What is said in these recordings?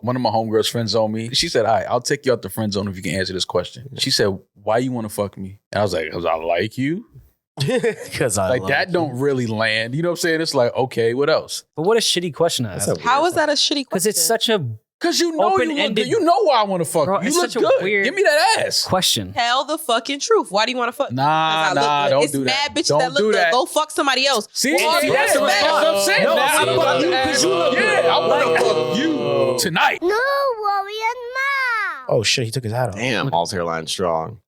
one of my homegirls friend zoned me. She said, all right, I'll take you out the friend zone if you can answer this question. She said, why you want to fuck me? And I was like, because I like you. Because I like love that you. don't really land. You know what I'm saying? It's like, okay, what else? But what a shitty question I have. How is that a shitty question? Because it's such a Because you know you look Open-ended- good. You know why I want to fuck Bro, you. it's You look such a good. weird- Give me that ass. question. Tell the fucking truth. Why do you want to fuck? Nah, Because I look good. don't it's do that. mad bitches Don't that do look that. good. Go fuck somebody else. See, Well, that's that's what bad. I'm saying. No, Now I'm I'm about to ask you. Yeah, I want to fuck you tonight. NewRoryNMal. Oh shit, he took his hat off. Damn, Mal's hairline strong.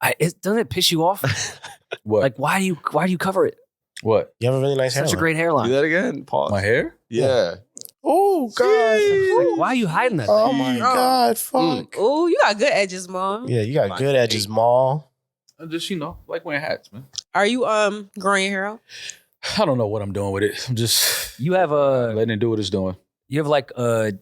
Doesn't it piss you off? What? Like, why do you cover it? What? You have a really nice hairline. Such a great Do hairline. that again, Paul. My hair? Yeah. Oh god. Like, why are you hiding that? Oh thing? my god, fuck. Ooh, you got good edges, Mom. Yeah, you got good edges, Mal. I just, like wearing hats, man. Are you growing your hair out? I don't know what I'm doing with it. I'm just You have letting it do what it's doing. you have like a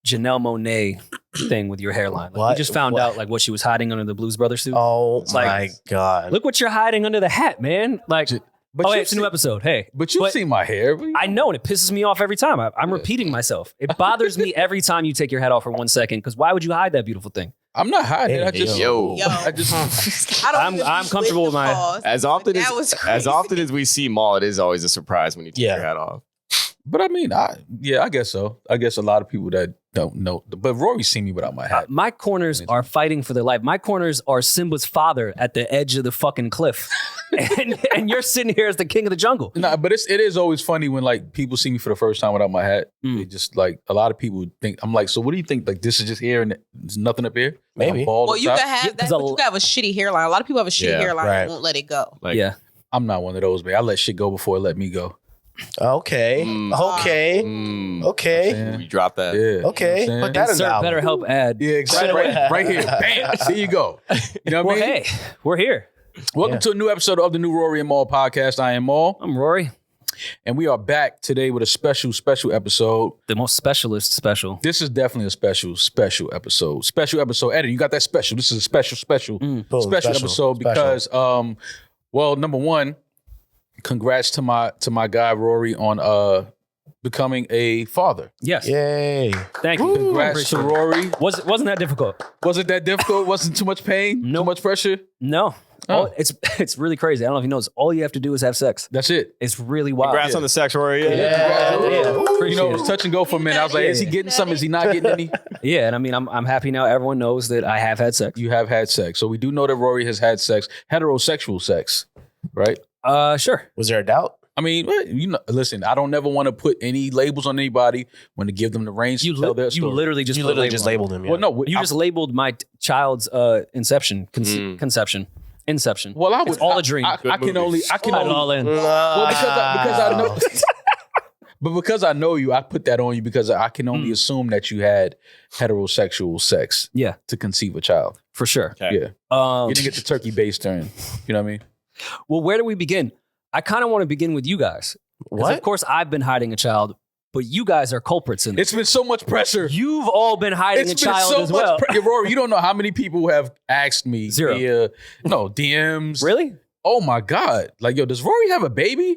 Janelle Monáe thing with your hairline. Like, What? we just found What? out like what she was hiding under the Blues Brothers suit. Oh It's like- my god. Look what you're hiding under the hat, man. Like, But oh, you hey, it's a new see- episode. Hey, But you've seen my hair. I know, and it pisses me off every time. I'm repeating myself. It bothers me every time you take your hat off for 1 second. Because why would you hide that beautiful thing? I'm not hiding it. I just Yo. I just I don't I'm- even I'm be comfortable the with my- pause. As often That was as we see Mal, it is always a surprise when you take Yeah. your hat off. But I mean, I guess so. I guess a lot of people that don't know. But Rory's seen me without my hat. My corners are fighting for their life. My corners are Simba's father at the edge of the fucking cliff. and you're sitting here as the king of the jungle. Nah, but it is always funny when like people see me for the first time without my hat. They just like a lot of people think I'm like, so what do you think? Like this is just here and there's nothing up here? Like, Maybe. I'm bald Well, up you top? can have that, 'cause but you can have a shitty hairline. A lot of people have a shitty Yeah, hairline right. and won't let it go. Like, Yeah. I'm not one of those, man. I let shit go before it let me go. Okay. Okay. Okay. Yeah. we drop that. Yeah. Okay. You know what I'm Put that in the Insert album. better help ad. Yeah, exactly. Right here. Bam. There you go. You know what Well, I mean? hey, we're here. Welcome to a new episode of the New Rory and Mal podcast. I am Mal, I'm Rory, and we are back today with a special episode. the most specialist special. This is definitely a special episode. Special episode. Eddin, you got that special. This is a special Boom, episode because, well, number one, congrats to my guy Rory on becoming a father. Yes. Yay. Thank you. Congrats to Rory. Wasn't that difficult? Was it that difficult? Wasn't too much pain? Nope. Too much pressure? No. Oh. It's really crazy. I don't know if you know this. All you have to do is have sex. That's it. It's really wild. Congrats on the sex, Rory. Yeah. Yeah. You know, it was touch and go for a minute. I was like, is he getting some? Is he not getting any? Yeah, and I mean, I'm happy now. Everyone knows that I have had sex. You have had sex. So we do know that Rory has had sex, heterosexual sex, right? Sure. Was there a doubt? I mean, listen, I don't never want to put any labels on anybody when to give them the reins to tell their story. You literally just You put a literally label just on it. labeled him. Yeah. Well, no, You just labeled my child's conception. Inception. Well, I would. It's all a dream. I can only. Put it all in. Well, because I know. But because I know you, I put that on you because I can only assume that you had heterosexual sex Yeah, to conceive a child. for sure. Okay. Yeah, you didn't get the turkey base turn. You know what I mean? Well, where do we begin? I kind of want to begin with you guys. 'Cause What? Of course, I've been hiding a child, but you guys are culprits in this. It's been so much pressure. You've all been hiding It's a been child so as well. much pressure. Rory, you don't know how many people have asked me. Zero. Via, DMs. Really? Oh my God. Like, yo, does Rory have a baby?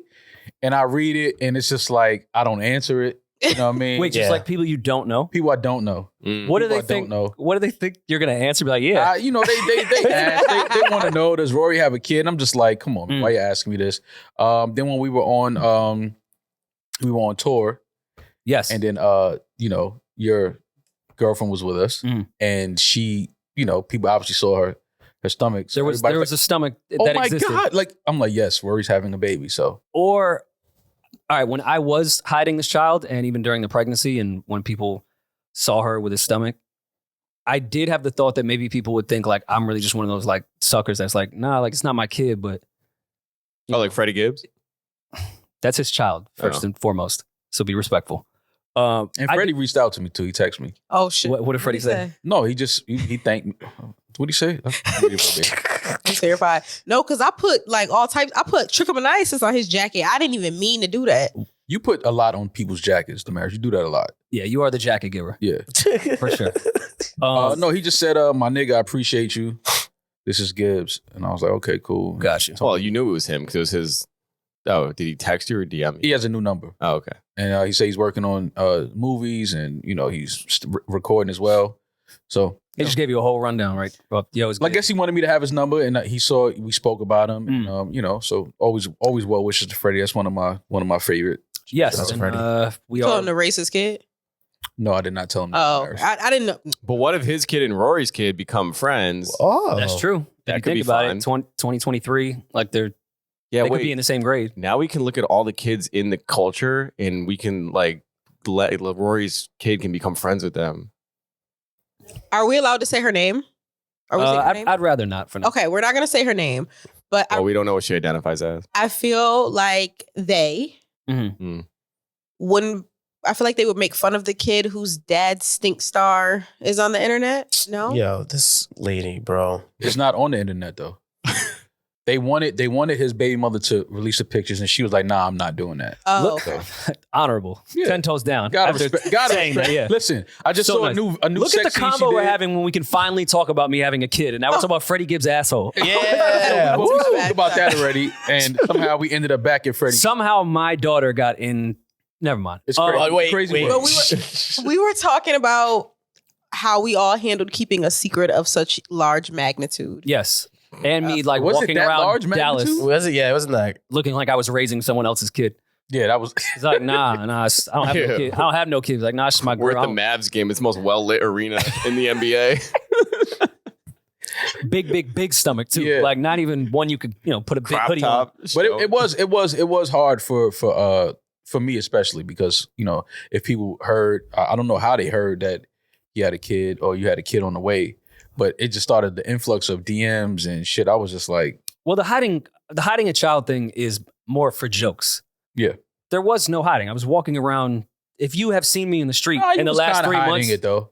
And I read it and it's just like, I don't answer it. You know what I mean? Wait, just Yeah. like people you don't know? People I don't know. What do People they I think? don't know. What do they think you're gonna answer? Be like, yeah. You know, they ask, they want to know, does Rory have a kid? And I'm just like, come on, why you asking me this? Then when we were on tour, Yes. and then your girlfriend was with us, and she, people obviously saw her stomach. So there was everybody's a stomach like, that oh my existed. God! Like I'm like, yes, Rory's having a baby. So Or, all right, when I was hiding this child, and even during the pregnancy, and when people saw her with his stomach, I did have the thought that maybe people would think like I'm really just one of those like suckers that's like, nah, like it's not my kid, but Oh, like Freddie Gibbs? that's his child first and foremost. So be respectful. and Freddie reached out to me too. He texted me. Oh shit! What did Freddie say? No, he thanked me. What'd he say? I'm terrified. No, because I put like all types. I put trichomoniasis on his jacket. I didn't even mean to do that. You put a lot on people's jackets, Demaris. You do that a lot. Yeah, you are the jacket giver Yeah. for sure. No, he just said, my nigga, I appreciate you. This is Gibbs. And I was like, okay, cool. Gotcha. Well, you knew it was him because it was Oh, did he text you or DM He you? has a new number, Oh, okay. and he said he's working on movies, and he's recording as well. So He just gave you a whole rundown, right? Well, yo, it's I good. guess he wanted me to have his number, and he saw we spoke about him. And, so always well wishes to Freddie. That's one of my favorite. Yes, That's and, Freddie. we Told are. him the racist kid. No, I did not tell him. Oh, I didn't know. But what if his kid and Rory's kid become friends? Oh, That's true. That If you could think be about fun. it, 2023, like Yeah, they wait. could be in the same grade. Now we can look at all the kids in the culture, and we can let Rory's kid can become friends with them. Are we allowed to say her name? Are we saying her name? I'd rather not for now. Okay, we're not going to say her name, but Well, we don't know what she identifies as. I feel like they Mhm. wouldn't. I feel like they would make fun of the kid whose dad's stink star is on the internet. No, yo, this lady, bro. It's not on the internet though. They wanted his baby mother to release the pictures, and she was like, "Nah, I'm not doing that." Oh, Look, honorable. Yeah. 10 toes down. Gotta After respect. Gotta saying respect. that, yeah. Listen, I just So saw nice. a new. Look at the sex scene combo she we're did. having when we can finally talk about me having a kid, and now we're talking about Freddie Gibbs' asshole. Yeah. Well, we Woo. spoke about that already, and somehow we ended up back at Freddie. Somehow my daughter got in. Never mind. It's crazy. Oh, wait, crazy wait. work. But we were talking about how we all handled keeping a secret of such large magnitude. Yes. And me like Was it walking that around large Dallas magnitude? Was it? Yeah, it wasn't that. looking like I was raising someone else's kid. Yeah, that was. It's like, nah, I don't have no Yeah. kid. I don't have no kids. Like, nah, it's just my We're girl. at the Mavs game. It's the most well lit arena in the NBA. Big stomach too. Yeah. Like not even one you could, put a big Crop hoodie top. But it was hard for me especially because if people heard, I don't know how they heard that you had a kid or you had a kid on the way, but it just started the influx of DMs and shit. I was just like, Well, the hiding a child thing is more for jokes. Yeah. There was no hiding. I was walking around. If you have seen me in the street "Ah, you in the was last kinda 3 hiding months, it though.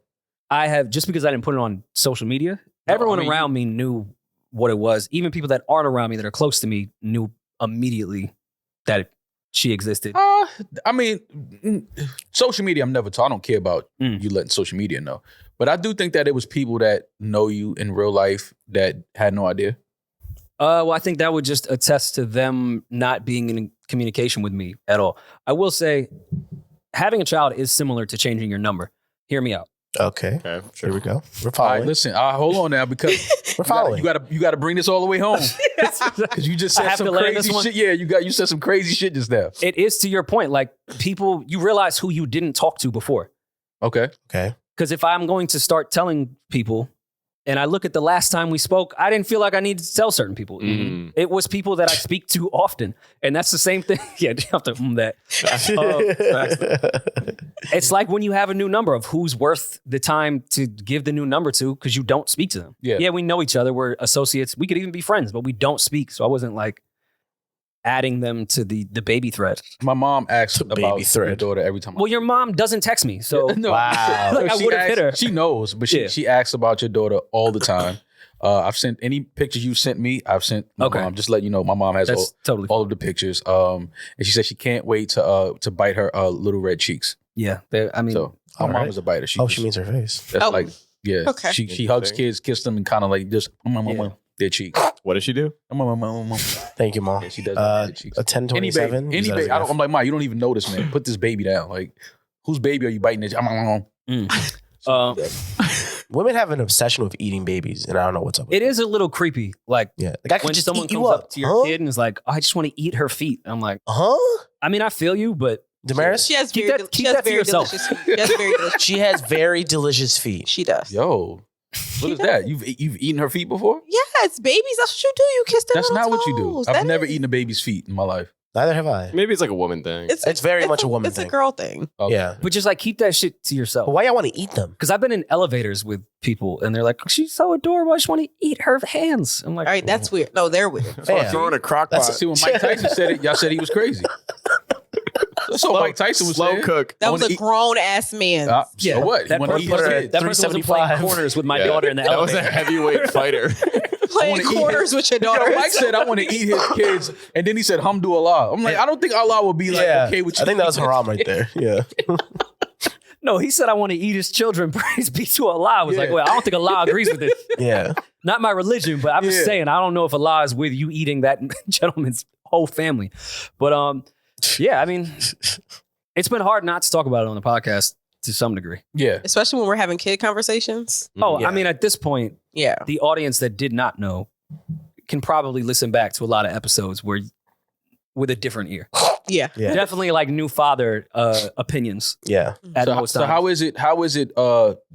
I have, just because I didn't put it on social media, No, everyone I mean, around me knew what it was. Even people that aren't around me that are close to me knew immediately that she existed. I mean, social media, I'm never I don't care about Mm. you letting social media know. But I do think that it was people that know you in real life that had no idea. Well, I think that would just attest to them not being in communication with me at all. I will say, having a child is similar to changing your number. Hear me out. Okay. Okay, Here we sure. go. We're All right, following. listen, hold on now because We're following. you got to bring this all the way home because you just I said have some to land crazy this one? shit. Yeah, you said some crazy shit just now. It is to your point. Like people, you realize who you didn't talk to before. Okay. Okay. Because if I'm going to start telling people, and I look at the last time we spoke, I didn't feel like I needed to tell certain people. Mm. It was people that I speak to often, and that's the same thing. Yeah, you have to that. It's like when you have a new number of who's worth the time to give the new number to because you don't speak to them. Yeah. We know each other. We're associates. We could even be friends, but we don't speak. So I wasn't like adding them to the baby thread. My mom asks baby about your thread. daughter every time. Well, your mom doesn't text me, so No. Wow. Like, I She would've hit asks- her. She knows, but Yeah. she asks about your daughter all the time. I've sent any pictures you sent me. I've sent my Okay. mom. Just let you know, my mom has that's totally all of the pictures. And she said she can't wait to bite her little red cheeks. yeah. I mean, So my All mom right. is a biter. She Oh, she means her face. that's Oh. like yeah. Okay. She hugs Interesting. kids, kiss them, and kind of like just their cheeks. What does she do? Thank you, Mom. Yeah, she does their cheeks. A Any 1027. baby, I'm like, Ma, you don't even know this, man. Put this baby down. Like, whose baby are you biting? Women have an obsession with eating babies, and I don't know what's up with it is a little creepy. Like Yeah. Like, I could when just someone eat you comes up. up to your Huh? kid and is like, oh, I just want to eat her feet. I'm like, Huh? I mean, I feel you, but Demaris? She has Keep very, that- keep she has that to very yourself. delicious feet. She has very delicious. She has very delicious feet. She does. Yo, what is that? You've eaten her feet before? Yes, babies. That's what you do. You kiss them. That's little not what you do. toes. I've That never is- eaten a baby's feet in my life. Neither have I. Maybe it's like a woman thing. It's very much a woman It's thing. a girl thing. Okay. Yeah. just like keep that shit to yourself. But why y'all want to eat them? Because I've been in elevators with people and they're like, she's so adorable. I just want to eat her hands. I'm like, All right, that's weird. No, they're weird. Fam. Throwing a crock That's pot. See, when Mike Tyson said it, y'all said he was crazy. That's all Mike Tyson was slow saying. cook. That I was wanna a eat- grown ass man. yeah, So what? That You wanna person, eat put her her at kid? that person wasn't playing 375. corners with my Yeah. daughter in the That was elevator. a heavyweight fighter. Playing wanna eat quarters with your daughter. Yo, Mike said, I want to eat his kids. And then he said, Hamdulillah. I'm like, I don't think Allah will be like, Yeah. okay with you. I think that was haram right there. Yeah. No, he said, I want to eat his children. Praise be to Allah. I was like, Yeah. well, I don't think Allah agrees with this. Yeah. Not my religion, but I'm just Yeah. saying, I don't know if Allah is with you eating that gentleman's whole family. But yeah, I mean, it's been hard not to talk about it on the podcast to some degree. Yeah. Especially when we're having kid conversations. Oh, Yeah. I mean, at this point, Yeah. the audience that did not know can probably listen back to a lot of episodes where with a different ear. Yeah. Yeah. Definitely like new father opinions. Yeah. At So, most so times. how is it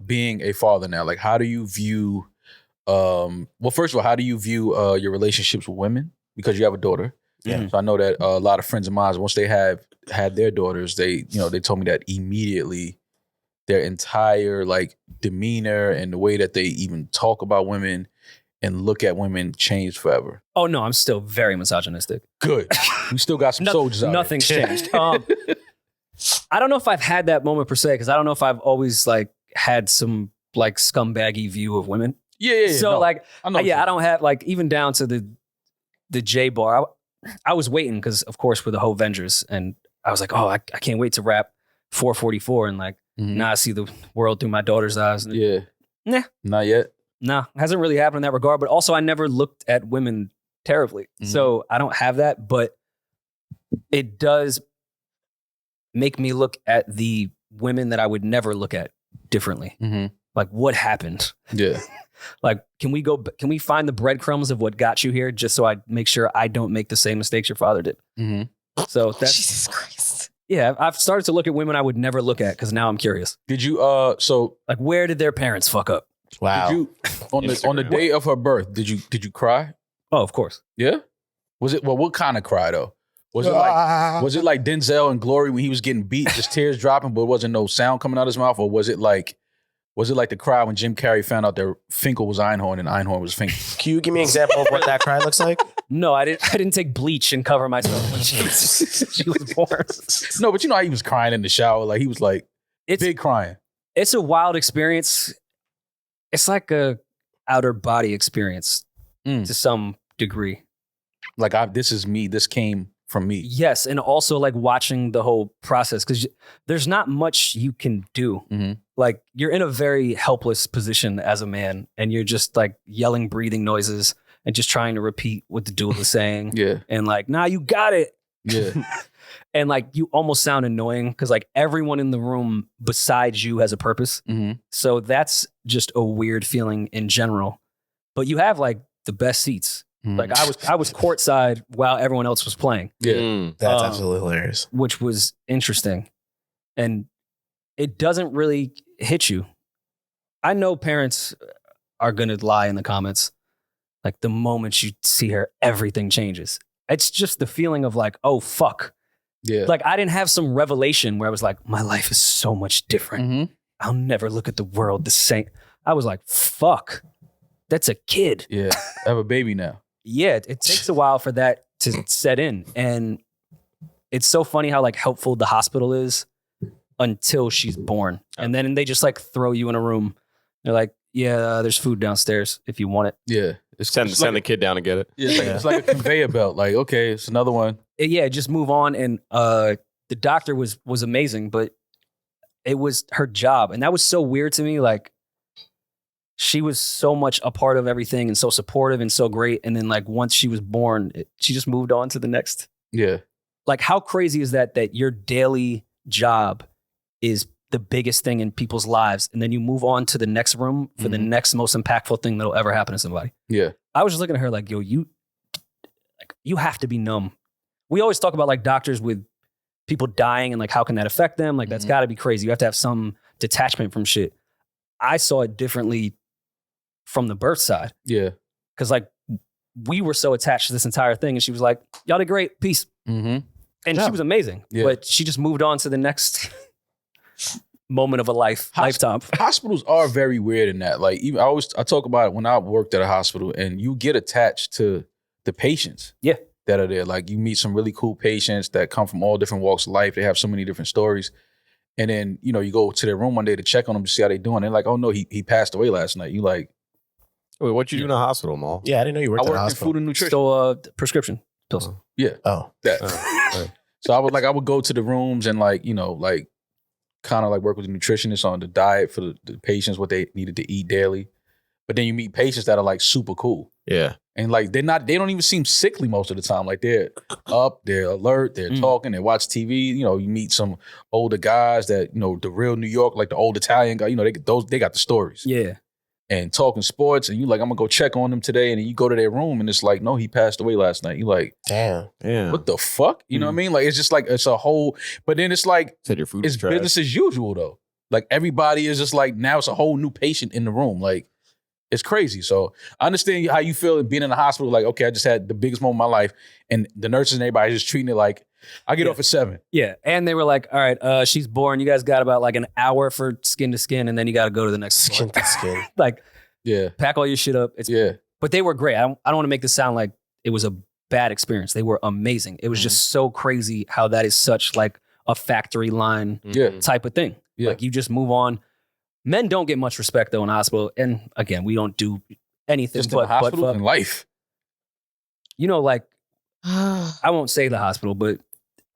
being a father now? Like, how do you view well, first of all, how do you view your relationships with women? Because you have a daughter. Yeah. So I know that a lot of friends of mine, once they had their daughters, they told me that immediately their entire like demeanor and the way that they even talk about women and look at women changed forever. Oh no, I'm still very misogynistic. Good. We still got some soldiers out there. Nothing's changed. I don't know if I've had that moment per se, because I don't know if I've always like had some like scumbaggy view of women. Yeah. So no, like, I know what yeah, you I don't have like even down to the J bar. I was waiting because of course we're the whole Vengers, and I was like, oh, I can't wait to rap 444 and like Mhm. now I see the world through my daughter's eyes. Yeah. Nah. Not yet. Nah, hasn't really happened in that regard. But also, I never looked at women terribly, Mhm. so I don't have that. But it does make me look at the women that I would never look at differently. Mm-hmm. Like, what happened? Yeah. Like, can we find the breadcrumbs of what got you here, just so I make sure I don't make the same mistakes your father did? Mm-hmm. So that's Jesus Christ. yeah. I've started to look at women I would never look at because now I'm curious. Did you so Like, where did their parents fuck up? Wow. did you on the Instagram. day of her birth, did you cry? Oh, of course. Yeah? Was it what kind of cry though? Was it like Denzel and Glory when he was getting beat, just tears dropping, but wasn't no sound coming out of his mouth? Or was it like the cry when Jim Carrey found out that Finkel was Einhorn and Einhorn was Finkel? Can you give me an example of what that cry looks like? No, I didn't take bleach and cover myself when she was born. No, but you know how he was crying in the shower, like he was like big crying. It's a wild experience. It's like a outer body experience to some degree. Like this is me. This came from me. Yes, and also like watching the whole process, because there's not much you can do. Mhm. Like, you're in a very helpless position as a man, and you're just like yelling breathing noises and just trying to repeat what the dude is saying. Yeah. And like, nah, you got it. Yeah. And like, you almost sound annoying because like everyone in the room besides you has a purpose. Mm-hmm. So that's just a weird feeling in general. But you have like the best seats. Mm-hmm. Like I was courtside while everyone else was playing, Yeah. Mm. That's absolutely hilarious. which was interesting. And it doesn't really hit you. I know parents are going to lie in the comments. Like, the moment you see her, everything changes. It's just the feeling of like, oh, fuck. Yeah. Like, I didn't have some revelation where I was like, my life is so much different. Mm-hmm. I'll never look at the world the same. I was like, fuck, that's a kid. Yeah. I have a baby now. Yeah, it takes a while for that to set in. And it's so funny how like helpful the hospital is until she's born. And then they just like throw you in a room. They're like, yeah, there's food downstairs if you want it. Yeah. It's Send like the kid down to get it. it's like a conveyor belt. Like, okay, it's another one. Yeah, just move on. And the doctor was amazing, but it was her job. And that was so weird to me. Like, she was so much a part of everything and so supportive and so great. And then like once she was born, she just moved on to the next. Yeah. Like, how crazy is that your daily job is the biggest thing in people's lives, and then you move on to the next room for the next most impactful thing that'll ever happen to somebody? Yeah. I was just looking at her like, yo, you have to be numb. We always talk about like doctors with people dying and like how can that affect them? Like, that's got to be crazy. You have to have some detachment from shit. I saw it differently from the birth side, Yeah. because like we were so attached to this entire thing, and she was like, y'all did great, peace. Mm-hmm. And she was amazing, Yeah. but she just moved on to the next moment of a lifetime. Hospitals are very weird in that. Like, even I talk about it when I worked at a hospital, and you get attached to the patients. Yeah. That are there. Like, you meet some really cool patients that come from all different walks of life. They have so many different stories. And then, you go to their room one day to check on them to see how they're doing. They're like, oh no, he passed away last night. You like, Wait, what you do in a hospital, Mal? Yeah, I didn't know you I worked at a worked in hospital. food and nutrition. Still prescription pills. Yeah. Oh, That. right. So I would go to the rooms and like, like kind of like work with the nutritionist on the diet for the patients, what they needed to eat daily. But then you meet patients that are like super cool. Yeah. And like they don't even seem sickly most of the time. Like they're up, they're alert, they're talking, they watch TV. You know, you meet some older guys that, you know, the real New York, like the old Italian guy, you know, they got the stories. Yeah. And talking sports, and you like, I'm gonna go check on them today. And then you go to their room and it's like, no, he passed away last night. You like, Damn. Yeah. what the fuck? You know what I mean? Like it's just like it's a whole, but then it's like Said your food it's is trash. business as usual though. Like everybody is just like, now it's a whole new patient in the room. Like it's crazy. So I understand how you feel being in the hospital. Like, okay, I just had the biggest moment of my life, and the nurses and everybody just treating it like I get off at 7. Yeah. And they were like, all right, she's born. You guys got about like an hour for skin to skin, and then you got to go to the next Skin floor. to skin. Like, Yeah, pack all your shit up. But they were great. I don't want to make this sound like it was a bad experience. They were amazing. It was just so crazy how that is such like a factory line type of thing. Yeah. Like you just move on. Men don't get much respect though in the hospital. And again, we don't do anything just in the hospital and life. You know, like I won't say the hospital, but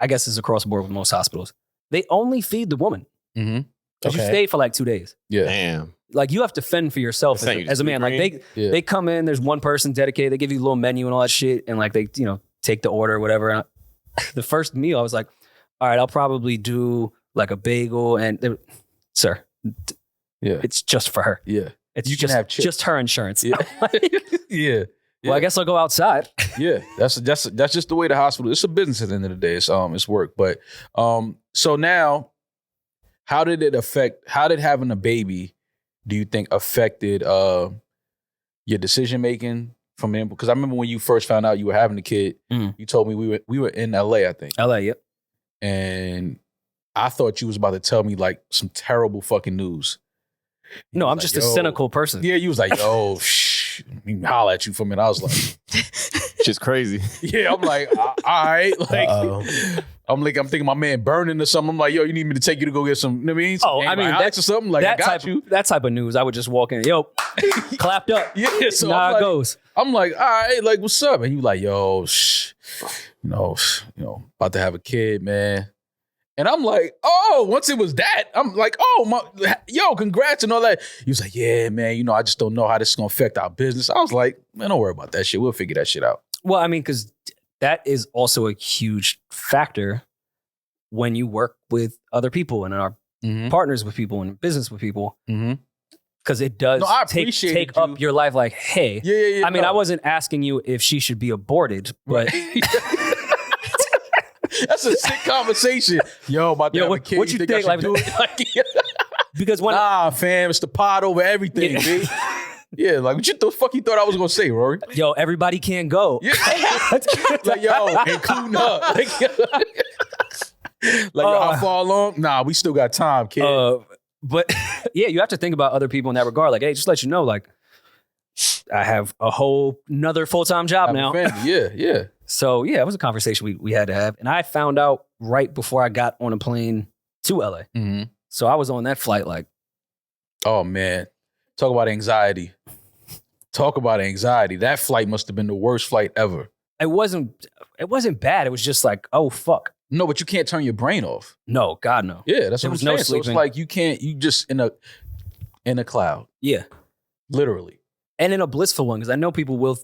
I guess it's across the board with most hospitals. They only feed the woman. Mm-hmm. Because you stay for like 2 days. Yeah. Damn. Like you have to fend for yourself as a man. Like they come in, there's one person dedicated, they give you a little menu and all that shit, and like they, you know, take the order or whatever. And the first meal, I was like, all right, I'll probably do like a bagel and sir, it's just for her. Yeah. It's you can have chips. just her insurance. Yeah. Yeah. Well, I guess I'll go outside. Yeah. That's just the way the hospital, it's a business at the end of the day. It's work. But so now, how did having a baby, do you think affected your decision making from him? Because I remember when you first found out you were having a kid, you told me we were in LA, I think. LA, yep. And I thought you was about to tell me like some terrible fucking news. No, I'm just a cynical person. Yeah, you was like, yo, shh, let me holler at you for a minute. I was like, just crazy. Yeah, I'm like, all right. Like, I'm thinking my man burning or something. I'm like, yo, you need me to take you to go get some, you know what I mean? Oh, I mean, that's or something. Like, I got you. That type of news, I would just walk in, yo, clapped up. Yeah, so it goes. I'm like, all right, like, what's up? And you like, yo, you know, about to have a kid, man. And I'm like, oh, once it was that, I'm like, oh, yo, congrats and all that. He was like, yeah, man, you know, I just don't know how this is going to affect our business. I was like, man, don't worry about that shit. We'll figure that shit out. Well, I mean, because that is also a huge factor when you work with other people and are partners with people and business with people. Because it does take up your life like, hey. Yeah. I mean, I wasn't asking you if she should be aborted, but... That's a sick conversation. Yo, about to have a kid. What you think? Like, because when fam, it's the pot over everything, dude. Yeah, like what the fuck you thought I was gonna say, Rory? Yo, everybody can't go. Yeah. Like, yo, including her. Like, how far along? Nah, we still got time, kid. But yeah, you have to think about other people in that regard. Like, hey, just let you know, like, I have a whole another full-time job now. Yeah. So yeah, it was a conversation we had to have. And I found out right before I got on a plane to LA. So I was on that flight like, oh man, talk about anxiety. That flight must have been the worst flight ever. It wasn't bad. It was just like, oh fuck. No, but you can't turn your brain off. No, God no. Yeah, that's what I'm saying. No so it's like you just in a cloud. Yeah. Literally. And in a blissful one, because I know people will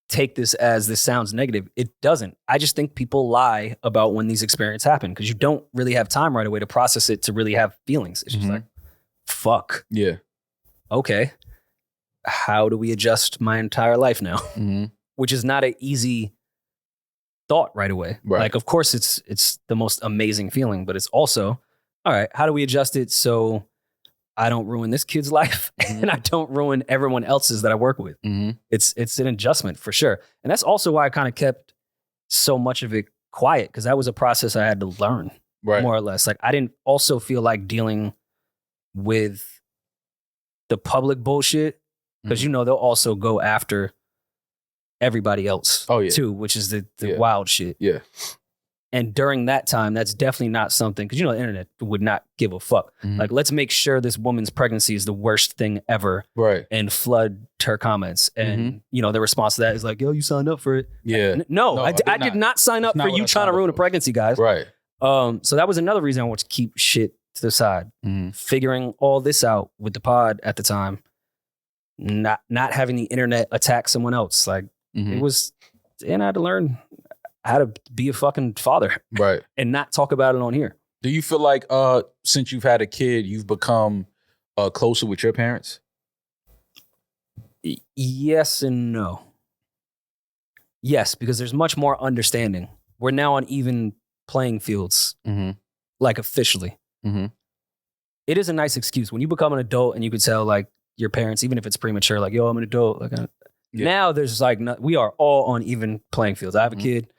take this as this sounds negative. It doesn't. I just think people lie about when these experiences happen because you don't really have time right away to process it, to really have feelings. It's just like, fuck. Yeah. Okay. How do we adjust my entire life now? Which is not an easy thought right away. Right. Like, of course, it's the most amazing feeling, but it's also, all right, how do we adjust it so I don't ruin this kid's life and I don't ruin everyone else's that I work with? It's an adjustment for sure. And that's also why I kind of kept so much of it quiet, because that was a process I had to learn, more or less. Like, I didn't also feel like dealing with the public bullshit, because, you know, they'll also go after everybody else too, which is the wild shit. Yeah. And during that time, that's definitely not something, because, you know, the internet would not give a fuck. Like, let's make sure this woman's pregnancy is the worst thing ever. Right. And flood her comments. And, you know, the response to that is like, yo, you signed up for it. Yeah. No, I did not sign up for you trying to ruin a pregnancy, guys. Right. So that was another reason I wanted to keep shit to the side. Figuring all this out with the pod at the time. not having the internet attack someone else. Like Mhm. it was, and I had to learn how to be a fucking father Right. and not talk about it on here. Do you feel like since you've had a kid, you've become closer with your parents? Yes and no. Yes, because there's much more understanding. We're now on even playing fields, Mm-hmm. like officially. Mm-hmm. It is a nice excuse when you become an adult and you could tell like your parents, even if it's premature, like, yo, I'm an adult. Like, Yeah. now there's like, we are all on even playing fields. I have a Mhm. kid.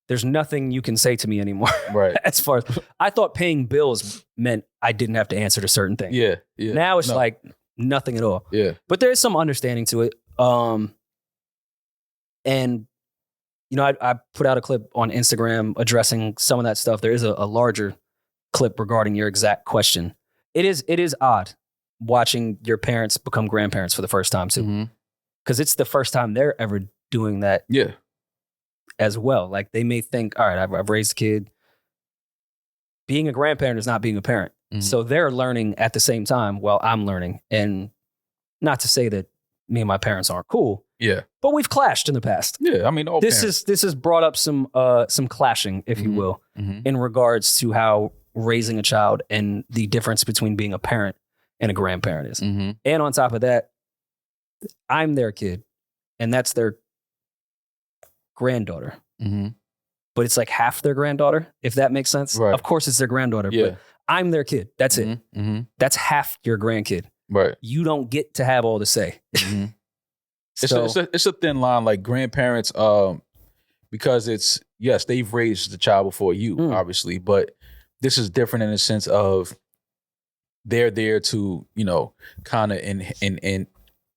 There's nothing you can say to me anymore. Right. As far as I thought paying bills meant I didn't have to answer to certain things. Yeah. Yeah. Now it's No. like nothing at all. Yeah. But there is some understanding to it. And you know, I put out a clip on Instagram addressing some of that stuff. There is a larger clip regarding your exact question. It is odd watching your parents become grandparents for the first time too, Mhm. because it's the first time they're ever doing that Yeah. as well. Like they may think, all right, I've raised a kid. Being a grandparent is not being a parent. Mhm. So they're learning at the same time while I'm learning. And not to say that me and my parents aren't cool, Yeah. but we've clashed in the past. Yeah. I mean, all This parents. has brought up some clashing, if you Mhm. will, Mhm. in regards to how raising a child and the difference between being a parent and a grandparent is. Mhm. And on top of that, I'm their kid and that's their granddaughter. Mhm. But it's like half their granddaughter, if that makes sense. Right. Of course it's their granddaughter, Yeah. but I'm their kid. That's it. Mhm. Mhm. That's half your grandkid. Right. You don't get to have all the say. Mhm. So, It's a thin line, like grandparents, because it's, yes, they've raised the child before you, Mm. obviously, but this is different in the sense of they're there to, you know, kind of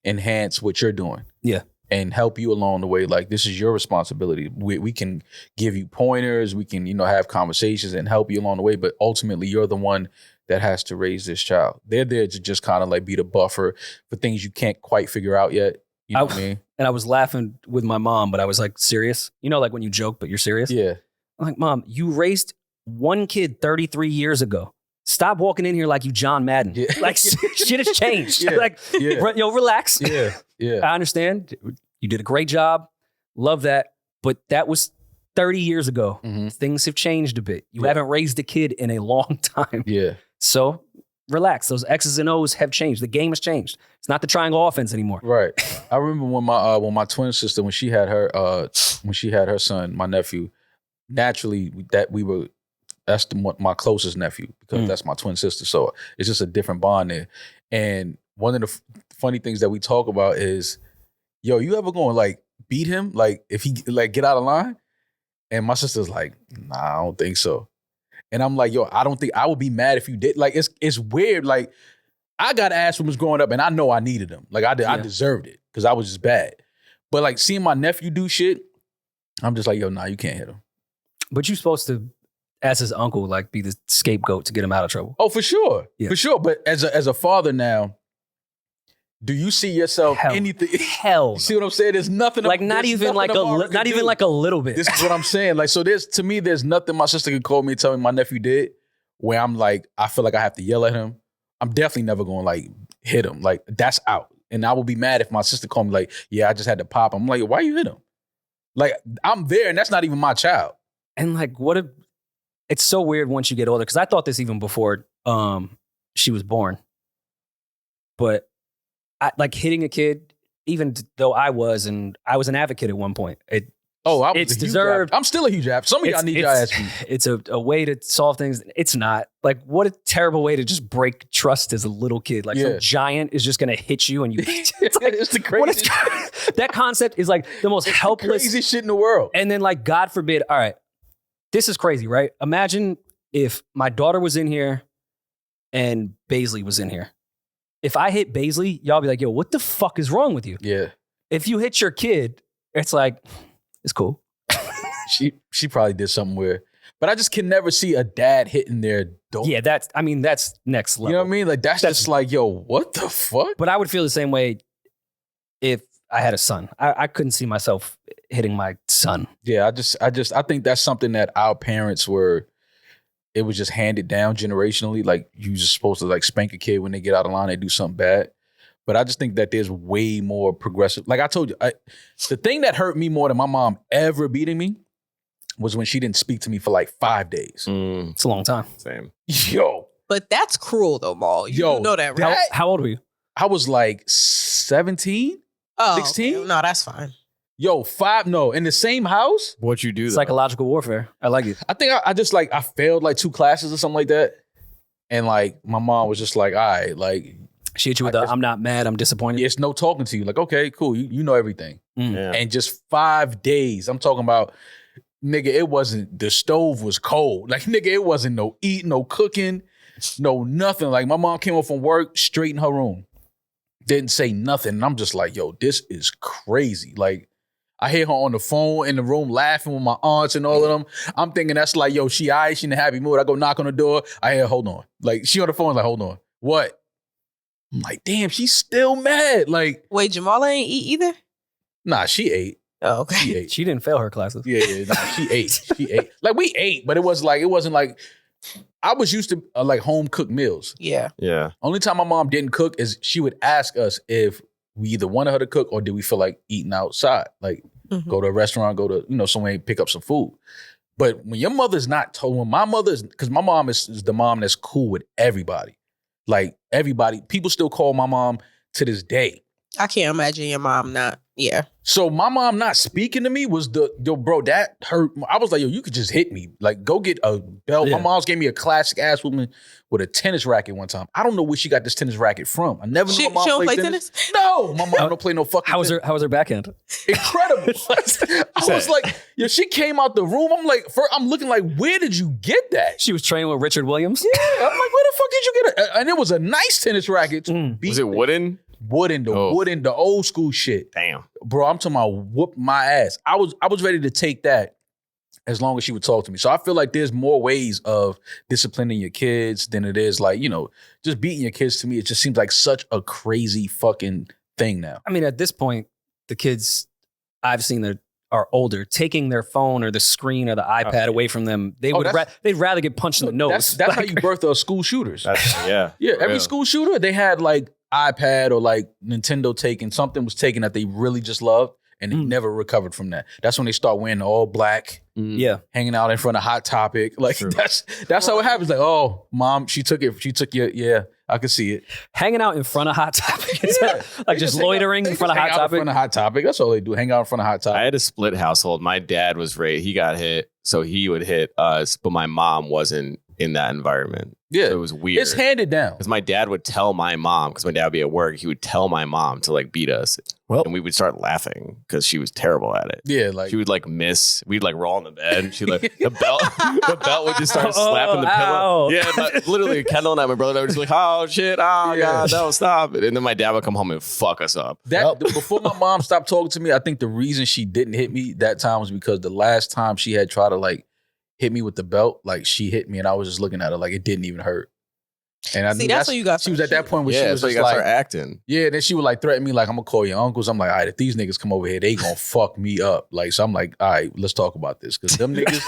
enhance what you're doing. Yeah. And help you along the way. Like, this is your responsibility. We can give you pointers, we can, you know, have conversations and help you along the way, but ultimately you're the one that has to raise this child. They're there to just kind of like be the buffer for things you can't quite figure out yet. You know what I mean? and I was laughing with my mom, but I was like, serious? You know, like when you joke, but you're serious? Yeah. I'm like, Mom, you raised one kid 33 years ago. Stop walking in here like you John Madden. Yeah. Like shit has changed. Yeah. Like, Yeah. relax. Yeah. Yeah. I understand. You did a great job. Love that. But that was 30 years ago. Mhm. Things have changed a bit. You Yeah. haven't raised a kid in a long time. Yeah. So relax. Those X's and O's have changed. The game has changed. It's not the triangle offense anymore. Right. I remember when my twin sister, when she had her son, my nephew, naturally that's my closest nephew because Mm. that's my twin sister. So it's just a different bond there. And one of the funny things that we talk about is, yo, you ever going like beat him? Like if he like get out of line? And my sister's like, nah, I don't think so. And I'm like, yo, I don't think I would be mad if you did. Like it's weird. Like I got ass when I was growing up and I know I needed him. Like I deserved it because I was just bad. But like seeing my nephew do shit, I'm just like, yo, nah, you can't hit him. But you're supposed to, as his uncle, like be the scapegoat to get him out of trouble. Oh, for sure. Yeah. For sure. But as a father now, do you see yourself Hell. anything? Hell. You see what I'm saying? There's nothing. Like not there's even nothing like Amara can do. like a little bit. This is what I'm saying. Like, so to me, there's nothing my sister could call me and tell me my nephew did where I'm like, I feel like I have to yell at him. I'm definitely never going to like hit him. Like that's out. And I would be mad if my sister called me like, yeah, I just had to pop him. I'm like, why you hit him? Like I'm there and that's not even my child. And like it's so weird once you get older, because I thought this even before she was born. But I like hitting a kid, even though I was an advocate at one point. It's It's deserved. I'm still a huge app. Some of y'all need your ass beat. It's a way to solve things. It's not. Like, what a terrible way to just break trust as a little kid. Like, Yeah. some giant is just going to hit you and you. It's like, the what is- craziest, that concept is like the most helpless. craziest shit in the world. And then, like, God forbid, all right, this is crazy, right? Imagine if my daughter was in here and Baisley was in here. If I hit Baisley, y'all be like, yo, what the fuck is wrong with you? Yeah. If you hit your kid, it's like, it's cool. She probably did something weird. But I just can never see a dad hitting their daughter. Yeah, that's next level. You know what I mean? Like that's just like, yo, what the fuck? But I would feel the same way if I had a son. I couldn't see myself hitting my son. Yeah, I think that's something that our parents it was just handed down generationally. Like you just supposed to like spank a kid when they get out of line, they do something bad. But I just think that there's way more progressive. Like I told you, the thing that hurt me more than my mom ever beating me was when she didn't speak to me for like 5 days. It's a long time. Same. Yo. But that's cruel though, Mal. You know that, right? How old were you? I was like 17, 16. Okay. No, that's fine. Yo, 5, no, in the same house? What you do? Psychological warfare. I like it. I think I just like, I failed like 2 classes or something like that. And like, my mom was just like, all right, like. She hit you with the, I'm not mad, I'm disappointed. It's no talking to you. Like, okay, cool. You know everything. Yeah. And just 5 days. I'm talking about, nigga, it wasn't, the stove was cold. Like, nigga, it wasn't no eating, no cooking, no nothing. Like, my mom came home from work, straight in her room. Didn't say nothing. And I'm just like, yo, this is crazy. Like, I hear her on the phone in the room laughing with my aunts and all of them. I'm thinking that's like, yo, she all right, she in a happy mood. I go knock on the door. I hear, hold on. Like, she on the phone, like, hold on. What? I'm like, damn, she's still mad. Like, Wait, Jamala ain't eat either? nah, she ate. Oh, okay. She ate. She didn't fail her classes. Yeah, nah, she ate. She ate. Like, we ate, but it wasn't like, I was used to like home cooked meals. Yeah. Yeah. Only time my mom didn't cook is she would ask us if we either wanted her to cook or did we feel like eating outside. Like, go to a restaurant, go to, somewhere and pick up some food. But when your mother's not told, when my mother's, because my mom is the mom that's cool with everybody. Like, everybody, people still call my mom to this day. I can't imagine your mom not. Yeah. So my mom not speaking to me was bro, that hurt. I was like, yo, you could just hit me. Like, go get a belt. Yeah. My mom's gave me a classic ass woman with a tennis racket one time. I don't know where she got this tennis racket from. I never knew She my mom don't played play tennis. No, my mom don't play no fucking How was tennis. her backhand? Incredible. I was like, yo, she came out the room. I'm like, I'm looking like, where did you get that? She was training with Richard Williams. Yeah, I'm like, where the fuck did you get it? And it was a nice tennis racket. Was it wooden? Wooden, the old school shit. Damn. Bro, I'm talking about whoop my ass. I was ready to take that as long as she would talk to me. So I feel like there's more ways of disciplining your kids than it is like, just beating your kids. To me, it just seems like such a crazy fucking thing now. I mean, at this point, the kids I've seen that are older, taking their phone or the screen or the iPad away from them, they'd rather get punched in the nose. That's how you birth those school shooters. Yeah. Yeah, every Real. school shooter, they had like iPad or like Nintendo taken, something was taken that they really just loved and they never recovered from that. That's when they start wearing all black, Yeah. hanging out in front of Hot Topic. Like that's how it happens. Like, oh, mom, she took your, yeah, I can see it. Hanging out in front of Hot Topic. Yeah. Like just loitering in front of Hot In Topic. front of Hot Topic. That's all they do. Hang out in front of Hot Topic. I had a split household. My dad was he got hit, so he would hit us, but my mom wasn't in that environment. Yeah. So it was weird. It's handed down. Because my dad would tell my mom, because my dad would be at work, he would tell my mom to like beat us. Well- and we would start laughing because she was terrible at it. Yeah, like She would like miss. We'd like roll on the bed. She'd like the belt would just start slapping the pillow. ow. Yeah, but literally Kendall and I, my brother, would just be like, oh shit, oh god, no, stop it. And then my dad would come home and fuck us up. before my mom stopped talking to me, I think the reason she didn't hit me that time was because the last time she had tried to like hit me with the belt, like she hit me and I was just looking at her like it didn't even hurt. And I See, knew that's when you got she was at that point where Yeah, she was so you just gotta like, start acting. yeah, then she would like threaten me like, I'm gonna call your uncles. I'm like, all right, if these niggas come over here, they gonna fuck me up. Like, so I'm like, all right, let's talk about this. Cause them niggas,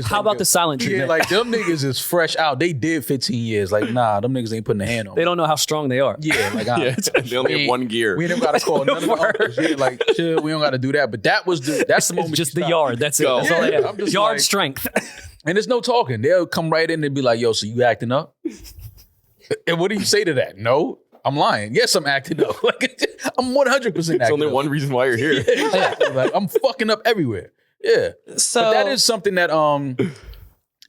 How about the silent yeah, treatment? like them niggas is fresh out. They did 15 years. Like, nah, them niggas ain't putting a hand on They me. don't know how strong they are. Yeah, like, Yeah, they only have one gear. we ain't gotta call none of the uncles. Yeah, like, shit, we don't gotta do that. But that's the It's moment. just you the stop. yard. That's it. Go. That's all they Yeah, have. I'm just Yard like- strength. And there's no talking. They'll come right in and be like, yo, so you acting up? And what do you say to that? No, I'm lying. Yes, I'm acting up. Like, I'm 100% acting There's only up. one reason why you're here. Exactly. Like, I'm fucking up everywhere. Yeah. So But that is something that,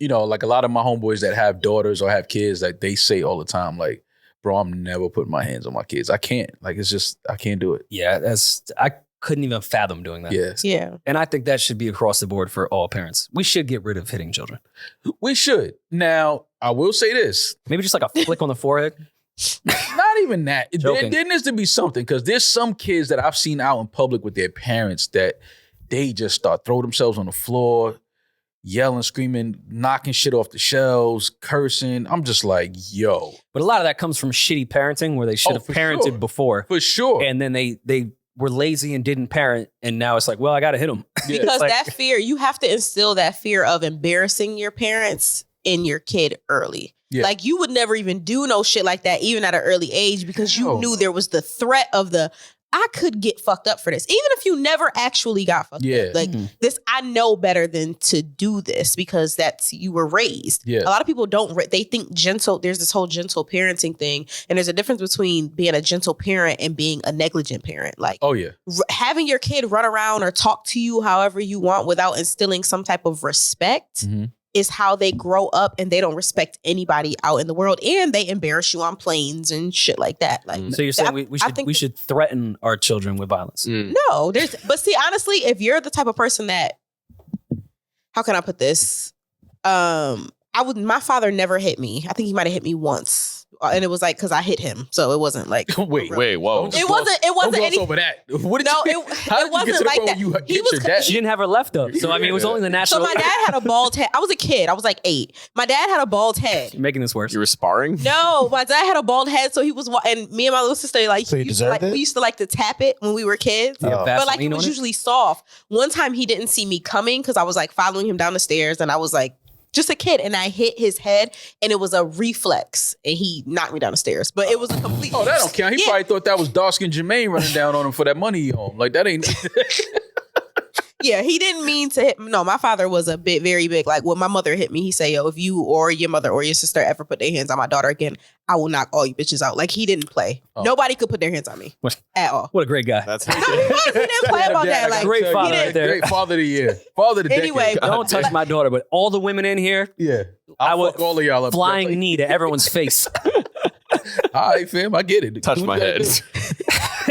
like a lot of my homeboys that have daughters or have kids, that they say all the time, like, bro, I'm never putting my hands on my kids. I can't. Like, it's just, I can't do it. Yeah, I couldn't even fathom doing that. Yeah. yeah. And I think that should be across the board for all parents. We should get rid of hitting children. We should. Now, I will say this. Maybe just like a flick on the forehead. Not even that. Joking. There needs to be something, because there's some kids that I've seen out in public with their parents that they just start throwing themselves on the floor, yelling, screaming, knocking shit off the shelves, cursing. I'm just like, yo. But a lot of that comes from shitty parenting where they should have for parented sure. before. For sure. And then they were lazy and didn't parent. And now it's like, well, I got to hit them. Yeah. Because Like- that fear, you have to instill that fear of embarrassing your parents in your kid early. Yeah. Like you would never even do no shit like that, even at an early age, because you knew there was the threat of I could get fucked up for this. Even if you never actually got fucked up. Like this, I know better than to do this because you were raised. Yeah. A lot of people don't, they think there's this whole gentle parenting thing. And there's a difference between being a gentle parent and being a negligent parent. Like, having your kid run around or talk to you however you want without instilling some type of respect is how they grow up, and they don't respect anybody out in the world, and they embarrass you on planes and shit like that. Like, so you're saying we should threaten our children with violence? No, but see, honestly, if you're the type of person that, how can I put this? My father never hit me. I think he might have hit me once. And it was like, because I hit him. So it wasn't like. Wait, whoa. It wasn't any. Over that. What did No, you, it wasn't like that. He was your dad? She didn't have her left up. So, I mean, it was only the natural. So my dad had a bald head. I was a kid. I was like 8. My dad had a bald head. You're making this worse. You were sparring? No, my dad had a bald head. So he was, and me and my little sister, like, So you deserved it? we used to like to tap it when we were kids. Yeah, But like, it Vaseline was on usually soft. One time he didn't see me coming because I was like following him down the stairs, and I was like, just a kid, and I hit his head, and it was a reflex, and he knocked me down the stairs. But it was a complete. Oh, that don't count. He probably thought that was dark-skinned Jermaine running down on him for that money he owned. Like, that ain't. Yeah, he didn't mean to hit. No, my father was very big. Like when my mother hit me, he said, "Yo, if you or your mother or your sister ever put their hands on my daughter again, I will knock all you bitches out." Like he didn't play. Oh. Nobody could put their hands on me at all. What a great guy. That's No, he didn't play about that. Like great father he right there. Great father of the year. Father of the Anyway, decade. Don't touch my daughter, but all the women in here, I would fuck all of y'all up. flying knee to everyone's face. All right, fam, I get it. Touch Do my what you head. gotta do.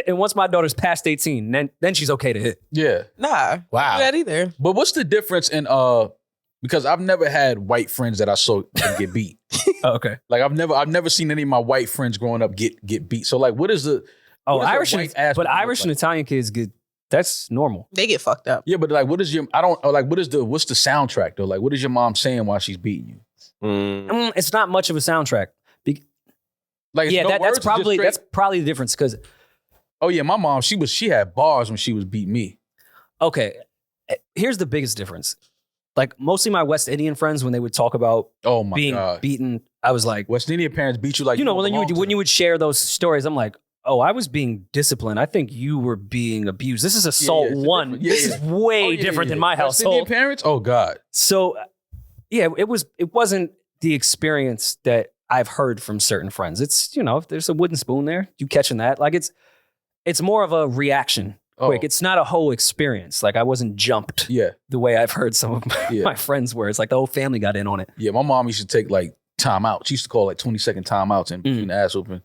And once my daughter's past 18, then she's okay to hit. Yeah. nah, Wow. do that either. But what's the difference in because I've never had white friends that I saw get beat. Oh, okay. Like I've never seen any of my white friends growing up get beat. So like what is the Oh, what does a Irish white ass but look Irish and like? Italian kids get that's normal. They get fucked up. Yeah, but like what is your what's the soundtrack though? Like what is your mom saying while she's beating you? It's not much of a soundtrack. Like Yeah, no that's words, probably just straight- the difference. Because Oh yeah, my mom, she had bars when she was beating me. okay, here's the biggest difference. Like mostly my West Indian friends, when they would talk about Oh my being god. beaten, I was like, West Indian parents beat you like when don't belong to you would share those stories, I'm like, oh, I was being disciplined. I think you were being abused. This is assault it's one. different. Yeah, This yeah. is way Oh, yeah, different yeah. than my West Indian household. parents? Oh god. So yeah, it wasn't the experience that I've heard from certain friends. It's, if there's a wooden spoon there, you catching that. Like it's more of a reaction. Quick. It's not a whole experience. Like I wasn't jumped Yeah. the way I've heard some of my friends were. It's like the whole family got in on it. Yeah, my mom used to take like timeouts. She used to call like 20-second timeouts in between the ass open,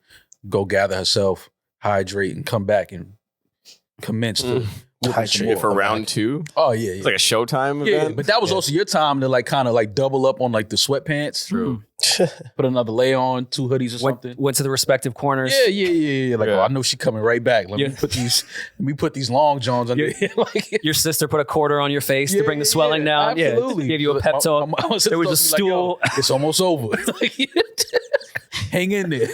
go gather herself, hydrate, and come back and commence to Hydrate For round 2? Oh yeah, yeah. It's like a Showtime Yeah, event? but that was also your time to like kind of like double up on like the sweatpants. True. Put another layer on, 2 hoodies or something. Went to the respective corners. Yeah. Like, Yeah. oh, I know she coming right back. Let me put these long johns under here. Like, Your sister put a quarter on your face to bring the swelling down. Absolutely. Yeah, gave you a pep talk. My mom There was a said to me, like, yo, stool. it's almost over. Like, hang in there.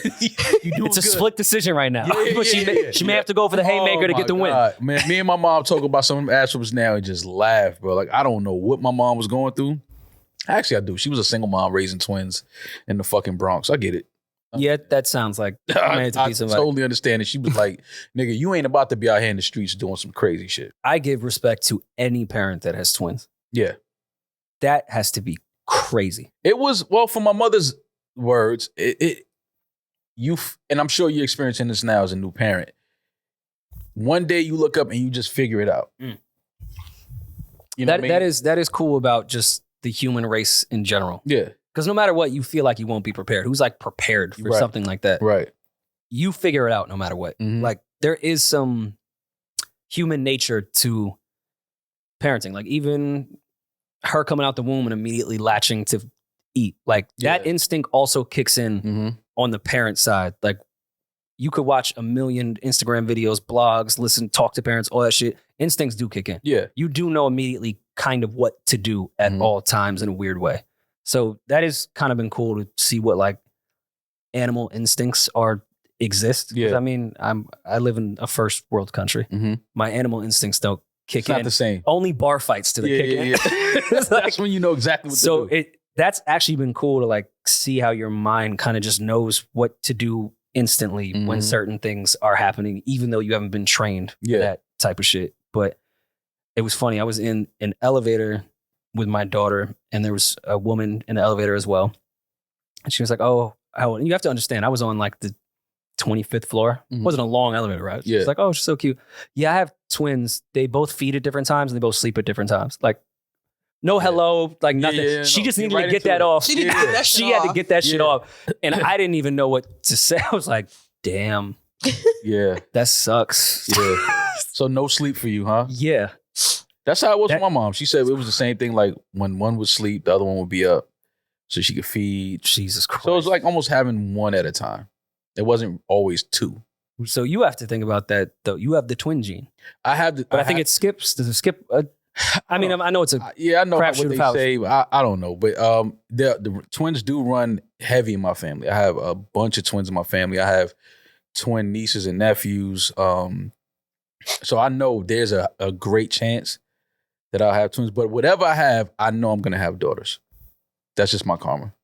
You doing It's a good. split decision right now. Yeah, But she may have to go for the haymaker to Oh, get the my win. God. Man, me and my mom talk about some of them ass whoopers now and just laugh, bro. Like, I don't know what my mom was going through. Actually, I do. She was a single mom raising twins in the fucking Bronx. I get it. Yeah, that sounds like I man, it's a piece of like, totally understand it. She was like, nigga, you ain't about to be out here in the streets doing some crazy shit. I give respect to any parent that has twins. Yeah. That has to be crazy. It was, well, from my mother's words, and I'm sure you're experiencing this now as a new parent. One day you look up and you just figure it out. Mm. You know what I mean? that is cool about just the human race in general. Yeah, Because no matter what, you feel like you won't be prepared. Who's like prepared for Right. something like that? right. You figure it out no matter what. Mhm. Like there is some human nature to parenting. Like even her coming out the womb and immediately latching to eat. Like that Yeah. instinct also kicks in Mm-hmm. on the parent side. Like you could watch a million Instagram videos, blogs, listen, talk to parents, all that shit. Instincts do kick in. Yeah. You do know immediately kind of what to do at Mhm. all times in a weird way. So that has kind of been cool to see what like animal instincts exist. 'Cause, Yeah. I mean, I live in a first world country. Mm-hmm. My animal instincts don't kick It's not in. the same. Only bar fights to the kick in. It's like- That's when you know exactly what so to do. that's actually been cool to like see how your mind kind of just knows what to do instantly when certain things are happening, even though you haven't been trained for that type of shit. But it was funny. I was in an elevator with my daughter, and there was a woman in the elevator as well. And she was like, oh, you have to understand, I was on like the 25th floor. It wasn't a long elevator ride. She's like, oh, she's so cute. Yeah, I have twins. They both feed at different times and they both sleep at different times. Like, no hello, like nothing. She just needed to get that off. She had to get that shit off. And I didn't even know what to say. I was like, damn. Yeah. That sucks. Yeah. So no sleep for you, huh? Yeah. That's how it was with my mom. She said it was the same thing. Like when one would sleep, the other one would be up so she could feed. Jesus Christ. So it was like almost having one at a time. It wasn't always two. So you have to think about that though. You have the twin gene. I have the, but I think it skips. Does it skip? I mean, I know it's a I know what they house. say. But I don't know, but the twins do run heavy in my family. I have a bunch of twins in my family. I have twin nieces and nephews. So I know there's a great chance that I'll have twins. But whatever I have, I know I'm gonna have daughters. That's just my karma.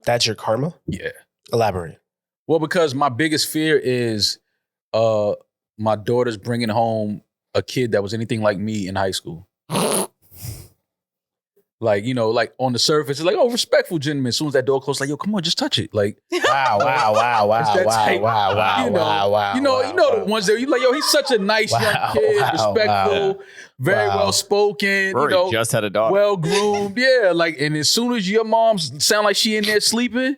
That's your karma? Yeah. Elaborate. Well, because my biggest fear is my daughter's bringing home a kid that was anything like me in high school. Like, you know, like on the surface, it's like, oh, respectful gentleman. As soon as that door closed, like, yo, come on, just touch it. Like, wow. You know the ones that you like, yo, he's such a nice young kid, respectful, very well spoken, Rory just had a daughter. Well groomed. Yeah. Like, and as soon as your mom sound like she in there sleeping,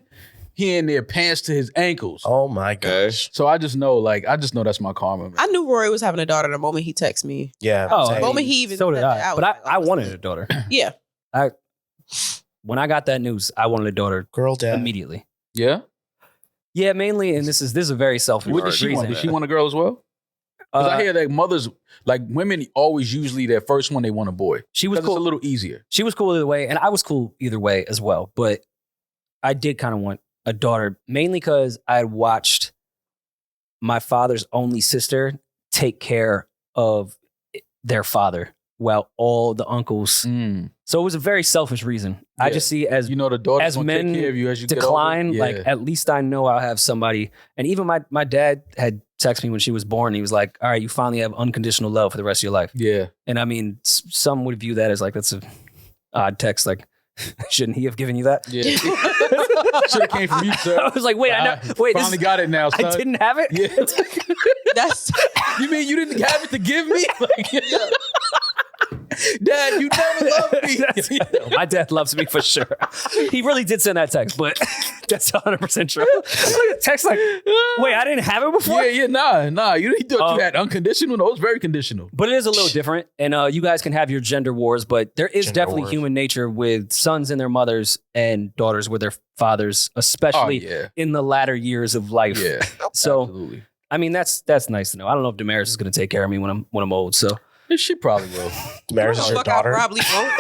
he in there pants to his ankles. Oh my gosh. So I just know that's my karma. Man. I knew Rory was having a daughter the moment he texted me. Yeah. Oh, the moment he even so did said I. that, But I wanted a daughter. Yeah. When I got that news, I wanted a daughter Girl dad. immediately. Yeah? Yeah, mainly, and this is a very selfish What did she reason. want? Did she want a girl as well? Because I hear that mothers, like women always usually their first one, they want a boy. She was cool. It's a little easier. She was cool either way, and I was cool either way as well. But I did kind of want a daughter, mainly because I had watched my father's only sister take care of their father while all the uncles. So it was a very selfish reason. Yeah. I just see as the daughter as men take care of you as you decline, get older. like at least I know I'll have somebody. And even my dad had texted me when she was born. He was like, "All right, you finally have unconditional love for the rest of your life." Yeah. And I mean, some would view that as like that's a odd text. Like, shouldn't he have given you that? Yeah. Should have came from you, sir. I was like, wait, finally got it now, son. I didn't have it. Yeah. That's you mean you didn't have it to give me? Like, Dad, you never loved me. My dad loves me for sure. He really did send that text, but that's 100% true. Text like, wait, I didn't have it before? Nah. You thought you had unconditional? No, it was very conditional. But it is a little different. And you guys can have your gender wars, but there is definitely human nature with sons and their mothers and daughters with their fathers, especially in the latter years of life. Yeah. So, absolutely. I mean, that's nice to know. I don't know if Demaris is going to take care of me when I'm old. So she probably will. Demaris is your daughter. I probably won't.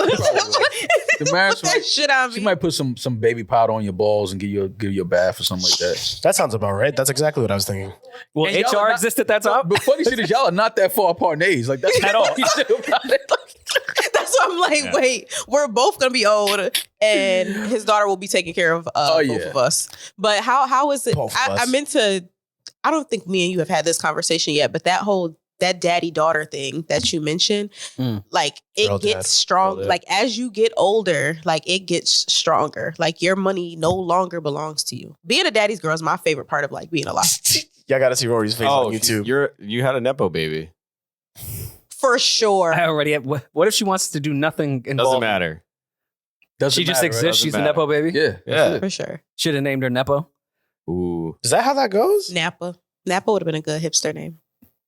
Demaris that shit on me. She might put some baby powder on your balls and give you a bath or something like that. That sounds about right. That's exactly what I was thinking. Will And HR exist at that time? But funny shit is y'all are not that far apart in age. Like that's At all. That's why I'm like, wait, we're both gonna be old, and his daughter will be taking care of both of us. But how is it? I meant to. I don't think me and you have had this conversation yet, but that daddy daughter thing that you mentioned, like it gets strong. Like as you get older, like it gets stronger. Like your money no longer belongs to you. Being a daddy's girl is my favorite part of like being alive. Y'all got to see Rory's face on YouTube. You had a nepo baby. For sure. I already have. What if she wants to do nothing involved? Doesn't matter. She just exists. She's a nepo baby. Yeah. For sure. Should have named her Nepo. Ooh. Is that how that goes? Napa would have been a good hipster name.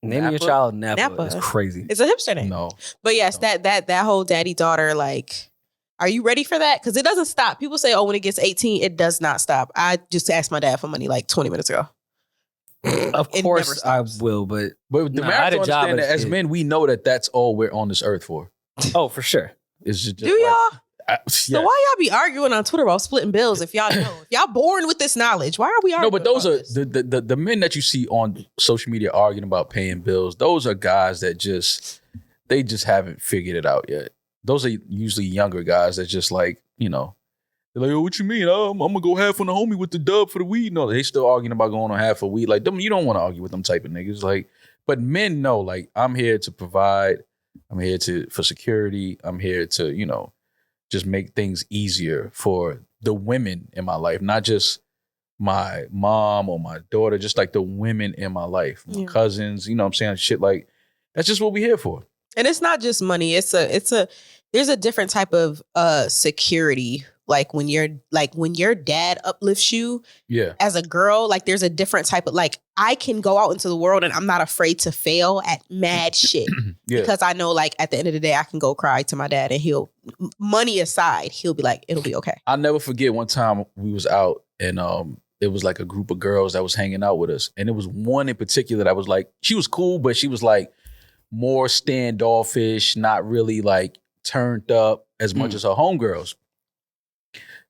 Naming your child Napa is crazy. It's a hipster name. No. But yes, that whole daddy daughter, like, are you ready for that? Because it doesn't stop. People say, oh, when it gets 18, it does not stop. I just asked my dad for money like 20 minutes ago. Of course I will, but the marriage understand that as men, we know that that's all we're on this earth for. Oh, for sure. It's just do y'all? So why y'all be arguing on Twitter about splitting bills if y'all know? If y'all born with this knowledge, why are we arguing? No, but those about are this? the men that you see on social media arguing about paying bills. Those are guys that just haven't figured it out yet. Those are usually younger guys that just like, They're like, oh, what you mean? I'm gonna go half on the homie with the dub for the weed. No, they still arguing about going on half a weed. Like them, you don't want to argue with them type of niggas. Like, but men know, like, I'm here to provide. I'm here for security. I'm here to, just make things easier for the women in my life, not just my mom or my daughter, just like the women in my life, my cousins, you know what I'm saying? Shit like, that's just what we here for. And it's not just money. There's a different type of security. Like when your dad uplifts you as a girl, like there's a different type of, like, I can go out into the world and I'm not afraid to fail at mad shit because I know, like, at the end of the day, I can go cry to my dad and money aside, he'll be like, it'll be okay. I'll never forget one time we was out and it was like a group of girls that was hanging out with us. And it was one in particular that was like, she was cool, but she was like more standoffish, not really like turned up as much as her homegirls.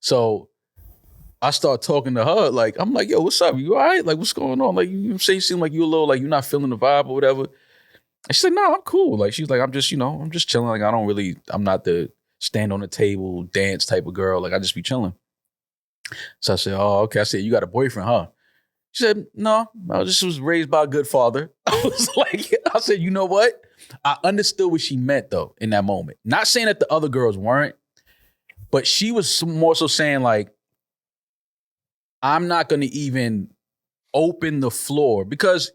So I start talking to her, like, I'm like, yo, what's up? You all right? Like, what's going on? Like, you seem like you a little, like, you're not feeling the vibe or whatever. And she said, no, I'm cool. Like, she's like, I'm just chilling. Like, I'm not the stand on the table, dance type of girl. Like, I just be chilling. So I said, oh, okay. I said, you got a boyfriend, huh? She said, no, I just was raised by a good father. I said, you know what? I understood what she meant, though, in that moment. Not saying that the other girls weren't, but she was more so saying, like, I'm not going to even open the floor because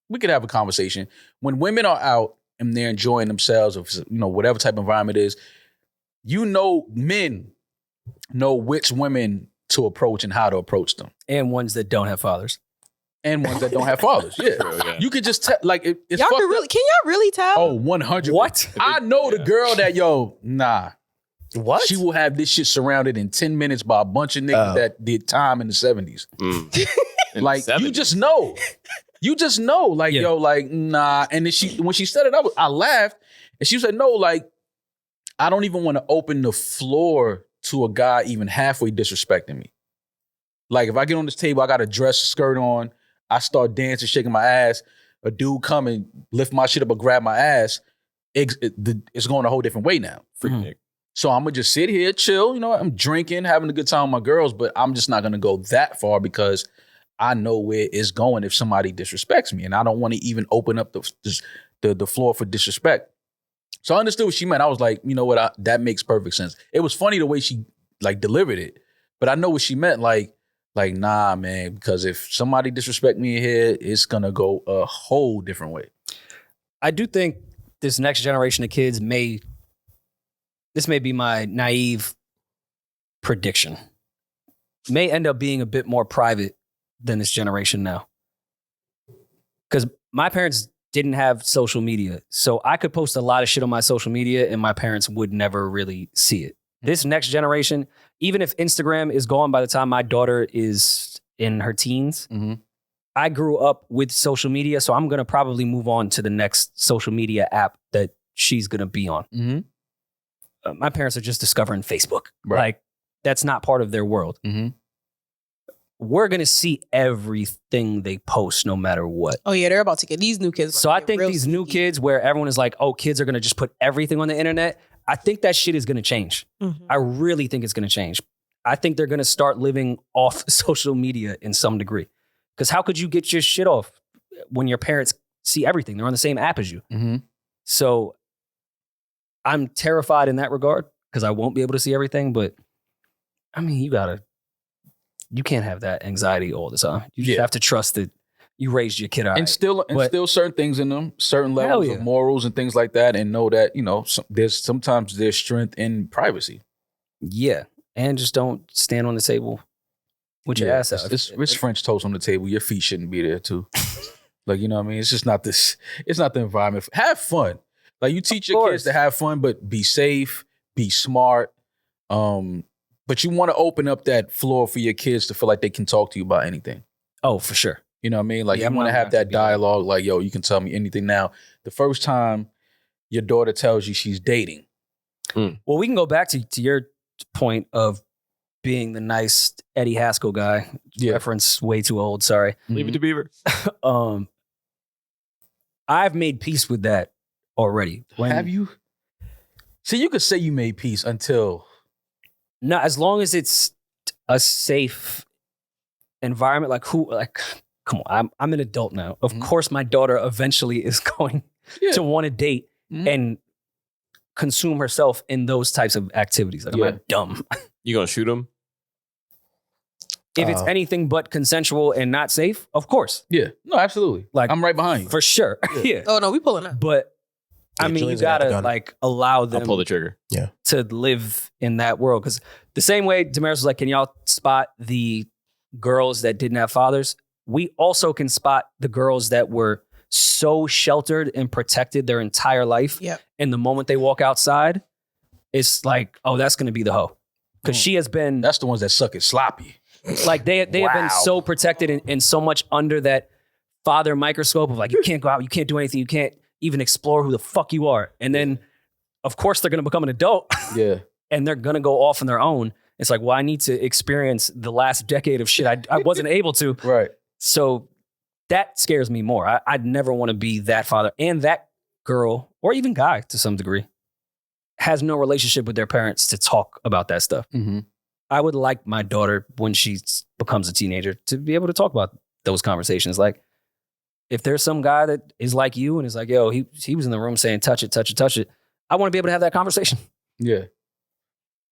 we could have a conversation. When women are out and they're enjoying themselves, or, whatever type of environment it is, men know which women to approach and how to approach them. And ones that don't have fathers. And ones that don't have fathers. Yeah. You could just tell, like, it's y'all can y'all really tell? Oh, 100. What? I know the girl that, nah. What? She will have this shit surrounded in 10 minutes by a bunch of niggas that did time in the 70s. Like, you just know. You just know. Like, yo, like, nah. And then when she said it, I laughed. And she said, no, like, I don't even want to open the floor to a guy even halfway disrespecting me. Like, if I get on this table, I got a dress, skirt on, I start dancing, shaking my ass, a dude come and lift my shit up or grab my ass, it's going a whole different way now. So I'm going to just sit here, chill, I'm drinking, having a good time with my girls, but I'm just not going to go that far because I know where it's going if somebody disrespects me. And I don't want to even open up the floor for disrespect. So I understood what she meant. I was like, you know what? That makes perfect sense. It was funny the way she like delivered it, but I know what she meant. Like, nah, man, because if somebody disrespect me here, it's going to go a whole different way. I do think this next generation of kids this may be my naive prediction, may end up being a bit more private than this generation now. Because my parents didn't have social media. So I could post a lot of shit on my social media and my parents would never really see it. This next generation, even if Instagram is gone by the time my daughter is in her teens, I grew up with social media. So I'm going to probably move on to the next social media app that she's going to be on. My parents are just discovering Facebook. Right. Like, that's not part of their world. We're going to see everything they post no matter what. Oh, yeah, they're about to get these new kids. So I think these new kids where everyone is like, oh, kids are going to just put everything on the internet. I think that shit is going to change. I really think it's going to change. I think they're going to start living off social media in some degree. Because how could you get your shit off when your parents see everything? They're on the same app as you. So I'm terrified in that regard because I won't be able to see everything. But I mean, you can't have that anxiety all the time. You just have to trust that you raised your kid all right. And still certain things in them, certain levels of morals and things like that, and know that, sometimes there's strength in privacy. Yeah. And just don't stand on the table with your ass out. It's French toast on the table. Your feet shouldn't be there too. Like, you know what I mean? It's just not it's not the environment. Have fun. Like, you teach your kids to have fun, but be safe, be smart. But you want to open up that floor for your kids to feel like they can talk to you about anything. Oh, for sure. You know what I mean? Like, you want to have that dialogue, like, yo, you can tell me anything now. The first time your daughter tells you she's dating. Well, we can go back to your point of being the nice Eddie Haskell guy. Reference way too old, sorry. Leave it to Beaver. I've made peace with that already. Have you? See, you could say you made peace until No, as long as it's a safe environment, come on, I'm an adult now. Of course, my daughter eventually is going to want to date and consume herself in those types of activities. Like, I'm not dumb. You gonna shoot him? If it's anything but consensual and not safe, of course. Yeah. No, absolutely. Like, I'm right behind you. For sure. Yeah. Oh, no, we pulling up. But, I mean, Julian's you gonna have gotta, the gun. like, allow them I'll pull the trigger. to live in that world. Because the same way Demaris was like, can y'all spot the girls that didn't have fathers? We also can spot the girls that were so sheltered and protected their entire life. Yep. And the moment they walk outside, it's like, oh, that's going to be the hoe. Because she has been... That's the ones that suck it sloppy. Like, they have been so protected and so much under that father microscope of like, you can't go out, you can't do anything, you can't even explore who the fuck you are. And then, of course, they're going to become an adult. Yeah. And they're going to go off on their own. It's like, well, I need to experience the last decade of shit I wasn't able to. Right. So that scares me more. I'd never want to be that father. And that girl, or even guy to some degree, has no relationship with their parents to talk about that stuff. Mm-hmm. I would like my daughter, when she becomes a teenager, to be able to talk about those conversations. Like, if there's some guy that is like you and is like, yo, he was in the room saying, touch it, touch it, touch it. I want to be able to have that conversation. Yeah.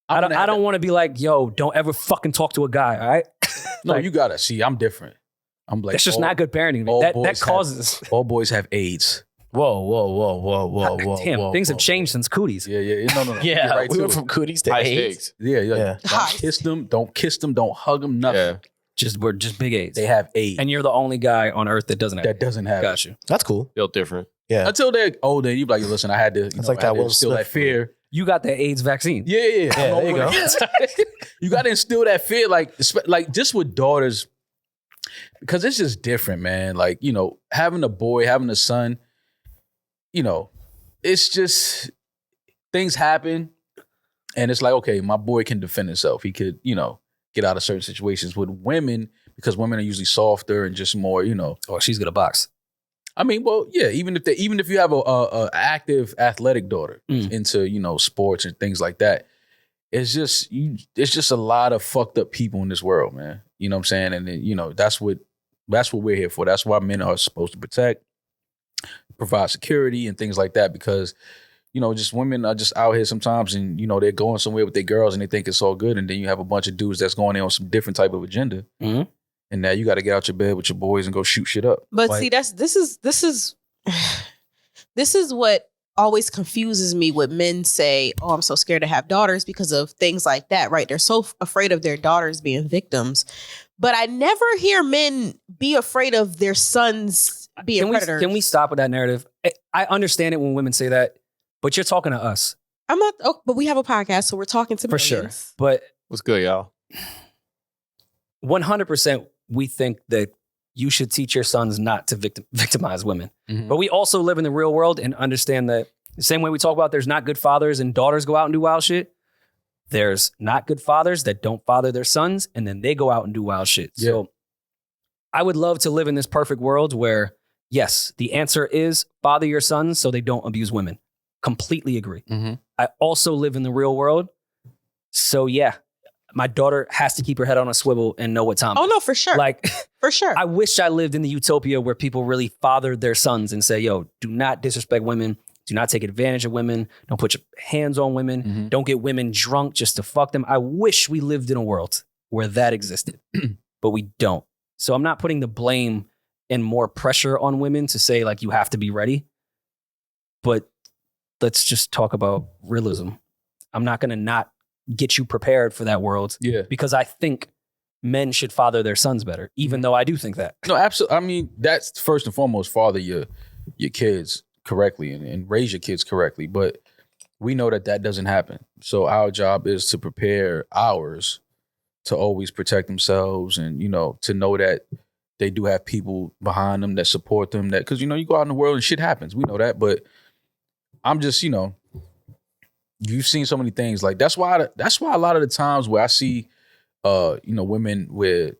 I don't want to be like, yo, don't ever fucking talk to a guy, all right? No, Like, you gotta see. I'm different. I'm like, that's just not good parenting. That causes... all boys have AIDS. Whoa. Damn, things have changed since cooties. Yeah. No. Yeah, You're right, we went too. from cooties to High AIDS. stakes. Yeah. Yeah. Don't kiss them, don't hug them, nothing. Yeah. We're just big AIDS. They have AIDS. And you're the only guy on earth that doesn't have that doesn't have Got it. you. That's cool. Built different. Yeah. Until they're older, you be like, listen, I had to, It's like that I had to Will instill Smith that fear. You got the AIDS vaccine. Yeah. there you go. You got to instill that fear, like just with daughters, because it's just different, man. Like, having a boy, having a son, it's just things happen, and it's like, okay, my boy can defend himself. He could, get out of certain situations. With women, because women are usually softer and just more, Oh, she's gonna box. I mean, well, yeah. Even if you have a active athletic daughter into sports and things like that, it's just a lot of fucked up people in this world, man. You know what I'm saying? And then, that's what we're here for. That's why men are supposed to protect, provide security, and things like that. Because just women are just out here sometimes, and they're going somewhere with their girls and they think it's all good, and then you have a bunch of dudes that's going in on some different type of agenda. Mm-hmm. And now you got to get out your bed with your boys and go shoot shit up. But Like- see, this is what always confuses me when men say, "Oh, I'm so scared to have daughters," because of things like that, right? They're so afraid of their daughters being victims. But I never hear men be afraid of their sons being predators. Can we stop with that narrative? I understand it when women say that, but you're talking to us. I'm not. Oh, but we have a podcast, so we're talking to For sure. millions. But What's good, y'all? 100%, we think that you should teach your sons not to victimize women. Mhm. But we also live in the real world and understand that the same way we talk about there's not good fathers and daughters go out and do wild shit, there's not good fathers that don't father their sons and then they go out and do wild shit. Yeah. So I would love to live in this perfect world where, yes, the answer is father your sons so they don't abuse women. Completely agree. Mm-hmm. I also live in the real world. So yeah, my daughter has to keep her head on a swivel and know what time. Oh no, for sure. Like, for sure. I wish I lived in the utopia where people really fathered their sons and say, yo, do not disrespect women. Do not take advantage of women. Don't put your hands on women. Mhm. Don't get women drunk just to fuck them. I wish we lived in a world where that existed, but we don't. So I'm not putting the blame and more pressure on women to say like, you have to be ready. But let's just talk about realism. I'm not going to not get you prepared for that world Yeah. because I think men should father their sons better, even though I do think that. No, absolutely. I mean, that's first and foremost, father your kids correctly and raise your kids correctly. But we know that doesn't happen. So our job is to prepare ours to always protect themselves and, to know that they do have people behind them that support them. That because, you go out in the world and shit happens. We know that. But I'm just, you've seen so many things. Like that's why a lot of the times where I see women where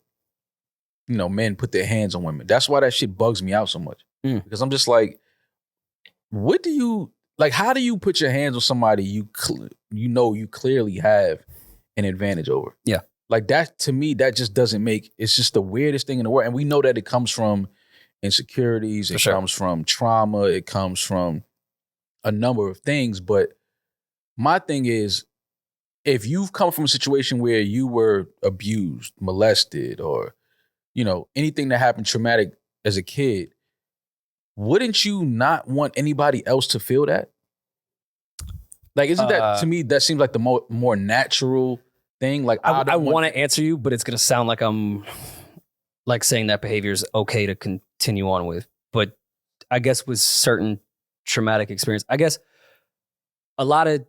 men put their hands on women, that's why that shit bugs me out so much. Because I'm just like, what do you like, how do you put your hands on somebody you clearly have an advantage over. Yeah. Like that, to me, that just doesn't make, it's just the weirdest thing in the world. And we know that it comes from insecurities, it comes from trauma, it comes from a number of things. But my thing is, if you've come from a situation where you were abused, molested, or, you know, anything that happened traumatic as a kid, wouldn't you not want anybody else to feel that? Like, isn't that, to me, that seems like the more natural thing? Like, I want to answer you, but it's going to sound like I'm like saying that behavior is okay to continue on with. But I guess with certain traumatic experience, I guess a lot of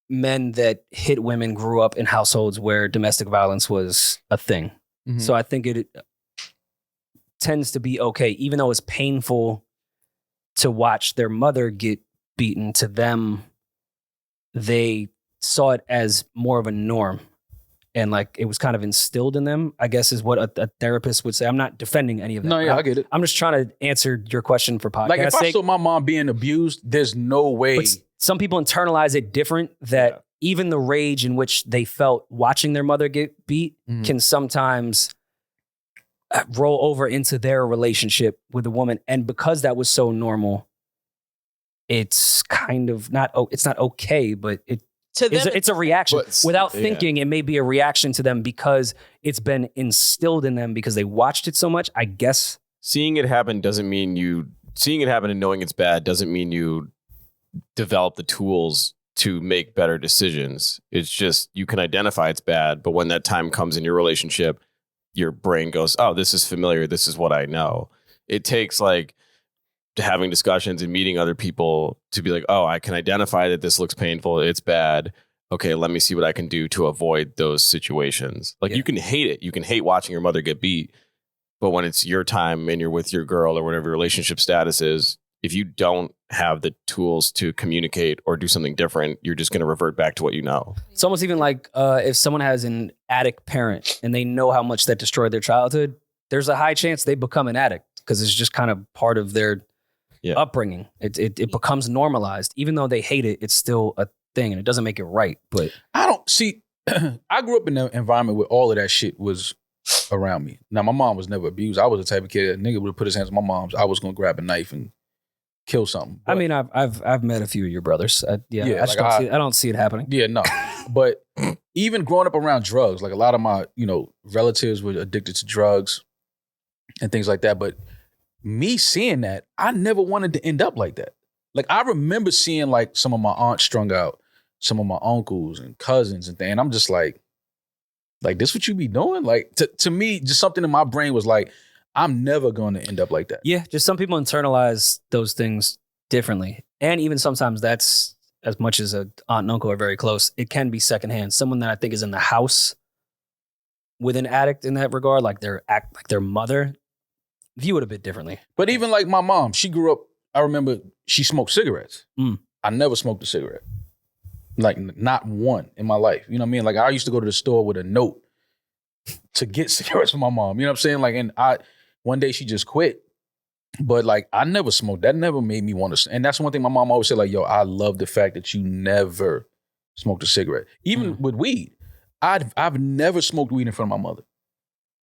men that hit women grew up in households where domestic violence was a thing. Mm-hmm. So I think it tends to be okay, even though it's painful to watch their mother get beaten. To them, they saw it as more of a norm. And like it was kind of instilled in them, I guess is what a therapist would say. I'm not defending any of that. No, yeah, I get it. I'm just trying to answer your question for podcast. Like if I saw my mom being abused, there's no way. But some people internalize it different, that even the rage in which they felt watching their mother get beat can sometimes roll over into their relationship with a woman. And because that was so normal, it's kind of it's not okay, but it's a reaction. Without thinking, it may be a reaction to them because it's been instilled in them because they watched it so much, I guess. Seeing it happen and knowing it's bad doesn't mean you develop the tools to make better decisions. It's just you can identify it's bad, but when that time comes in your relationship, your brain goes, oh, this is familiar. This is what I know. It takes like having discussions and meeting other people to be like, oh, I can identify that this looks painful. It's bad. Okay, let me see what I can do to avoid those situations. Like you can hate it. You can hate watching your mother get beat. But when it's your time and you're with your girl or whatever your relationship status is, if you don't have the tools to communicate or do something different, you're just going to revert back to what you know. It's almost even like if someone has an addict parent and they know how much that destroyed their childhood, there's a high chance they become an addict because it's just kind of part of their upbringing. It becomes normalized. Even though they hate it, it's still a thing and it doesn't make it right. But I don't see, I grew up in an environment where all of that shit was around me. Now, my mom was never abused. I was the type of kid that nigga would put his hands on my mom's. I was going to grab a knife and kill something. But, I mean, I've met a few of your brothers. I don't see it happening. Yeah, no. But even growing up around drugs, like a lot of my, relatives were addicted to drugs and things like that. But me seeing that, I never wanted to end up like that. Like I remember seeing like some of my aunts strung out, some of my uncles and cousins and things. And I'm just like this what you be doing? Like to me, just something in my brain was like, I'm never going to end up like that. Yeah, just some people internalize those things differently. And even sometimes that's, as much as an aunt and uncle are very close, it can be secondhand. Someone that I think is in the house with an addict in that regard, like their mother, view it a bit differently. But even like my mom, she grew up, I remember she smoked cigarettes. I never smoked a cigarette. Like not one in my life. You know what I mean? Like I used to go to the store with a note to get cigarettes for my mom. You know what I'm saying? Like, and one day she just quit. But like I never smoked. That never made me want to. And that's one thing my mom always said, like, yo, I love the fact that you never smoked a cigarette. Even with weed. I've never smoked weed in front of my mother.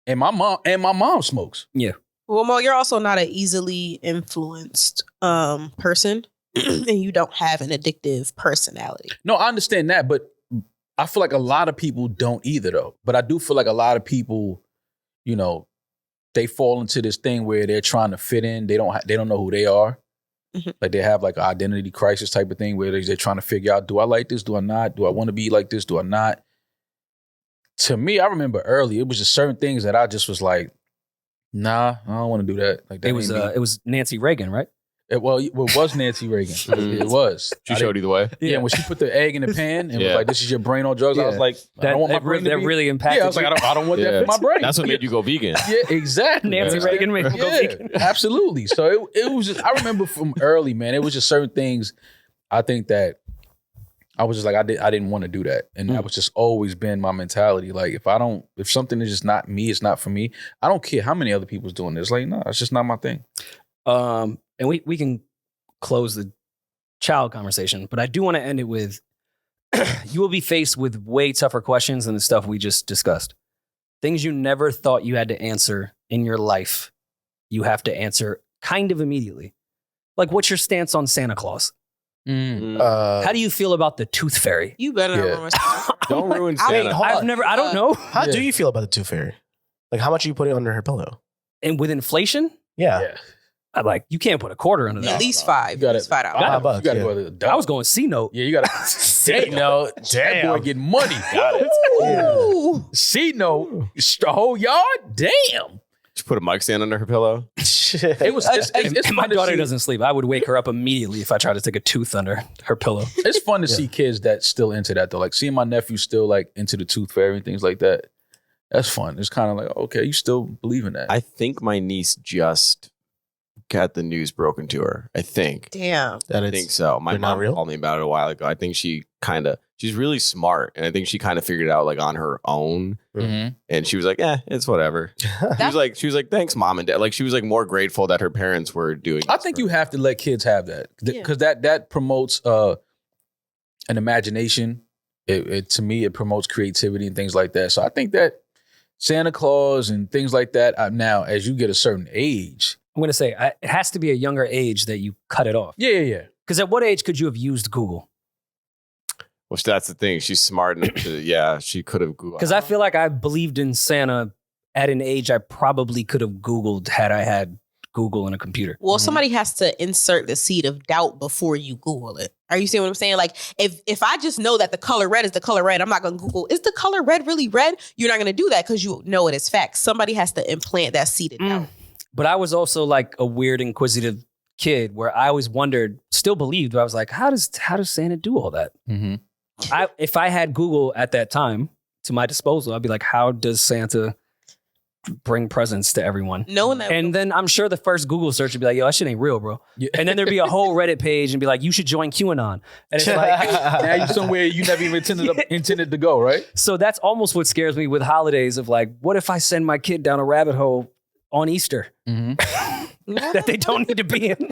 And my mom smokes. Yeah. Well, Mo, you're also not an easily influenced person, and you don't have an addictive personality. No, I understand that, but I feel like a lot of people don't either, though. But I do feel like a lot of people, they fall into this thing where they're trying to fit in. They don't know who they are. Mm-hmm. Like they have like an identity crisis type of thing where they're trying to figure out, do I like this? Do I not? Do I want to be like this? Do I not? To me, I remember early, it was just certain things that I just was like, nah, I don't want to do that. Like that it was Nancy Reagan, right? It was Nancy Reagan. It was. She showed you the way. Yeah, when she put the egg in the pan and was like, "This is your brain on drugs," I was like, "I don't want my brain to be." That really impacted. Yeah, I was like, "I don't want that for my brain." That's what made you go vegan. Yeah, exactly. Nancy Reagan made me go vegan. Absolutely. So it was just. I remember from early, man. It was just certain things. I think that I was just like, I didn't want to do that, and that was just always been my mentality. Like if something is just not me, it's not for me. I don't care how many other people's doing this. Like, no, it's just not my thing. And we can close the child conversation, but I do want to end it with you will be faced with way tougher questions than the stuff we just discussed. Things you never thought you had to answer in your life, you have to answer kind of immediately. Like, what's your stance on Santa Claus? How do you feel about the Tooth Fairy? You better not ruin my Don't ruin Santa. I don't know. How do you feel about the Tooth Fairy? Like, how much are you putting under her pillow? And with inflation, Yeah. I'm like, you can't put a quarter under that. At least $5. You got it. $5. $5. You got to Yeah. go to the dump. I was going C note. Yeah, you got to. Say no. That Damn. boy getting money. Got it. Ooh. C note. The whole yard. Damn. Did you put a mic stand under her pillow? It was. It's And my fun to daughter see- doesn't sleep. I would wake her up immediately if I tried to take a tooth under her pillow. It's fun to see kids that still into that though. Like seeing my nephew still like into the Tooth Fairy and things like that. That's fun. It's kind of like, okay, you still believe in that. I think my niece just got the news broken to her. I think. Damn. That I it's think so. My they're not mom real? called me about it a while ago. I think she's really smart. And I think she kind of figured it out like on her own. Mhm. And she was like, it's whatever. She was like, thanks, mom and dad. Like she was like more grateful that her parents were doing I this think for you her. have to let kids have that because that promotes an imagination. It to me, it promotes creativity and things like that. So I think that Santa Claus and things like that. Now, as you get a certain age, I'm going to say it has to be a younger age that you cut it off. yeah. Because at what age could you have used Google? Which that's the thing. She's smart enough to, she could have Googled. Because I feel like I believed in Santa at an age I probably could have Googled had I had Google and a computer. Well, somebody has to insert the seed of doubt before you Google it. Are you seeing what I'm saying? Like, if I just know that the color red is the color red, I'm not going to Google, is the color red really red? You're not going to do that because you know it is fact. Somebody has to implant that seed of doubt. But I was also like a weird, inquisitive kid where I always wondered, still believed, but I was like, how does Santa do all that? Mm-hmm. If I had Google at that time to my disposal, I'd be like, how does Santa bring presents to everyone? Knowing that. And then I'm sure the first Google search would be like, yo, that shit ain't real, bro. Yeah. And then there'd be a whole Reddit page and be like, you should join QAnon. And it's like, Now you're somewhere you never even intended to go, right? so that's almost what scares me with holidays of like, what if I send my kid down a rabbit hole on Easter that they don't need to be in?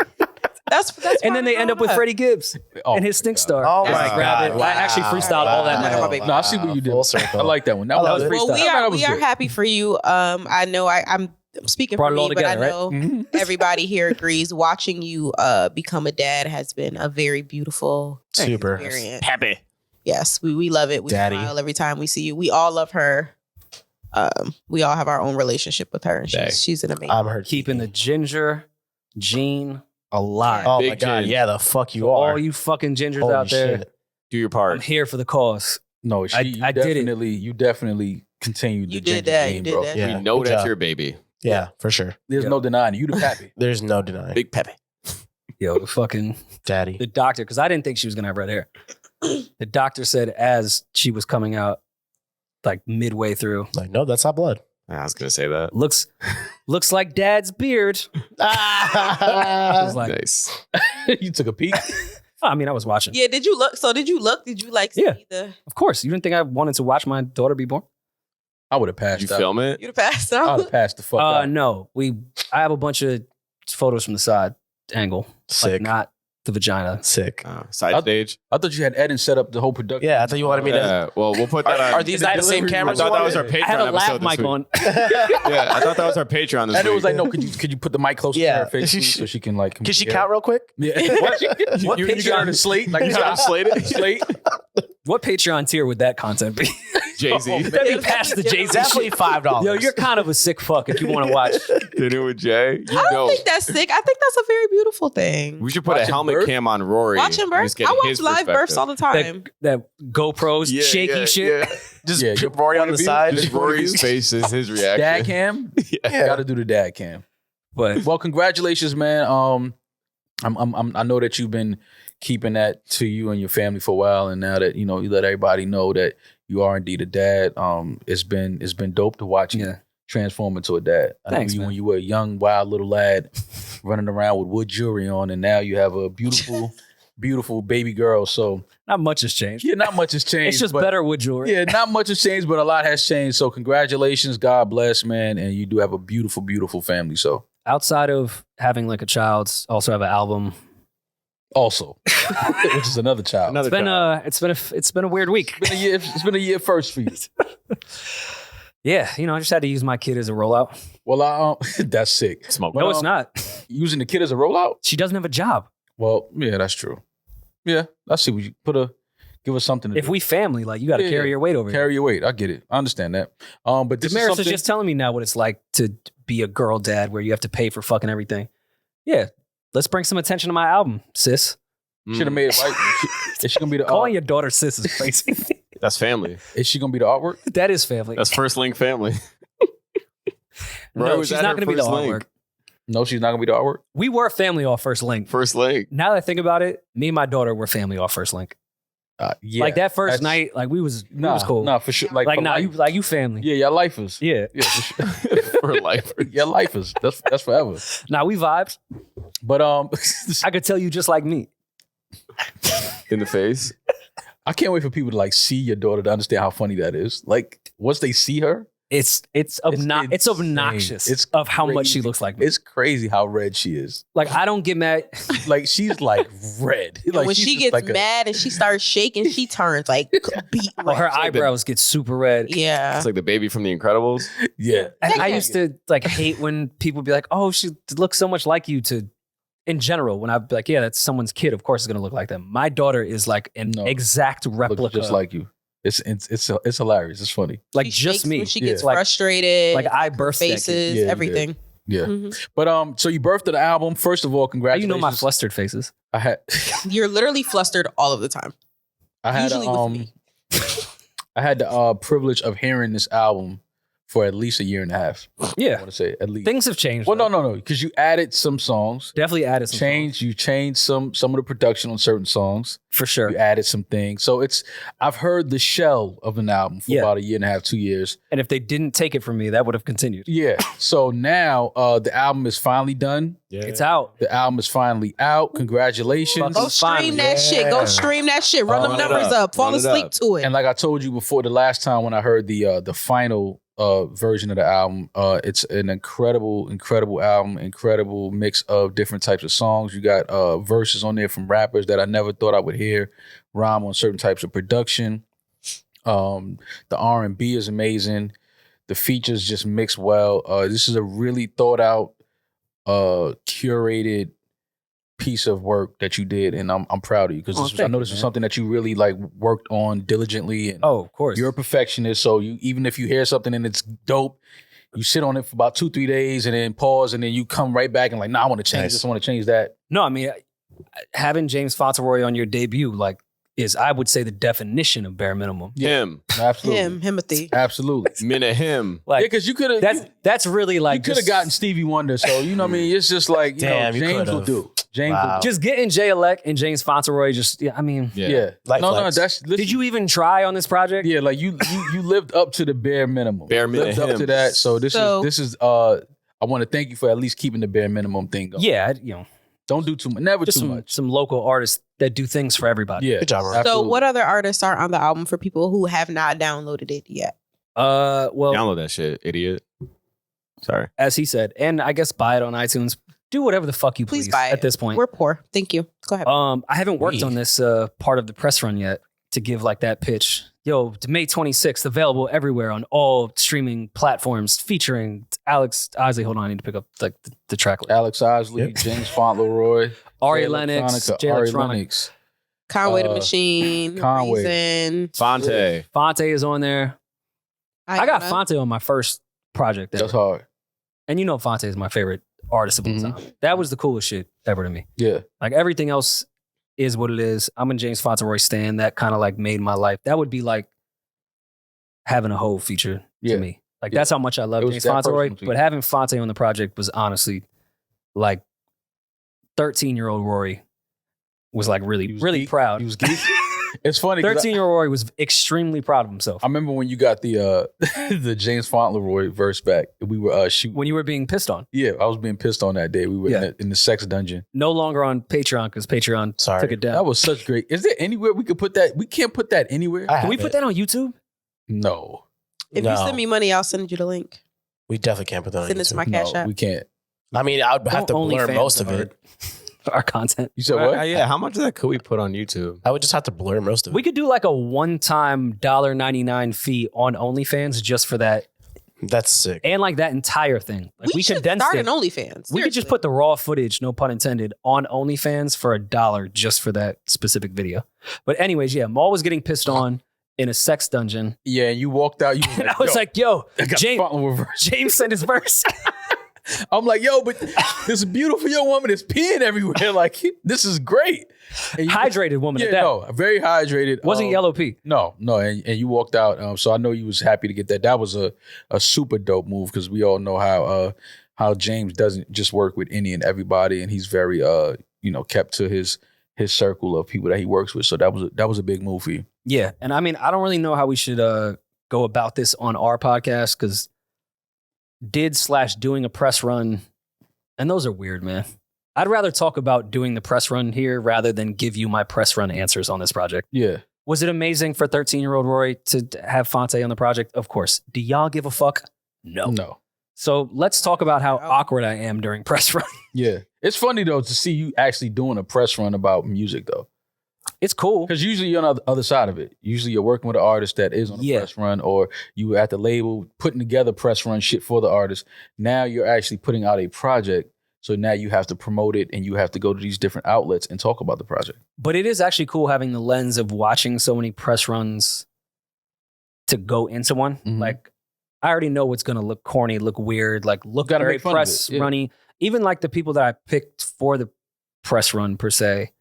That's And then they end up with Freddie Gibbs and his stink star. Oh And my I grab God. it. I actually freestyled all that night. No, I see what you did. Full circle. I like that one. That love was it. freestyle. Well, we are happy for you. I know I'm speaking Brought for it all me, but I together, right? know Mhm. everybody here agrees. Watching you become a dad has been a very beautiful Super. experience. happy. Yes, we love it. We Daddy. smile every time we see you. We all love her. We all have our own relationship with her, and Dang. she's an amazing. I'm her Keeping the ginger gene alive. Oh Big my God. change. Yeah, the fuck you For are. all you fucking gingers Holy out there, shit. Do your I'm part. here for the cause. No, I did it. You definitely continued You the did ginger that, gene, you did bro. that. Yeah. We know good that's job. your baby. Yeah, for sure. There's no denying it. You the pappy. There's no denying. Big Pepe. Yo, the Daddy. doctor, because I didn't think she was gonna have red hair. The doctor said as she was coming out, like midway through, Like, no, that's not blood. I was gonna say that. looks like dad's beard. I was like, Nice. You took a peek. I mean, I was watching. Yeah, did you look? So did you look? Did you like see Yeah. the? Of course. You didn't think I wanted to watch my daughter be born? I would have Did passed you out. film it? You passed I would out. have passed the fuck out. No. I have a bunch of photos from the side angle. Sick. Like not the vagina. Sick. Side stage. I thought you had Eddin set up the whole production. Yeah, I thought you wanted me to. Yeah. Well, we'll put that on. Are these not the same I cameras? thought you that was our wanted? Patreon I had a episode lav this mic week. on. Yeah, I thought that was our Patreon this And it week. was like, no, could you put the mic closer Yeah. to her face please, so she can like? Can she yeah. count real quick? Yeah. What you picture got her on- to slate? Like You got her slated? slate? What Patreon tier would that content be? Jay-Z. That'd be past the Jay-Z Definitely shit. $5. Yo, you're kind of a sick fuck if you want to watch. Dinner with Jay. You I don't know. think that's sick. I think that's a very beautiful thing. We should put a Watching helmet birth? cam on Rory. Watching and births, just get I watch his live births perspective. all the time. That GoPros, Yeah, shaky yeah, shit. yeah. Just Yeah, put your Rory on point the of view, side. Just Rory's face is his reaction. Dad cam. Yeah. Got to do the dad cam. But Well, congratulations, man. I know that you've been keeping that to you and your family for a while, and now that you let everybody know that you are indeed a dad. It's been dope to watch you transform into a dad. I Thanks, know man. when you were a young, wild little lad running around with wood jewelry on, and now you have a beautiful, beautiful baby girl. So not much has changed. yeah, not much has changed. It's just but- better wood jewelry. Yeah, not much has changed, but a lot has changed. So congratulations, God bless, man, and you do have a beautiful, beautiful family. So Outside of having like a child, also have an album also, which is another child. It's been a weird week. It's been a year first for you. Yeah, I just had to use my kid as a rollout. Well, that's sick. Smoke. No, it's not. Using the kid as a rollout? She doesn't have a job. Well, yeah, that's true. Yeah, let's see. You give us something to If do. we family, you got to carry your weight over here. Carry your weight. I get it. I understand that. But this Demaris is is just telling me now what it's like to be a girl dad where you have to pay for fucking everything. Yeah, let's bring some attention to my album, sis. Should have made it right. Is she gonna be the Calling your daughter sis is crazy. That's family. Is she gonna be the artwork? That is family. That's first link family. No, she's not going to be the artwork. No, she's not gonna be the artwork. We were family off First Link. First link. Now that I think about it, me and my daughter were family off First Link. Yeah, Like that first night, we was cool. Nah, for sure. You family. Yeah, your lifers. Yeah. Yeah, for sure. For life. Your lifers. That's forever. Nah, we vibes. But I could tell you just like me. In the face. I can't wait for people to see your daughter to understand how funny that is. Once they see her, It's obnoxious. It's of how much crazy. she looks like me. It's crazy how red she is. I don't get mad. She's red. And when she's she just gets mad and she starts shaking, she turns beat red. Her eyebrows get super red. Yeah. It's like the baby from The Incredibles. Yeah. And I used to hate when people be like, "Oh, she looks so much like you." In general, when I'd be like, "Yeah, that's someone's kid. Of course, it's gonna look like them." My daughter is an exact replica, looks just like you. It's hilarious. It's funny. She just shakes me. when she gets frustrated. I birthed that kid. faces, Yeah, you everything. Yeah. Mhm. But so you birthed the album. First of all, How congratulations. you know my flustered faces? I had You're literally flustered all of the time. I had Usually with me. I had the privilege of hearing this album for at least a year and a half. I Yeah, want to say at least. things have changed. Well, though. no, because you added some songs. Definitely added some songs. You changed some of the production on certain songs. For sure. You added some things. So I've heard the shell of an album for about a year and a half, 2 years. And if they didn't take it from me, that would have continued. Yeah. So now the album is finally done. Yeah. It's out. The album is finally out. Congratulations. Go stream that shit. Go stream that shit. Run them Run it numbers up. up. Fall Run it asleep up. to it. And like I told you before, the last time when I heard the final version of the album, it's an incredible album, incredible mix of different types of songs. You got verses on there from rappers that I never thought I would hear rhyme on certain types of production. The R&B is amazing. The features just mix well. This is a really thought out, curated piece of work that you did, and I'm proud of you because I know this was something that you really worked on diligently. And Oh, of course. you're a perfectionist, so you even if you hear something and it's dope, you sit on it for about 2-3 days and then pause, and then you come right back and nah, I want to change this, I want to change that. No, I mean, having James Fauntleroy on your debut, is, I would say, the definition of bare minimum. Him. Absolutely, Himothy. absolutely. Minute him. Yeah, because you could have That's really you could have gotten Stevie Wonder, so you know what I mean. It's just Damn, you James will could've. do. James Wow. will do. just getting Jay-Elect and James Fauntleroy. Yeah. Light No, flex. that's listen, Did you even try on this project? Yeah, you lived up to the bare minimum. Bare minimum. Lived up to that. So this So- is I want to thank you for at least keeping the bare minimum thing going. Yeah, Don't do too much. Never just too much. some local artists that do things for everybody. Yeah. Good job, Rory. So absolutely. what other artists are on the album for people who have not downloaded it yet? Well, Download that shit, idiot. Sorry. as he said, and I guess buy it on iTunes. Do whatever the fuck you Please please, buy it. at this point. We're poor. Thank you. Go ahead. I haven't worked We. on this part of the press run yet to give that pitch. Yo, May 26th, available everywhere on all streaming platforms, featuring Alex Isley. Hold on, I need to pick up the track list. Alex Isley, Yep. James Fauntleroy, Ari Jay Lennox, Electronica, Jay Ari Electronica. Lennox. Conway the Machine. Conway. Reason. Fonte. Fonte is on there. I got Iona. Fonte on my first project ever. That's hard. And Fonte is my favorite artist of all time. That was the coolest shit ever to me. Yeah. Everything else is what it is. I'm a James Fauntleroy stan. That kind of made my life. That would be like having a whole feature Yeah. to me. That's how much I love It was James that Fauntleroy. personal to But you. having Fonte on the project was honestly 13-year-old Rory was really, He was really geek. proud. He was geek. It's funny. 13-year-old Rory was extremely proud of himself. I remember when you got the the James Fauntleroy verse back. We were shooting. When you were being pissed on. Yeah, I was being pissed on that day. We were Yeah. in the sex dungeon. No longer on Patreon because Patreon Sorry. took it down. That was such great. Is there anywhere we could put that? We can't put that anywhere. Can we put that on YouTube? No. If No. you send me money, I'll send you the link. We definitely can't put that on Send it to YouTube. my cash No, app. we can't. I mean, I'd have to Only blur fans most of are it. our content. You said what? Yeah, how much of that could we put on YouTube? I would just have to blur most of it. We could do like a one-time $1.99 fee on OnlyFans just for that. That's sick. And like that entire thing. Like we should condensed start it. an OnlyFans. We could just put the raw footage, no pun intended, on OnlyFans for $1 just for that specific video. But anyways, yeah, Mal was getting pissed on in a sex dungeon. Yeah, you walked out. And I was like, yo, James sent his verse. I'm like, yo, but this beautiful young woman is peeing everywhere. Like, this is great. Hydrated woman at that. No, very hydrated. Wasn't yellow pee. No. And you walked out. So I know you was happy to get that. That was a super dope move because we all know how James doesn't just work with any and everybody, and he's very kept to his circle of people that he works with. So that was a big move for you. Yeah, and I mean, I don't really know how we should go about this on our podcast because doing a press run, and those are weird, man. I'd rather talk about doing the press run here rather than give you my press run answers on this project. Yeah. Was it amazing for 13-year-old Rory to have Fonte on the project? Of course. Do y'all give a fuck? No. So let's talk about how awkward I am during press run. Yeah. It's funny, though, to see you actually doing a press run about music, though. It's cool. Because usually you're on the other side of it. Usually you're working with an artist that is on a press run, or you were at the label putting together press run shit for the artist. Now you're actually putting out a project. So now you have to promote it and you have to go to these different outlets and talk about the project. But it is actually cool having the lens of watching so many press runs to go into one. Mm-hmm. Like, I already know what's going to look corny, look weird, like look very press runny. Even like the people that I picked for the press run per se,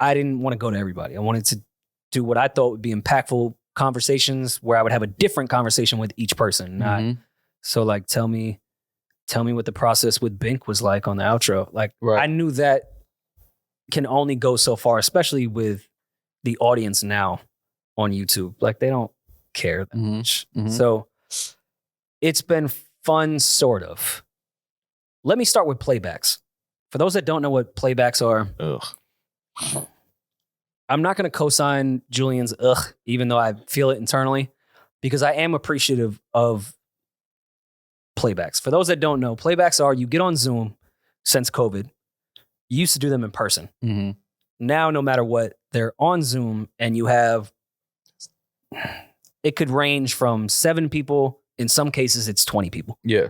I didn't want to go to everybody. I wanted to do what I thought would be impactful conversations where I would have a different conversation with each person. So like, tell me what the process with Bink was like on the outro. Like, I knew that can only go so far, especially with the audience now on YouTube. Like, they don't care that much. So it's been fun, sort of. Let me start with playbacks. For those that don't know what playbacks are, I'm not going to co-sign Julian's even though I feel it internally, because I am appreciative of playbacks. For those that don't know, playbacks are you get on Zoom since COVID. You used to do them in person. Now, no matter what, they're on Zoom and you have, it could range from 7 people. In some cases, it's 20 people. Yeah.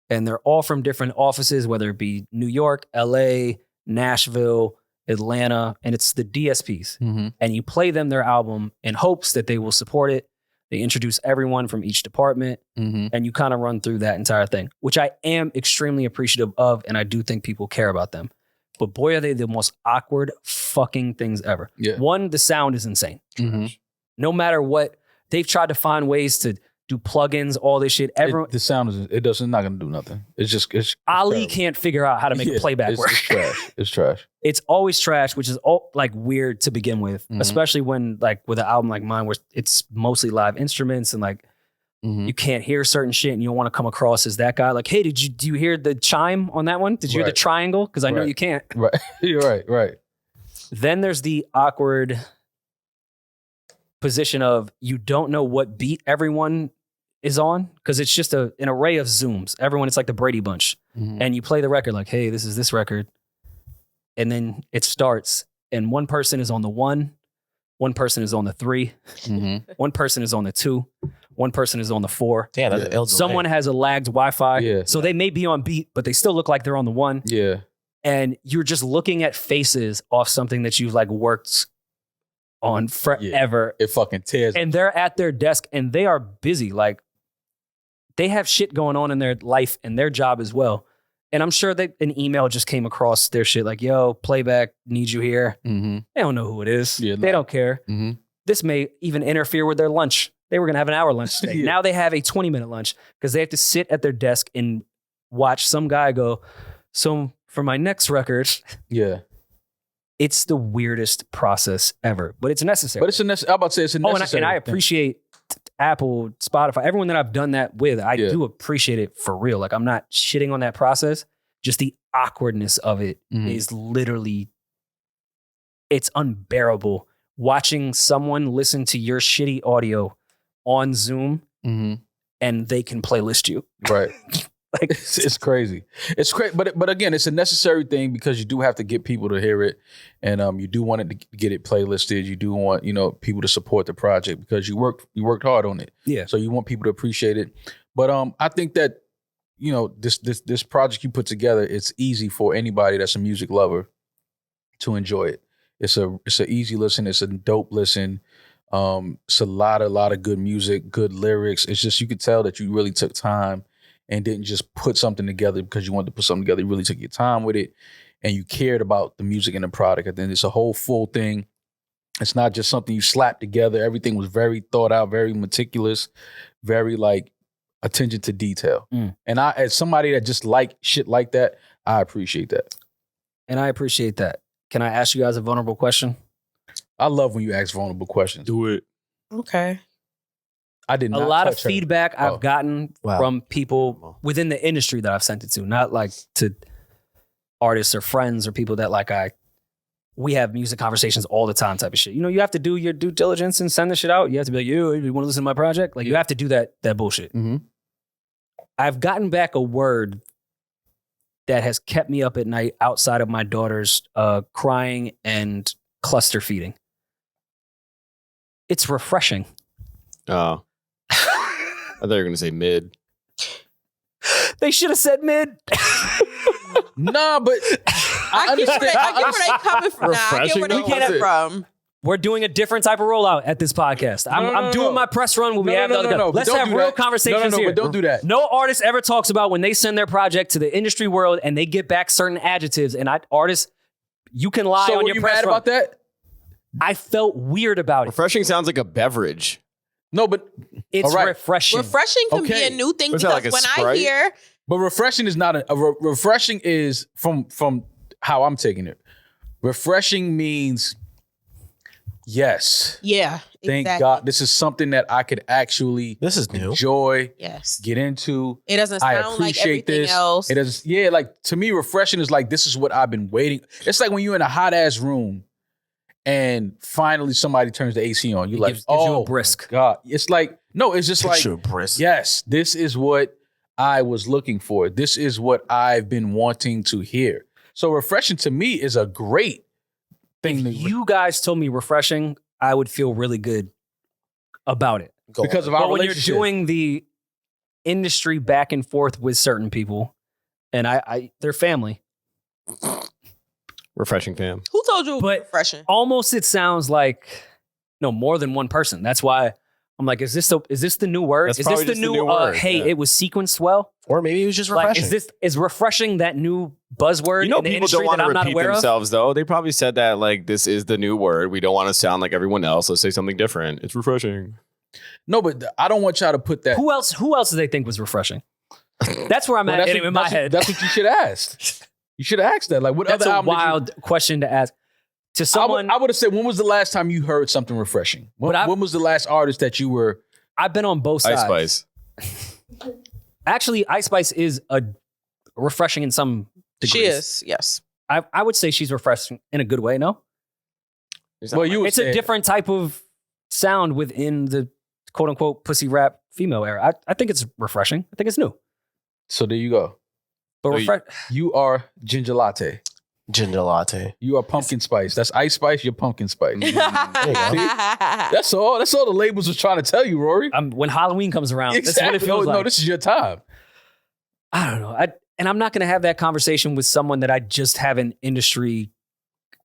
And they're all from different offices, whether it be New York, LA, Nashville, Atlanta, and it's the DSPs. And you play them their album in hopes that they will support it. They introduce everyone from each department, and you kind of run through that entire thing, which I am extremely appreciative of, and I do think people care about them. But boy, are they the most awkward fucking things ever. Yeah. One, the sound is insane. No matter what, they've tried to find ways to do plugins, all this shit. The sound is not going to do nothing. It's Ali terrible. can't figure out how to make playback work. It's trash. It's trash. It's always trash, which is all like weird to begin with, especially when like with an album like mine where it's mostly live instruments and like you can't hear certain shit and you don't want to come across as that guy. Like, hey, do you hear the chime on that one? Did you hear the triangle? Because I know you can't. Right. You're right. Then there's the awkward position of you don't know what beat everyone is on because it's just an array of Zooms. Everyone, it's like the Brady Bunch. And you play the record like, hey, this is this record. And then it starts and one person is on the 1, one person is on the 3, one person is on the 2, one person is on the 4. Yeah, someone has a lagged Wi-Fi. So they may be on beat, but they still look like they're on the 1. Yeah. And you're just looking at faces off something that you've like worked on forever. It fucking tears. And they're at their desk and they are busy. Like, they have shit going on in their life and their job as well. And I'm sure that an email just came across their shit like, yo, playback, need you here. They don't know who it is. They don't care. This may even interfere with their lunch. They were going to have an hour lunch today. Now they have a 20-minute lunch because they have to sit at their desk and watch some guy go, so for my next record. Yeah. It's the weirdest process ever, but it's necessary. But I'm about to say it's a necessary. And I appreciate Apple, Spotify, everyone that I've done that with. I do appreciate it for real. Like, I'm not shitting on that process. Just the awkwardness of it is literally, it's unbearable. Watching someone listen to your shitty audio on Zoom and they can playlist you. Right. Like It's crazy. It's crazy, but again, it's a necessary thing because you do have to get people to hear it, and you do want it to get it playlisted. You do want people to support the project because you worked hard on it. Yeah. So you want people to appreciate it. But I think that this project you put together, it's easy for anybody that's a music lover to enjoy it. It's an easy listen. It's a dope listen. It's a lot of good music, good lyrics. It's just you could tell that you really took time and didn't just put something together because you wanted to put something together. You really took your time with it and you cared about the music and the product. And then it's a whole full thing. It's not just something you slapped together. Everything was very thought out, very meticulous, very like attention to detail. And I, as somebody that just like shit like that, I appreciate that. And I appreciate that. Can I ask you guys a vulnerable question? I love when you ask vulnerable questions. Do it. Okay. I did not a lot of touch her. feedback I've gotten Wow. from people within the industry that I've sent it to, not like to artists or friends or people that we have music conversations all the time type of shit. You have to do your due diligence and send the shit out. You have to be like, you want to listen to my project? Like you have to do that bullshit. Mhm. I've gotten back a word that has kept me up at night outside of my daughter's crying and cluster feeding. It's refreshing. Oh. I thought you were going to say mid. They should have said mid. Nah, but I understand. I get where they coming from. Nah, I get where they Refreshing, coming from. We're doing a different type of rollout at this podcast. I'm doing my press run when we have the other guy. Let's have real conversations here. But don't do that. No artist ever talks about when they send their project to the industry world and they get back certain adjectives. And artists, you can lie So on were your you press mad run. about that? I felt weird about it. Refreshing sounds like a beverage. No, but It's all right. refreshing. Refreshing can be Okay. a new thing Was that because like a when I Sprite? hear But refreshing is not refreshing is from how I'm taking it. Refreshing means yes. yeah, Thank exactly. God. This is something that I could actually This is new. enjoy, Yes. get into. It doesn't I sound like appreciate everything this. else. It doesn't. Yeah, like to me, refreshing is like this is what I've been waiting. It's like when you're in a hot ass room, and finally somebody turns the AC on. You're like, gives oh, you a brisk. my God. It's like no. It's just like Sure, Briss. yes, this is what I was looking for. This is what I've been wanting to hear. So refreshing to me is a great thing. If you guys told me refreshing, I would feel really good about it. because of our But when you're relationship. doing the industry back and forth with certain people, and they're family, Refreshing fam. Who told you it was But- refreshing? almost it sounds like more than one person. That's why I'm like, is this the new word? That's Is this probably the just the new, new word, hey, yeah. it was sequenced well? Or maybe it was just Like, refreshing. is refreshing that new buzzword You know, in the people industry don't want that to I'm not repeat aware of? themselves, though. They probably said that, like, this is the new word. We don't want to sound like everyone else. Let's say something different. It's refreshing. No, but I don't want y'all to put that. Who else do they think was refreshing? That's where I'm Well, at in my head. That's what you should have asked. You should have asked that. Like, what That's other a album did you- wild question to ask. To someone, I would have said, when was the last time you heard something refreshing? When was the last artist that you were? I've been on both sides. Ice Spice. Actually, Ice Spice is a refreshing in some degrees. She is, yes. I would say she's refreshing in a good way. No, Well, you. it's a different type of sound within the quote unquote pussy rap female era. I think it's refreshing. I think it's new. So there you go. But You are ginger latte. Ginger latte. You are pumpkin spice. That's Ice Spice. You're pumpkin spice. There you go. That's all. That's all the labels was trying to tell you, Rory. when Halloween comes around, that's what it Exactly. feels like. No, this is your time. I don't know. And I'm not going to have that conversation with someone that I just have an industry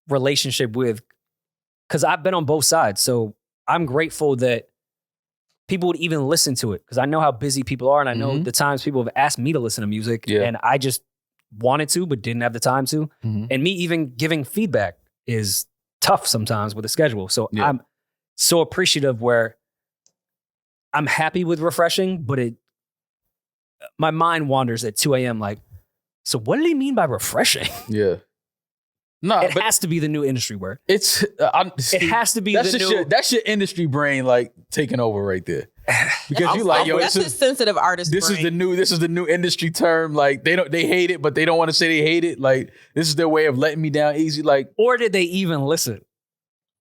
relationship with because I've been on both sides. So I'm grateful that people would even listen to it because I know how busy people are. And I know Mhm. the times people have asked me to listen to music Yeah. and I just wanted to, but didn't have the time to. Mhm. And me even giving feedback is tough sometimes with a schedule. So Yeah. I'm so appreciative where I'm happy with refreshing, but my mind wanders at 2 a.m. like, so what do they mean by refreshing? Yeah. No, It but has to be the new industry word. it's. It has to be the new. That's your industry brain like taking over right there. Because you like, yo, that's this a is sensitive artist. this is the new industry term. Like they hate it, but they don't want to say they hate it. Like this is their way of letting me down easy. Like Or did they even listen?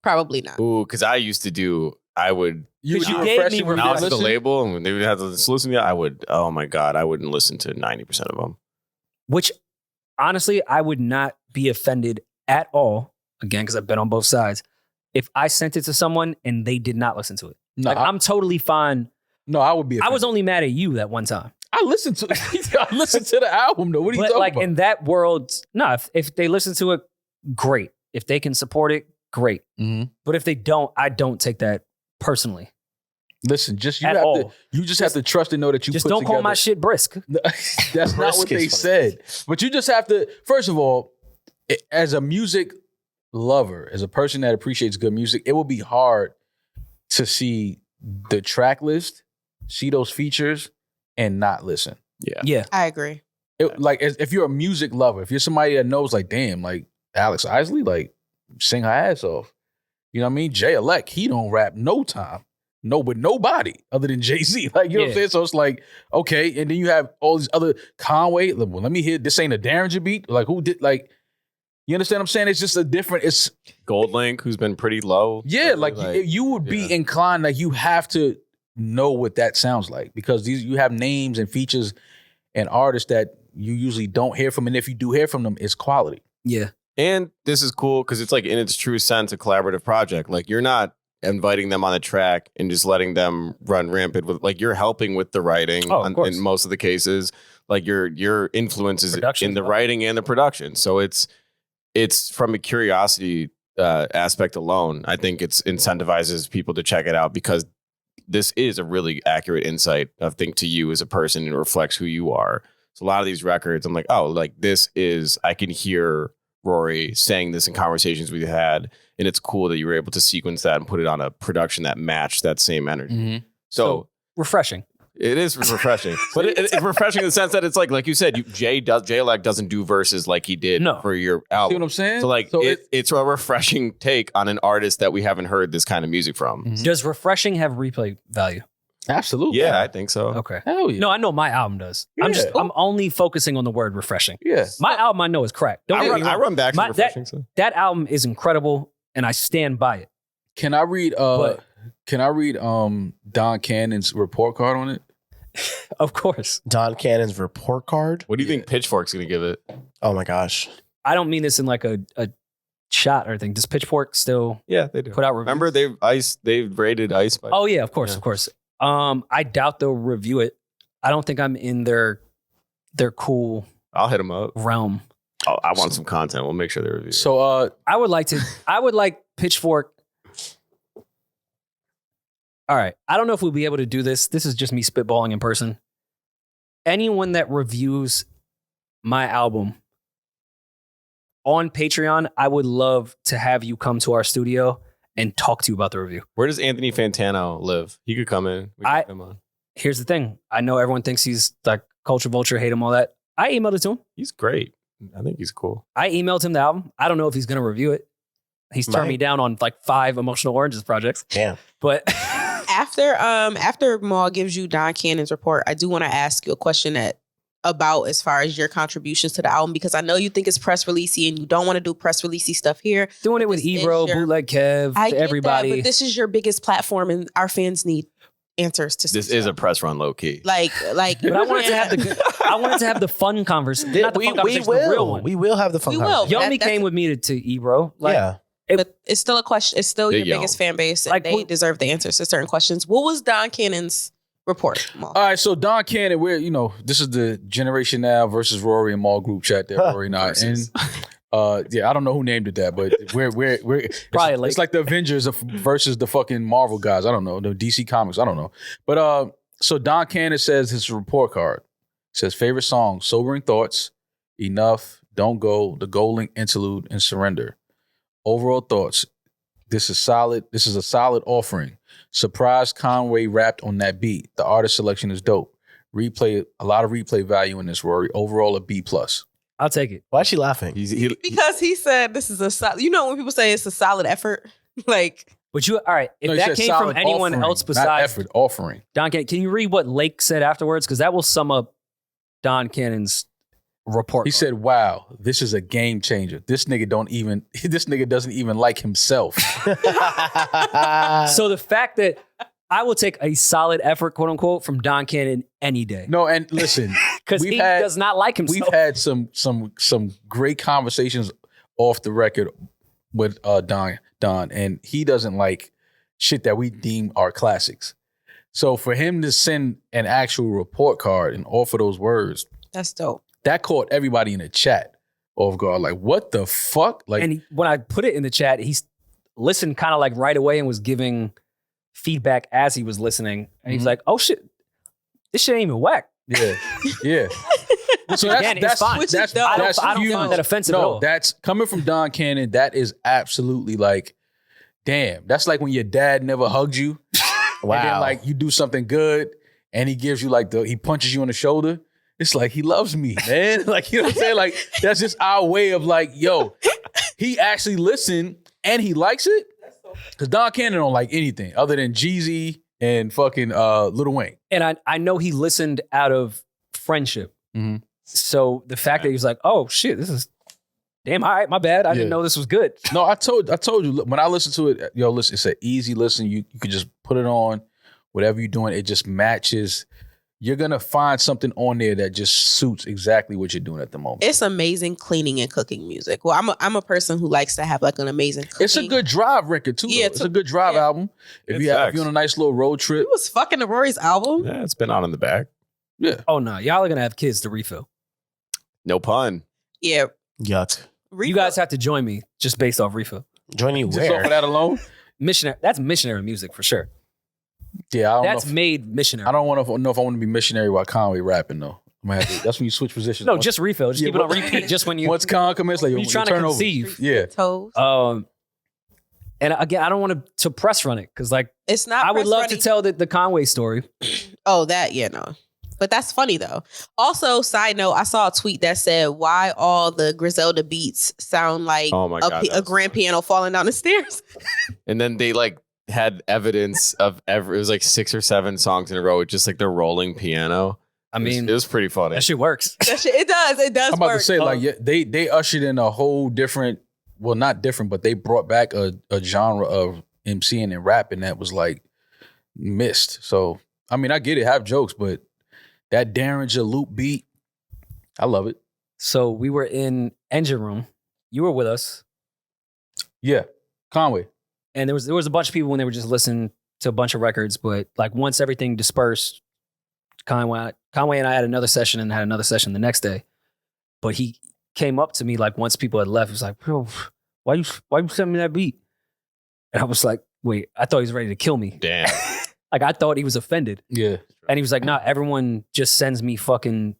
probably not. Ooh, because I used to do I would. You gave me Now it's the label, and they would have to listen to it. I would. Oh my god, I wouldn't listen to 90% of them. Which, honestly, I would not be offended at all. Again, because I've been on both sides. If I sent it to someone and they did not listen to it, I'm totally fine. No, I would be offended. I was only mad at you that one time. I listened to the album though. What are you talking about? In that world, no. If they listen to it, great. If they can support it, great. Mm-hmm. But if they don't, I don't take that personally. Listen, you just have to trust and know that you just put don't together. call my shit brisk. That's not what they said. But you just have to. First of all, as a music lover, as a person that appreciates good music, it will be hard to see the track list, see those features, and not listen. Yeah. I agree. If you're a music lover, if you're somebody that knows, like, damn, like Alex Isley, like, sing her ass off. You know what I mean? Jay Elect, he don't rap no time. No, with nobody other than Jay-Z. Like, you know what I'm saying? So it's like, okay. And then you have all these other Conway. Well, let me hear, this ain't a Derringer beat. Like, who did, like, you understand what I'm saying? It's just a different, it's. Goldlink, who's been pretty low. Yeah, like you would be inclined, like, you have to know what that sounds like because you have names and features and artists that you usually don't hear from. And if you do hear from them, it's quality. Yeah. And this is cool because it's like, in its true sense, a collaborative project. Like, you're not inviting them on the track and just letting them run rampant with, like, you're helping with the writing in most of the cases. Like, your influence is in the writing and the production. So it's from a curiosity aspect alone. I think it's incentivizes people to check it out because this is a really accurate insight, I think, to you as a person and reflects who you are. So a lot of these records, I'm like, oh, like I can hear Rory saying this in conversations we've had, and it's cool that you were able to sequence that and put it on a production that matched that same energy. Mm-hmm. So refreshing. It is refreshing, but it's refreshing in the sense that it's like you said, Jay Elect doesn't do verses like he did for your album. See what I'm saying? So it's a refreshing take on an artist that we haven't heard this kind of music from. Mm-hmm. Does refreshing have replay value? Absolutely. Yeah, I think so. Okay. Hell yeah. No, I know my album does. Yeah. I'm only focusing on the word refreshing. Yeah. My album I know is crack. I run back to refreshing. That album is incredible and I stand by it. Can I read Don Cannon's report card on it? Of course. Don Cannon's report card? What do you think Pitchfork's going to give it? Oh my gosh. I don't mean this in like a shot or anything. Does Pitchfork still they do put out reviews? Remember they've rated Ice by Oh yeah, of course. I doubt they'll review it. I don't think I'm in their cool I'll hit them up. realm. Oh, I want some content. We'll make sure they review it. So I would like Pitchfork. All right. I don't know if we'll be able to do this. This is just me spitballing in person. Anyone that reviews my album on Patreon, I would love to have you come to our studio and talk to you about the review. Where does Anthony Fantano live? He could come in. We can have him on. Here's the thing. I know everyone thinks he's like culture vulture, hate him, all that. I emailed it to him. He's great. I think he's cool. I emailed him the album. I don't know if he's going to review it. He's turned me down on like 5 Emotional Oranges projects. Damn. But after Mal gives you Don Cannon's report, I do want to ask you a question about as far as your contributions to the album, because I know you think it's press releasey and you don't want to do press releasey stuff here. Doing it with Ebro, Bootleg Kev, I to get everybody. that, but this is your biggest platform and our fans need answers to this is a press run low key. Like but I wanted to have the fun conversation. Not the fun conversation, the real one. We will have the fun conversation. Yomi came with me to Ebro. Yeah. But it's still a question. It's still your biggest fan base. And they deserve the answers to certain questions. What was Don Cannon's report, Mal? All right, so Don Cannon, this is the Generation Now versus RoryNMal group chat that Rory and I in. I don't know who named it that, but we're probably it's like the Avengers versus the fucking Marvel guys. I don't know, the DC Comics. I don't know, but so Don Cannon says his report card says favorite song: Sobering Thoughts, Enough, Don't Go, The Gold Link Interlude, and Surrender. Overall thoughts: this is solid. This is a solid offering. Surprised Conway rapped on that beat. The artist selection is dope. A lot of replay value in this, Rory. Overall, a B+. I'll take it. Why is she laughing? Because he said this is a solid. You know when people say it's a solid effort, like. But all right, if that came from anyone else besides effort offering, Don Cannon, can you read what Lake said afterwards? Because that will sum up Don Cannon's report. He said, "Wow, this is a game changer. This nigga doesn't even like himself." So the fact that I will take a solid effort, quote unquote, from Don Cannon any day. No, and listen, because he does not like himself. We've had some great conversations off the record with Don, and he doesn't like shit that we deem our classics. So for him to send an actual report card and offer those words, that's dope. That caught everybody in the chat off guard. Like, what the fuck? Like, and when I put it in the chat, he listened kind of like right away and was giving feedback as he was listening. And he's like, "Oh shit, this shit ain't even whack." Yeah, yeah. So that's fine. I don't find that offensive at all. That's coming from Don Cannon. That is absolutely like, damn. That's like when your dad never hugged you. Wow. And then like you do something good and he gives you like he punches you on the shoulder. It's like he loves me, man. Like, you know what I'm saying? Like, that's just our way of like, yo, he actually listened and he likes it. Because Don Cannon don't like anything other than Jeezy and fucking Lil Wayne. And I know he listened out of friendship. Mm-hmm. So the fact that he was like, "Oh shit, this is damn, all right, my bad. I didn't know this was good." No, I told you, look, when I listened to it, yo, listen, it's an easy listen. You could just put it on, whatever you're doing, it just matches. You're gonna find something on there that just suits exactly what you're doing at the moment. It's amazing cleaning and cooking music. Well, I'm a person who likes to have like an amazing cooking. It's a good drive record too. Yeah, it's a good drive album. If you're on a nice little road trip. You was fucking the Rory's album. Yeah, it's been on in the back. Yeah. Oh no, y'all are gonna have kids to refill. No pun. Yeah. Yuck. Refill. You guys have to join me just based off refill. Join you Just where? off of that alone? Missionary. That's missionary music for sure. Yeah, I don't that's know made missionary. I don't know if I want to be missionary while Conway rapping though. I'm gonna have to, that's when you switch positions. No, just refill. Just keep it on repeat. Just when you once Con comes, like you're trying to conceive. Yeah. Toes. And again, I don't want to press run it because like it's not. I would love to tell the Conway story. Oh, that no. But that's funny though. Also, side note, I saw a tweet that said, "Why all the Griselda beats sound like a grand piano falling down the stairs?" And then they like had evidence of it was like 6 or 7 songs in a row with just like the rolling piano. I mean, it was pretty funny. That shit works. It does. I'm about work. to say like they ushered in a whole different, well not different, but they brought back a genre of MCing and rapping that was like missed. So I mean, I get it, have jokes, but that Derringer loop beat, I love it. So we were in Engine Room. You were with us. Yeah, Conway. And there was a bunch of people when they were just listening to a bunch of records, but like once everything dispersed, Conway and I had another session and had another session the next day. But he came up to me like once people had left, he was like, "Bro, why you sending me that beat?" And I was like, "Wait, I thought he was ready to kill me." Damn. Like I thought he was offended. Yeah. And he was like, "Nah, everyone just sends me fucking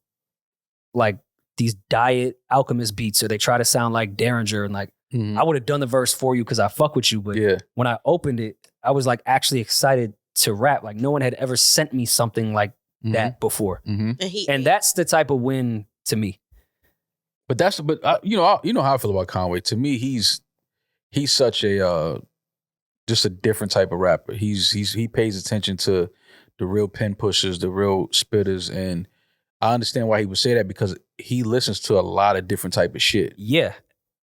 like these Diet Alchemist beats, so they try to sound like Derringer and like I would have done the verse for you because I fuck with you, but when I opened it, I was like actually excited to rap. Like no one had ever sent me something like that before, and that's the type of win to me. But you know how I feel about Conway. To me, he's such a just a different type of rapper. He pays attention to the real pen pushers, the real spitters, and I understand why he would say that because he listens to a lot of different type of shit. Yeah.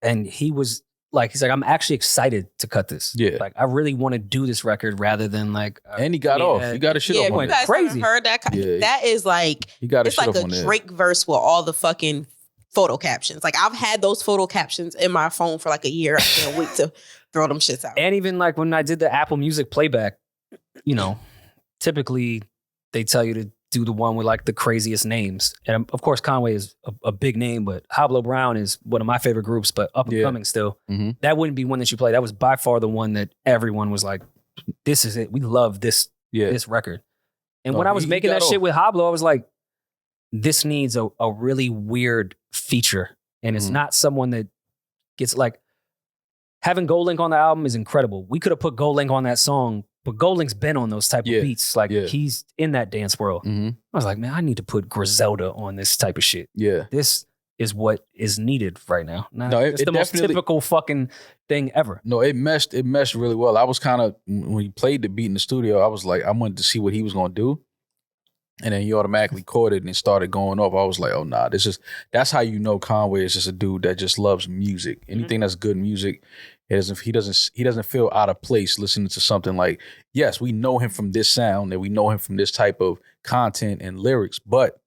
And he's like, I'm actually excited to cut this. Yeah. Like, I really want to do this record rather than like. And he got off. He got a shit off on it. it. Crazy. Heard that? Yeah. That is like, it's like a Drake verse with all the fucking photo captions. Like, I've had those photo captions in my phone for like a year. I can't wait to throw them shits out. And even like when I did the Apple Music playback, you know, typically they tell you to do the one with like the craziest names. And of course, Conway is a big name, but Hablo Brown is one of my favorite groups, but up and coming still. That wouldn't be one that you play. That was by far the one that everyone was like, this is it. We love this record. And when I was making that shit with Hablo, I was like, this needs a really weird feature. And it's not someone that gets like, having Gold Link on the album is incredible. We could have put Gold Link on that song, but Gold Link's been on those type of beats. Like he's in that dance world. I was like, man, I need to put Griselda on this type of shit. Yeah. This is what is needed right now. It's the most typical fucking thing ever. No, it meshed really well. I was kind of, when he played the beat in the studio, I was like, I wanted to see what he was going to do. And then you automatically caught it and it started going off. I was like, oh nah, that's how you know Conway is just a dude that just loves music. Anything that's good music, he doesn't feel out of place listening to something like, yes, we know him from this sound and we know him from this type of content and lyrics. But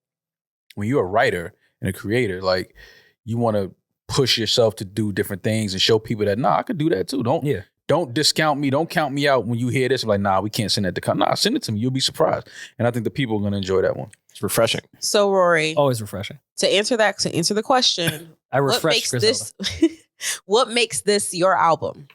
when you're a writer and a creator, like you want to push yourself to do different things and show people that, nah, I could do that too. Don't discount me. Don't count me out when you hear this. I'm like, nah, we can't send that to Nah, send it to me. You'll be surprised. And I think the people are going to enjoy that one. It's refreshing. So, Rory. Always refreshing. To answer the question, I refresh what makes this your album?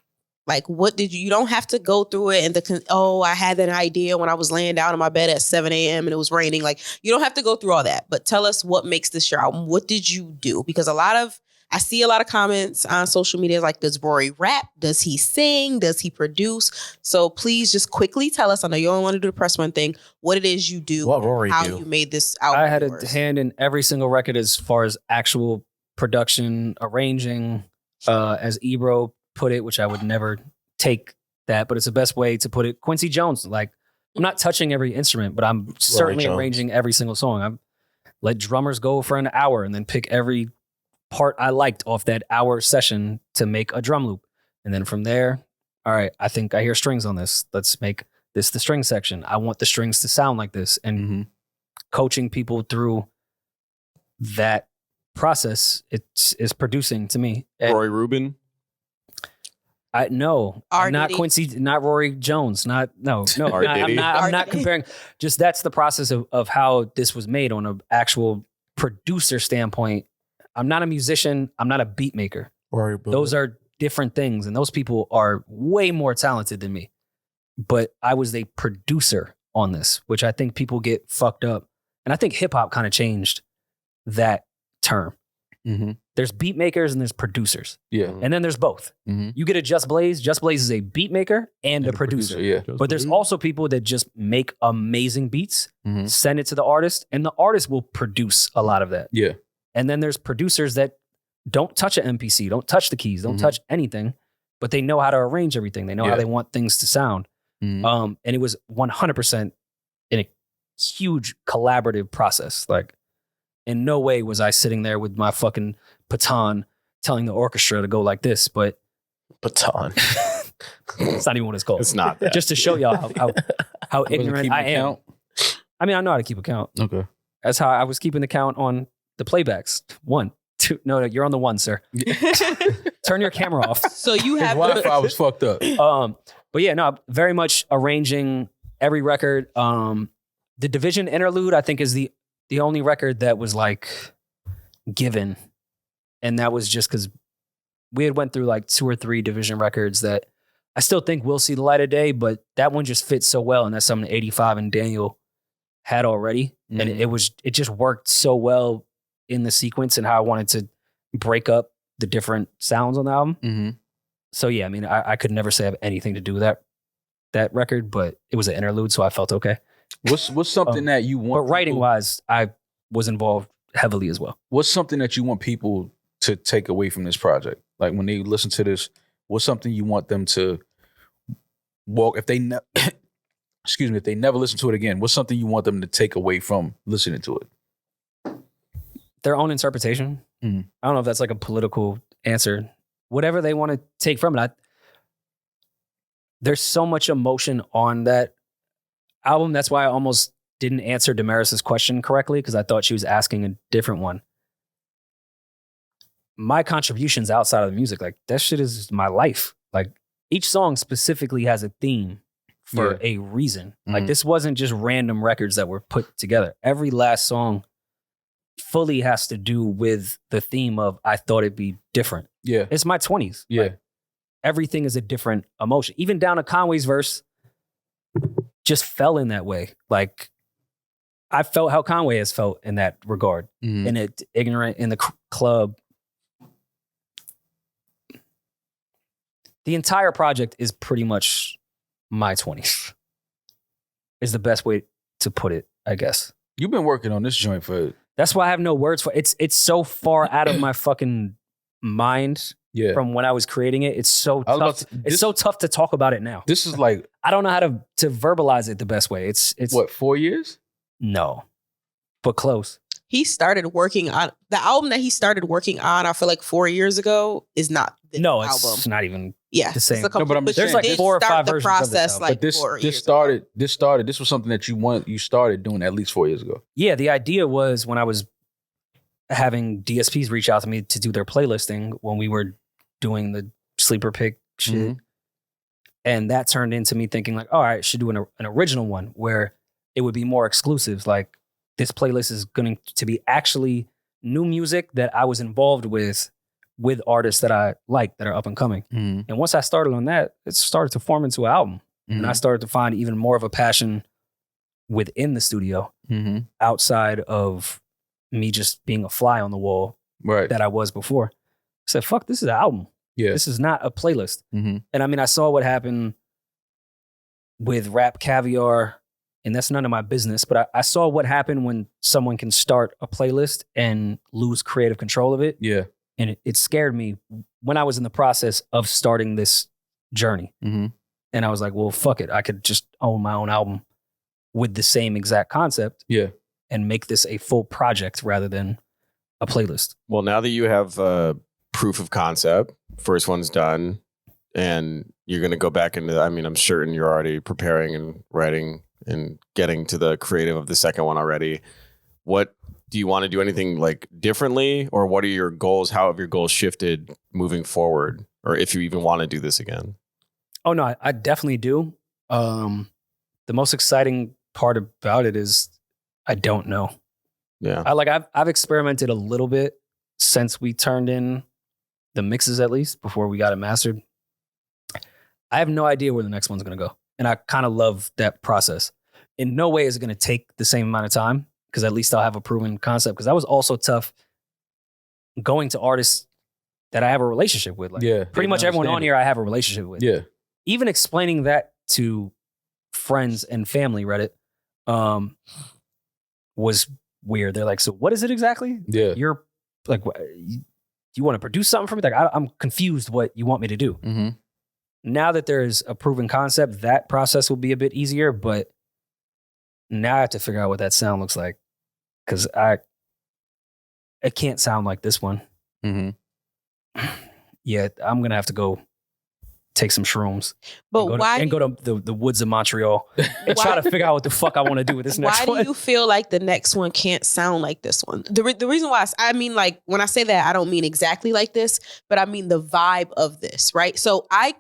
Like, what did you don't have to go through it and I had that idea when I was laying down in my bed at 7 a.m. and it was raining. Like, you don't have to go through all that. But tell us what makes this your album. What did you do? Because I see a lot of comments on social media like, does Rory rap? Does he sing? Does he produce? So please just quickly tell us, I know you don't want to do the press run thing, what it is you do, what Rory how do. you made this album. I had a hand in every single record as far as actual production, arranging, as Ebro put it, which I would never take that, but it's the best way to put it. Quincy Jones, like, I'm not touching every instrument, but I'm certainly arranging every single song. I'm let drummers go for an hour and then pick every part I liked off that hour session to make a drum loop. And then from there, all right, I think I hear strings on this. Let's make this the string section. I want the strings to sound like this. And coaching people through that process, is producing to me. And Roy Rubin? Not Quincy, not Rory Jones, I'm not comparing. Just that's the process of how this was made on an actual producer standpoint. I'm not a musician. I'm not a beat maker. Those are different things. And those people are way more talented than me. But I was a producer on this, which I think people get fucked up. And I think hip hop kind of changed that term. There's beat makers and there's producers. Yeah. And then there's both. You get a Just Blaze. Just Blaze is a beat maker and a producer. Yeah. But there's also people that just make amazing beats, send it to the artist, and the artist will produce a lot of that. Yeah. And then there's producers that don't touch an MPC, don't touch the keys, don't touch anything, but they know how to arrange everything. They know how they want things to sound. And it was 100% in a huge collaborative process. Like, in no way was I sitting there with my fucking baton telling the orchestra to go like this, but baton. It's not even what it's called. It's not that. Just to show y'all how ignorant I am. Count? I mean, I know how to keep a count. Okay. That's how I was keeping the count on the playbacks. 1, 2. No, you're on the 1, sir. Turn your camera off. So you have Wi-Fi was fucked up. But yeah, no, very much arranging every record. The Division interlude, I think, is the only record that was like given. And that was just because we had went through like 2 or 3 Division records that I still think will see the light of day, but that one just fits so well. And that's something 85 and Daniel had already. And it just worked so well in the sequence and how I wanted to break up the different sounds on the album. So yeah, I mean, I could never say I have anything to do with that record, but it was an interlude, so I felt okay. What's something that you want? But writing wise, I was involved heavily as well. What's something that you want people to take away from this project? Like when they listen to this, what's something you want them to walk if they if they never listen to it again? What's something you want them to take away from listening to it? Their own interpretation. I don't know if that's like a political answer. Whatever they want to take from it. There's so much emotion on that album. That's why I almost didn't answer Demaris's question correctly, because I thought she was asking a different one. My contributions outside of the music, like that shit is my life. Like each song specifically has a theme for a reason. Like this wasn't just random records that were put together. Every last song fully has to do with the theme of I thought it'd be different. Yeah. It's my 20s. Yeah. Like, everything is a different emotion. Even down to Conway's verse just fell in that way. Like I felt how Conway has felt in that regard. In it, ignorant in the club. The entire project is pretty much my 20s. Is the best way to put it, I guess. You've been working on this joint for... That's why I have no words for it. It's so far out of my fucking mind from when I was creating it. It's so tough. It's so tough to talk about it now. This is like... I don't know how to verbalize it the best way. It's what, 4 years? No, but close. He started working on the album that he started working on. I feel like 4 years ago is not the No, album. it's not even Yeah, the same. it's a couple- No, but I'm just you saying- There's like did 4 or 5 start the versions of this process album. like But this 4 years started. This was something that you started doing at least 4 years ago. Yeah, the idea was when I was having DSPs reach out to me to do their playlisting when we were doing the sleeper pick shit. Mhm. And that turned into me thinking like, all right, I should do an original one where it would be more exclusives. Like this playlist is going to be actually new music that I was involved with artists that I like that are up and coming. Mm-hmm. And once I started on that, it started to form into an album. And I started to find even more of a passion within the studio Mm-hmm. outside of me just being a fly on the wall Right. that I was before. I said, fuck, this is an album. Yeah. This is not a playlist. Mm-hmm. And I mean, I saw what happened with Rap Caviar, and that's none of my business, but I saw what happened when someone can start a playlist and lose creative control of it. Yeah. And it scared me when I was in the process of starting this journey. Mm-hmm. And I was like, well, fuck it. I could just own my own album with the same exact concept Yeah. and make this a full project rather than a playlist. Well, now that you have proof of concept, first one's done, and you're going to go back into, I mean, I'm certain you're already preparing and writing and getting to the creative of the second one already. What do you want to do anything like differently, or what are your goals? How have your goals shifted moving forward? Or if you even want to do this again? Oh no, I definitely do. The most exciting part about it is I don't know. Yeah. I've experimented a little bit since we turned in the mixes, at least before we got it mastered. I have no idea where the next one's going to go. And I kind of love that process. In no way is it going to take the same amount of time because at least I'll have a proven concept. Because that was also tough going to artists that I have a relationship with. Like, Yeah. pretty much everyone on here I have a relationship with. Yeah. Even explaining that to friends and family, Reddit, was weird. They're like, so what is it exactly? Yeah. You're like, you want to produce something for me? Like, I'm confused what you want me to do. Mm-hmm. Now that there's a proven concept, that process will be a bit easier, but now I have to figure out what that sound looks like. Cause it can't sound like this one. Mm-hmm. Yeah, I'm going to have to go take some shrooms. But and go to the woods of Montreal and try to figure out what the fuck I want to do with this next why one. do you feel like the next one can't sound like this one? The reason why I mean, like, when I say that, I don't mean exactly like this, but I mean the vibe of this, right? So I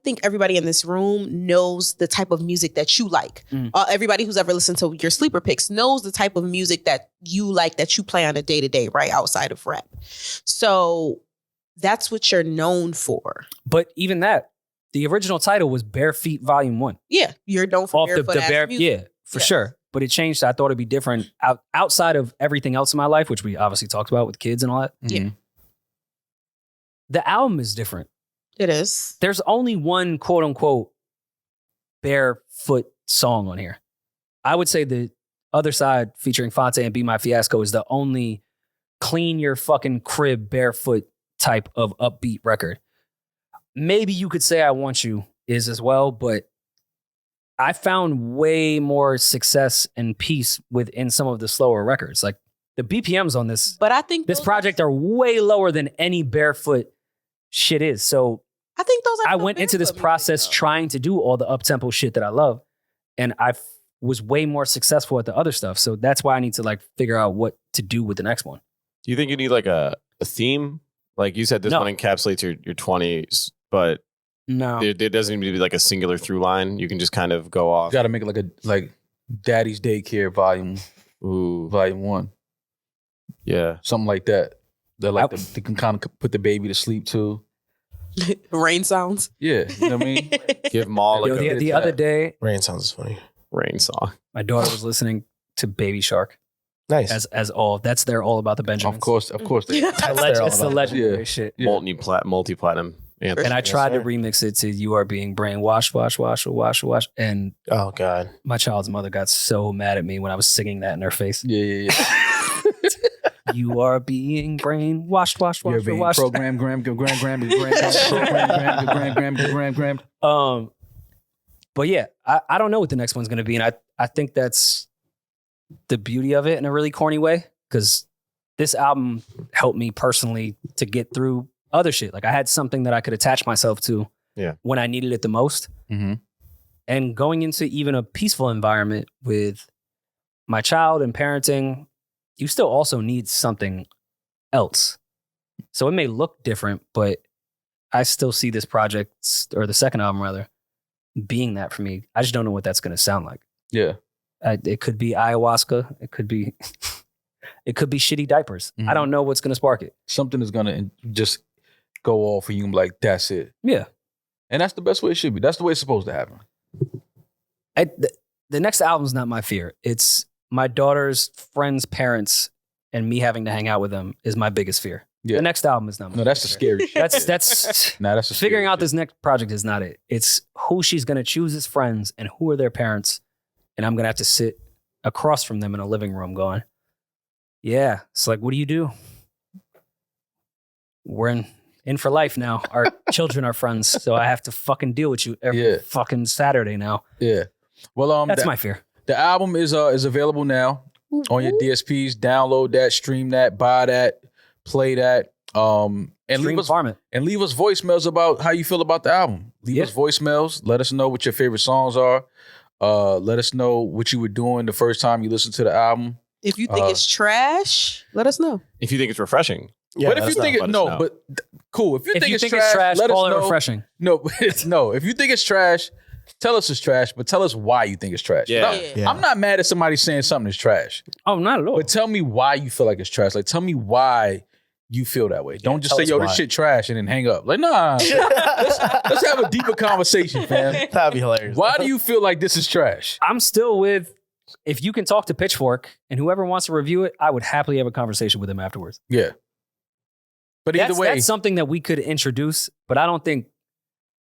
think everybody in this room knows the type of music that you like. Everybody who's ever listened to your sleeper picks knows the type of music that you like, that you play on a day-to-day, right? Outside of rap. So that's what you're known for. But even that, the original title was Bare Feet Volume 1. Yeah, you're known for barefoot ass music. Yeah, for sure. But it changed. I thought it'd be different outside of everything else in my life, which we obviously talked about with kids and all that. Yeah. The album is different. It is. There's only one quote unquote barefoot song on here. I would say the other side featuring Fonte and Be My Fiasco is the only clean your fucking crib barefoot type of upbeat record. Maybe you could say I Want You is as well, but I found way more success and peace within some of the slower records. Like the BPMs on this, But I think this project are way lower than any barefoot shit is. So I think those are I still went into this barefoot process music, though. trying to do all the up-tempo shit that I love. And I was way more successful at the other stuff. So that's why I need to like figure out what to do with the next one. Do you think you need like a theme? Like you said, this No. one encapsulates your 20s, but No. there doesn't need to be like a singular through line. You can just kind of go off. You got to make it like Daddy's Daycare Volume Ooh, 1, yeah. something like that. They're like they can kind of put the baby to sleep too. Rain sounds. Yeah, you know what I mean. Give them all like Yo, a the other day, Rain sounds funny. rain song. my daughter was listening to Baby Shark Nice. as all. That's they're all about the Benjamins. Of course. They, It's the all about it. legendary Yeah. shit. Yeah. Multi-platinum anthem. And I tried to sir. remix it to You Are Being Brainwashed, wash. And Oh God. my child's mother got so mad at me when I was singing that in her face. yeah. You are being brainwashed, You're being wash. programmed, gram. But yeah, I don't know what the next one's going to be. And I think that's the beauty of it in a really corny way. Because this album helped me personally to get through other shit. Like I had something that I could attach myself to when I needed it the most. Mm-hmm. And going into even a peaceful environment with my child and parenting, you still also need something else. So it may look different, but I still see this project, or the second album rather, being that for me. I just don't know what that's going to sound like. Yeah. It could be ayahuasca. It could be shitty diapers. Mm-hmm. I don't know what's going to spark it. Something is going to just go off and you can be like, that's it. Yeah. And that's the best way it should be. That's the way it's supposed to happen. The next album's not my fear. It's my daughter's friends' parents and me having to hang out with them is my biggest fear. Yeah. The next album is not my No, that's the scary shit. That's Nah, that's the figuring out shit. this next project is not it. It's who she's going to choose as friends and who are their parents. And I'm going to have to sit across from them in a living room going, yeah, it's like, what do you do? We're in for life now. Our children are friends. So I have to fucking deal with you every fucking Saturday now. Yeah. Well, That's my fear. The album is available now on your DSPs. Download that, stream that, buy that, play that. And leave us voicemails about how you feel about the album. Leave us voicemails. Let us know what your favorite songs are. Let us know what you were doing the first time you listened to the album. If you think it's trash, let us know. If you think it's refreshing. Yeah, but if you think cool. If you think it's trash, let call us it know. refreshing. No, no. If you think it's trash, tell us it's trash, but tell us why you think it's trash. I'm not mad at somebody saying something is trash. Oh, not at all. But tell me why you feel like it's trash. Like, tell me why you feel that way. Don't just say, yo, this shit trash and then hang up. Like, nah. let's have a deeper conversation, fam. That'd be hilarious. Why do you feel like this is trash? I'm still with, if you can talk to Pitchfork and whoever wants to review it, I would happily have a conversation with them afterwards. Yeah. But either way, that's something that we could introduce, but I don't think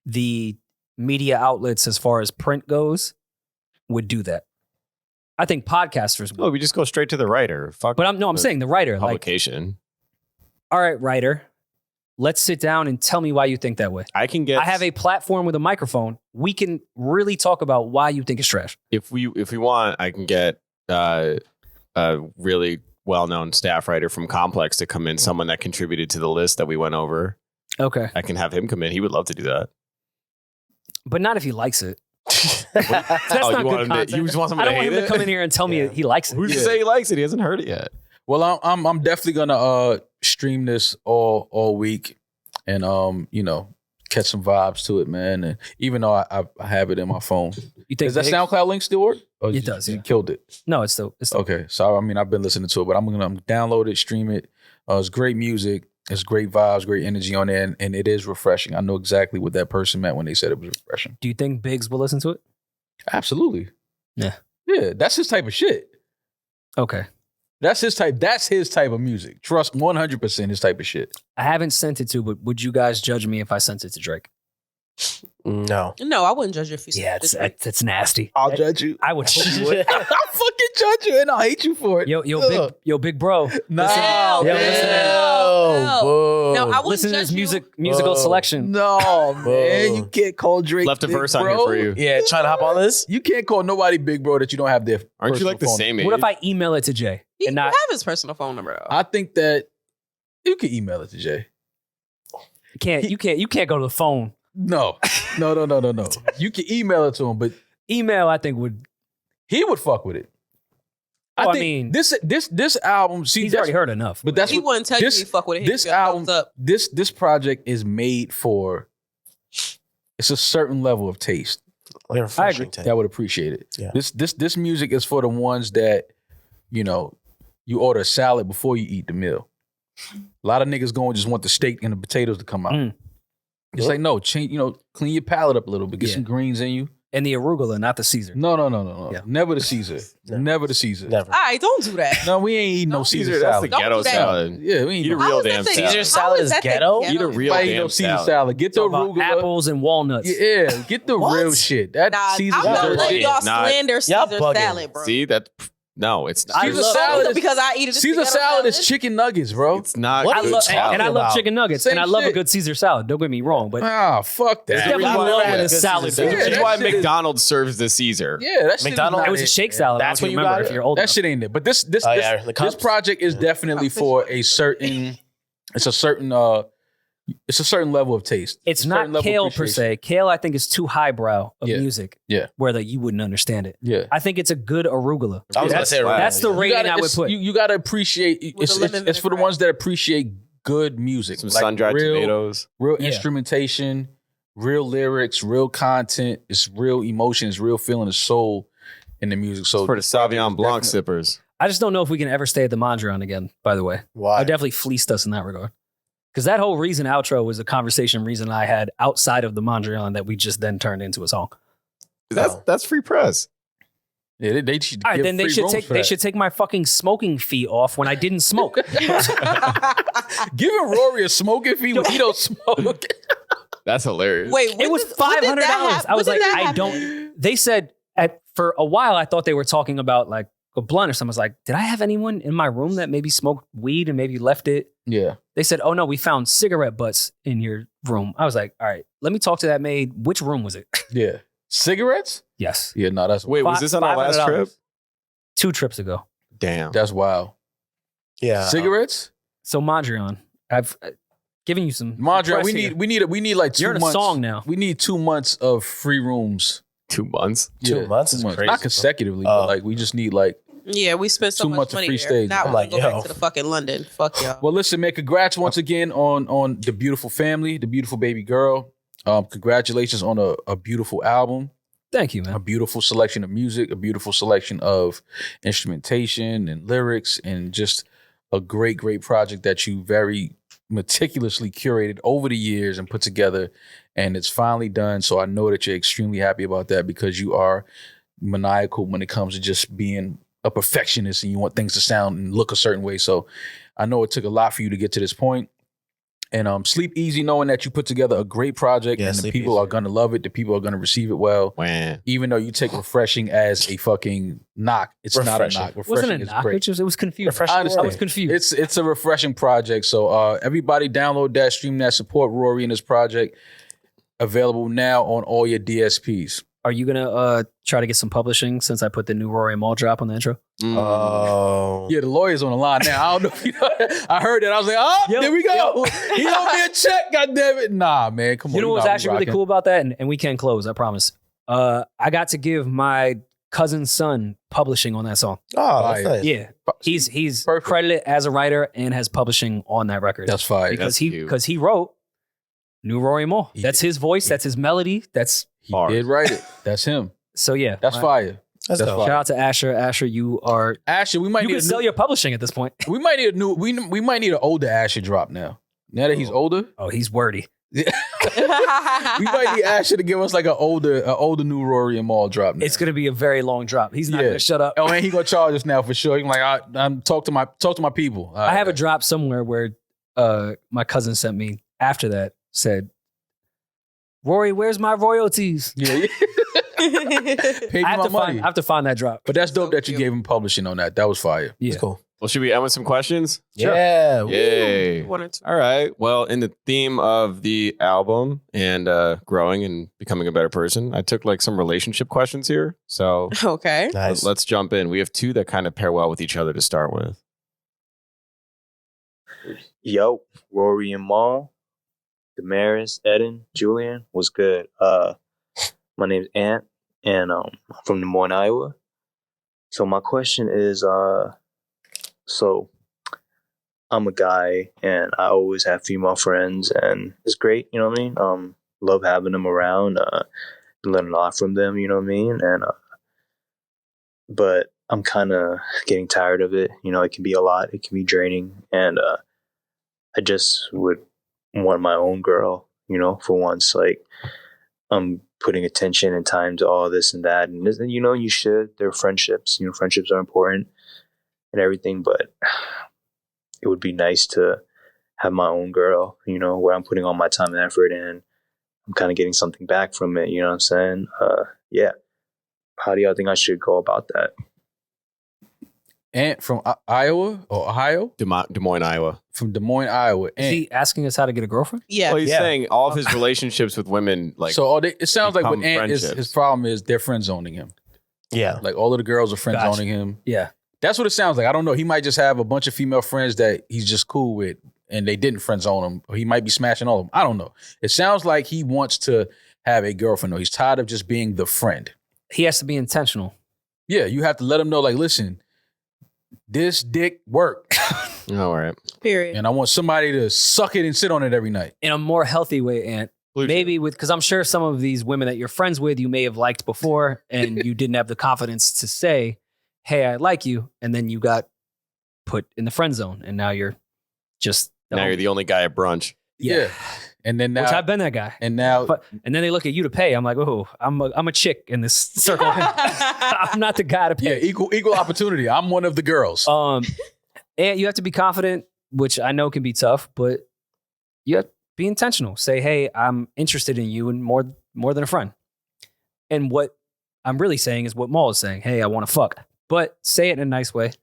the media outlets, as far as print goes, would do that. I think podcasters would. Oh, we just go straight to the writer. But I'm saying the writer. Publication. Like, all right, writer, let's sit down and tell me why you think that way. I have a platform with a microphone. We can really talk about why you think it's trash. If we want, I can get a really well-known staff writer from Complex to come in, someone that contributed to the list that we went over. Okay. I can have him come in. He would love to do that. But not if he likes it. That's not good content. You just want someone I don't want him to come in here and tell me he likes it. Who's to say he likes it? He hasn't heard it yet. Well, I'm definitely gonna stream this all week, and catch some vibes to it, man. And even though I have it in my phone, does that SoundCloud link still work? Or it does. You killed it. No, it's still okay. So I mean, I've been listening to it, but I'm gonna download it, stream it. It's great music. It's great vibes, great energy on there, and it is refreshing. I know exactly what that person meant when they said it was refreshing. Do you think Biggs will listen to it? Absolutely. Yeah. Yeah, that's his type of shit. Okay. That's his type. That's his type of music. Trust 100% his type of shit. I haven't sent it to, but would you guys judge me if I sent it to Drake? No, I wouldn't judge you if you sent it to Drake. That's nasty. I'll judge you. I would hope you would. I'll fucking judge you and I'll hate you for it. Yo, big bro. No, I listen to his musical selection. No, man, you can't call Drake. Left a big verse bro. on here for you. Yeah, trying to hop on this. You can't call nobody big bro that you don't have their. Aren't you like the same age? What if I email it to Jay? You have his personal phone number though. I think that you can email it to Jay. You can't go to the phone. No. You can email it to him, but email I think he would fuck with it. I mean, this album. See, he's already heard enough. But that's he wouldn't tell you he fuck with it. This album, this project is made for. It's a certain level of taste. I agree. That would appreciate it. Yeah. This music is for the ones that, you order a salad before you eat the meal. A lot of niggas just want the steak and the potatoes to come out. It's like, no, change, clean your palate up a little bit, get some greens in you. And the arugula, not the Caesar. No. Yeah. Never the Caesar. Never the Caesar. Never. All right, don't do that. No, we ain't eating no Caesar That's salad. the ghetto salad. Yeah, we ain't Eat a real damn salad. Caesar salad is ghetto? Eat a real Nobody damn no Caesar salad. salad. Get the arugula. Apples and walnuts. Yeah, get the real shit. That Caesar I'm not salad. letting y'all Nah. slander Y'all Caesar bugging. salad, bro. See, No, it's not. Caesar salad is, because I eat it. Caesar salad is chicken nuggets, bro. It's not. What I good love, salad. and I love chicken nuggets, Same and I love a shit. good Caesar salad. Don't get me wrong, but Fuck There's that. a reason definitely why- love yeah, a good salad. Caesar Yeah, This is that why shit is- McDonald's serves the Caesar. Yeah, that shit. McDonald's- it was a shake salad. That's I when don't you remember got if it? you're old That enough. shit ain't there. But this Oh, yeah, the this cups. project is definitely for a certain. It's a certain level of taste. It's a certain not level of kale per appreciation. se. Kale, I think, is too highbrow of Yeah. music. Yeah. Where that you wouldn't understand it. Yeah. I think it's a good arugula. I was gonna say right. That's the rating I would put. You gotta appreciate. With a lemon It's for the vinaigrette. ones that appreciate good music, Some like sun-dried real, tomatoes. real Yeah. instrumentation, real lyrics, real content. It's real emotion. It's real feeling of soul in the music. So For the Sauvignon Blanc definitely- sippers. I just don't know if we can ever stay at the Mondrian again, by the way. Why? I definitely fleeced us in that regard. Because that whole reason outro was a conversation reason I had outside of the Mondrian that we just then turned into a song. That's free press. Yeah, they should. All right, give then they free should rooms take for they that. should take my fucking smoking fee off when I didn't smoke. Giving Rory a smoking fee when he don't smoke. That's hilarious. Wait, It was $500. I was like, I don't. They said for a while I thought they were talking about like a blunt or something. I was like, did I have anyone in my room that maybe smoked weed and maybe left it? Yeah. They said, oh no, we found cigarette butts in your room. I was like, all right, let me talk to that maid. Which room was it? Yeah. Cigarettes? Yes. Yeah, no, that's Wait, was this on our last $500. trip? 2 trips ago. Damn. that's wild. Yeah. Cigarettes? So Mondrian, I've given you some. Mondrian, press we here. need like 2 You're in a months. song now. We need 2 months of free rooms. 2 months. 2 months is crazy. Not consecutively, Oh. but like we just need like. Yeah, we spent so 2 much months of money free there. stage. Now I'm we're like, gonna go yo. back to the fucking London. Fuck y'all. Well, listen, man. Congrats once again on the beautiful family, the beautiful baby girl. Congratulations on a beautiful album, Thank you, a man. beautiful selection of music, a beautiful selection of instrumentation and lyrics, and just a great project that you very meticulously curated over the years and put together, and it's finally done. So I know that you're extremely happy about that because you are maniacal when it comes to just being a perfectionist and you want things to sound and look a certain way. So I know it took a lot for you to get to this point. And sleep easy knowing that you put together a great project, Yeah, and the sleep people easy. are going to love it. The people are going to receive it well. Wah. Even though you take refreshing as a fucking knock, it's not a Refreshing. knock. It wasn't Refreshing a is knock. great. It was confusing. Refreshing I understand. I was confused. It's a refreshing project. So everybody download that, stream that, support Rory and his project. Available now on all your DSPs. Are you gonna try to get some publishing since I put the new Rory Mall drop on the intro? Oh. Yeah, the lawyer's on the line now. I don't know if you know. I heard that. I was like, oh, Yo, there we go. He owed me a check, goddammit. Nah, man, come on. You know what's we actually really rocking. cool about that, and we can close. I promise. I got to give my cousin's son publishing on that song. Oh, that's Fire. nice. Yeah, he's Perfect. credited as a writer and has publishing on that record. That's fire. because That's he wrote New Rory Mall. He That's did. his voice. That's his melody. That's He Bars. did write it. That's him. so yeah. That's fire. That's That's dope. fire. Shout out to Asher. Asher, you are. Asher, we might You need can sell your publishing at this point. we might need a new we might need an older Asher drop now. Now that he's older, Oh, he's wordy. we might need Asher to give us like an older new Rory and Mal drop now. It's gonna be a very long drop. He's not Yeah. gonna shut up. Oh, and he gonna charge us now for sure. He's like, I'm talk to my people. I have a drop somewhere where my cousin sent me after that said, Rory, where's my royalties? Yeah. Pay me I have, my to money. I have to find that drop. But that's dope So that you cute. gave him publishing on that. That was fire. Yeah. That's cool. Well, should we end with some questions? Sure. Yeah. Yay. One or two. All right. Well, in the theme of the album and growing and becoming a better person, I took like some relationship questions here. So Okay. Nice. let's jump in. We have two that kind of pair well with each other to start with. Yo, Rory and Mal, Demaris, Eddin, Julian, what's good? My name's Ant, and I'm from Des Moines, Iowa. So my question is, so I'm a guy, and I always have female friends, and it's great, you know what I mean? Love having them around, learning a lot from them, you know what I mean? And but I'm kind of getting tired of it. You know, it can be a lot. It can be draining, and I just would want my own girl, you know, for once. Like, I'm putting attention and time to all this and that. And, you know, you should. They're friendships. You know, friendships are important and everything. But it would be nice to have my own girl, you know, where I'm putting all my time and effort in. I'm kind of getting something back from it. You know what I'm saying? Yeah. How do y'all think I should go about that? Ant from Iowa or Ohio? Des Moines, Iowa. From Des Moines, Iowa. Is he asking us how to get a girlfriend? Yeah. Well, he's saying all of his relationships with women, like, so it sounds like with Ant, friendships. his problem is they're friend zoning him. Yeah. Like all of the girls are friend zoning him. Yeah. That's what it sounds like. I don't know. He might just have a bunch of female friends that he's just cool with and they didn't friend zone him. Or he might be smashing all of them. I don't know. It sounds like he wants to have a girlfriend though. He's tired of just being the friend. He has to be intentional. Yeah, you have to let him know, like, listen, this dick work. all right. Period. And I want somebody to suck it and sit on it every night. In a more healthy way, Ant. Maybe because I'm sure some of these women that you're friends with, you may have liked before and you didn't have the confidence to say, hey, I like you. And then you got put in the friend zone and now you're just. Now you're the only guy at brunch. Yeah. And then now. Which I've been that guy. And now. And then they look at you to pay. I'm like, oh, I'm a chick in this circle. I'm not the guy to pay. Yeah, equal opportunity. I'm one of the girls. And you have to be confident, which I know can be tough, but you have to be intentional. Say, hey, I'm interested in you and more than a friend. And what I'm really saying is what Maul is saying. Hey, I want to fuck. But say it in a nice way.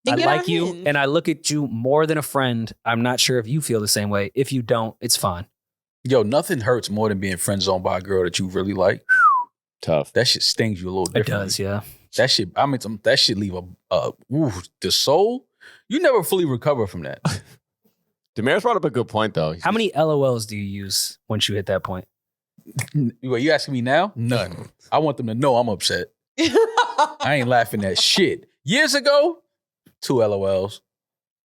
I like you and I look at you more than a friend. I'm not sure if you feel the same way. If you don't, it's fine. Yo, nothing hurts more than being friend zoned by a girl that you really like. Tough. That shit stings you a little differently. It does, yeah. That shit, that shit leave the soul. You never fully recover from that. Demaris brought up a good point, though. How many LOLs do you use once you hit that point? Wait, you asking me now? None. I want them to know I'm upset. I ain't laughing at shit. Years ago, 2 LOLs.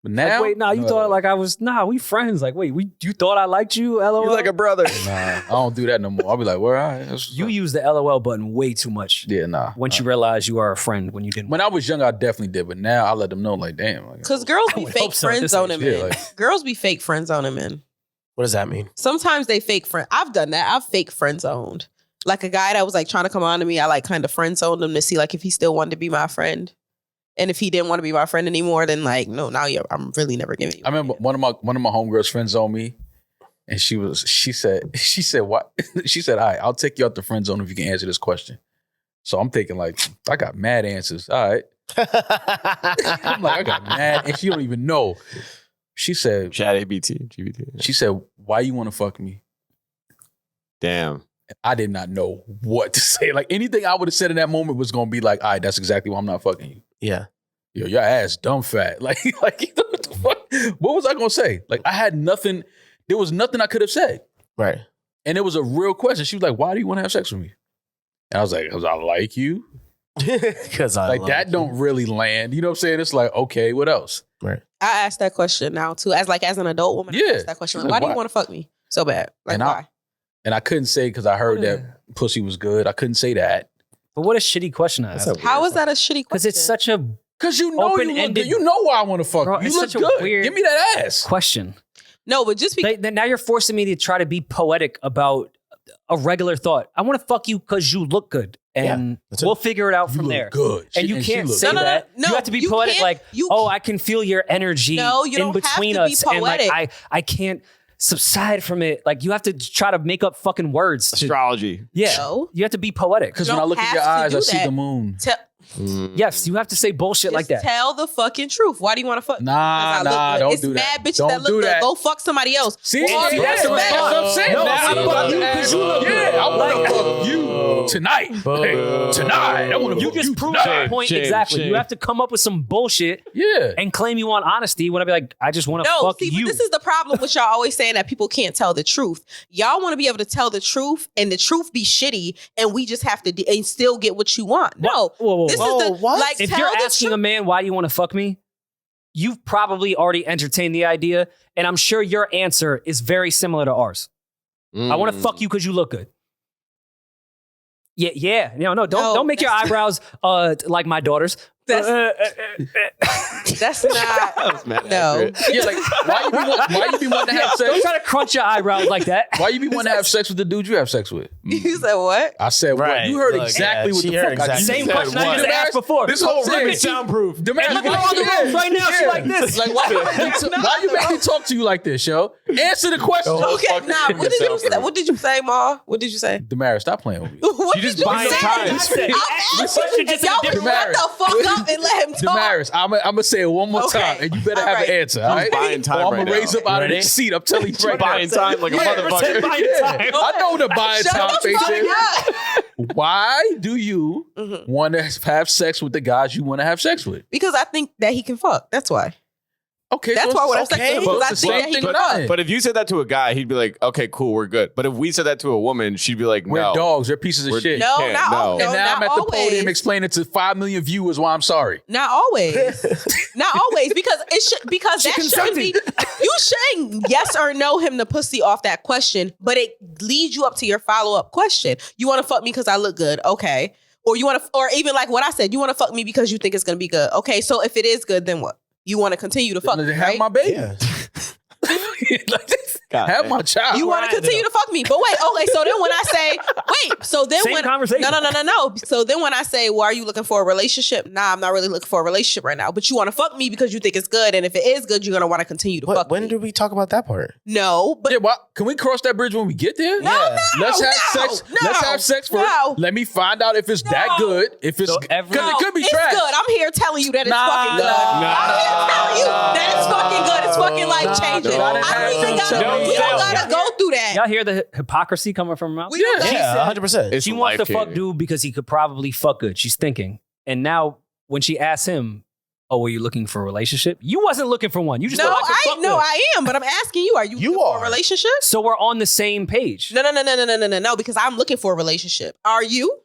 But now, like, wait, you thought like I was, we friends. Like, wait, you thought I liked you, LOL? You're like a brother. Nah, I don't do that no more. I'll be like, where I? You use the LOL button way too much. Yeah, nah. Once you realize you are a friend when you didn't. When I was young, I definitely did. But now I let them know, like, damn. Because girls be fake friend zoning men. Girls be fake friend zoning men. What does that mean? Sometimes they fake friend. I've done that. I've fake friend zoned. Like a guy that was like trying to come on to me, I like kind of friend zoned him to see like if he still wanted to be my friend. And if he didn't want to be my friend anymore, then like, no, now I'm really never giving you. I remember one of my homegirls friend zoned me. And she said, what? She said, all right, I'll take you out the friend zone if you can answer this question. So I'm thinking like, I got mad answers. All right. I'm like, I got mad. And she don't even know. She said, GBT. She said, why you want to fuck me? Damn. I did not know what to say. Like anything I would have said in that moment was going to be like, all right, that's exactly why I'm not fucking you. Yeah. Yo, your ass dumb fat. Like what the fuck? What was I going to say? Like I had nothing. There was nothing I could have said. Right. And it was a real question. She was like, why do you want to have sex with me? And I was like, because I like you. Because I like like that you. don't really land. You know what I'm saying? It's like, okay, what else? Right. I asked that question now too. As an adult woman, I asked that question. Like, why do you want to fuck me so bad? Like and why? And I couldn't say because I heard that pussy was good. I couldn't say that. But what a shitty question to ask. How is that a shitty question? Because it's such a Because you know you look good. You know why I want to fuck Bro, you. it's You look such a good. weird Give me that ass. question. No, but just because now you're forcing me to try to be poetic about a regular thought. I want to fuck you because you look good. And we'll figure it out from there. Good. And you can't say that. No, you have to be poetic like, I can feel your energy in between us. And like I can't subside from it. Like you have to try to make up fucking words. Astrology. Yeah. No. You have to be poetic. Because when I look at your eyes, I see the moon. Yes, you have to say bullshit like that. Tell the fucking truth. Why do you want to fuck? Nah, don't do that. It's mad bitches Don't that look do good. that. Go fuck somebody else. See, that's what I'm saying. No, I fuck you because you look good. I want to fuck you tonight. Hey, tonight. I want to You fuck just you proved tonight. your point exactly. You have to come up with some bullshit and claim you want honesty when I be like, I just want to fuck you. But this is the problem with y'all always saying that people can't tell the truth. Y'all want to be able to tell the truth and the truth be shitty and we just have to and still get what you want. No. Whoa, this is the like if tell you're the asking a man why do you want to fuck me, you've probably already entertained the idea, and I'm sure your answer is very similar to ours. I want to fuck you because you look good. Yeah. No, don't make your eyebrows like my daughter's. That's not. No. Yeah, like why you be wanting to have sex? Don't try to crunch your eyebrows like that. Why you be wanting to have sex with the dude you have sex with? You said what? I said Right. what? You heard Look, exactly yeah, what she the heard fuck I exactly. just Same said. question I What? just asked before. This whole saying. room is soundproof. Demaris, Look at all the rooms right now. She like this. Like, why you make me talk to you like this, yo? Answer the question. Okay, nah. What did you say? What did you say, Ma? What did you say? Demaris, stop playing with me. What You just did buying say? time. I said, I'm the question asking just y'all in a can different shut the fuck up and let him talk. Demaris, I'm gonna say it one more Okay. time, and you better All have right. an answer. All right? buying time Or I'm right gonna raise now. up out of Ready? this seat. I'm telling you right Buying now. time like a motherfucker. Buying time. I know what a buying Shut time the face fuck is. up. Why do you Mhm. want to have sex with the guys you want to have sex with? Because I think that he can fuck. That's why. Okay, That's why when I'm okay. saying But because I it's the think same that he thing can with fuck. us. But if you said that to a guy, he'd be like, okay, cool, we're good. But if we said that to a woman, she'd be like, We're no. dogs. They're pieces of We're- shit. No, can't, not no. all. No, And now not I'm at the always. podium explaining to 5 million viewers why I'm sorry. Not always. Not always. Because it should because that shouldn't be you shouldn't yes or no him the pussy off that question, but it leads you up to your follow-up question. You want to fuck me because I look good. Okay. Or you want to or even like what I said, you want to fuck me because you think it's gonna be good. Okay, so if it is good, then what? You want to continue to fuck me, Have right? my baby. Yeah. God, Have man. my child. You want to continue to fuck me. But wait, okay, so then when I say, so then Same when conversation. No. So then when I say, well, are you looking for a relationship? Nah, I'm not really looking for a relationship right now. But you want to fuck me because you think it's good. And if it is good, you're gonna want to continue to fuck When me. did we talk about that part? No, but Yeah, what? Can we cross that bridge when we get there? Yeah. Let's have no, sex. no, Let's have sex first. no. Let me find out if it's that No. good. If it's So because every- it could be it's trash. good. I'm here telling you that it's fucking good. nah, I'm here telling you that it's fucking good. It's fucking life changing. no, I don't even gotta. no, We don't no. gotta go through that. Y'all hear the hypocrisy coming from her mouth? We don't. Yeah. Yeah, 100%. It's She wants to fuck life-changing. dude because he could probably fuck good. She's thinking. And now when she asks him, oh, were you looking for a relationship? You wasn't looking for one. You just No, thought I could I fuck no, good. I am. But I'm asking you: are you looking for a are. relationship? So we're on the same page. No, because I'm looking for a relationship. Are you?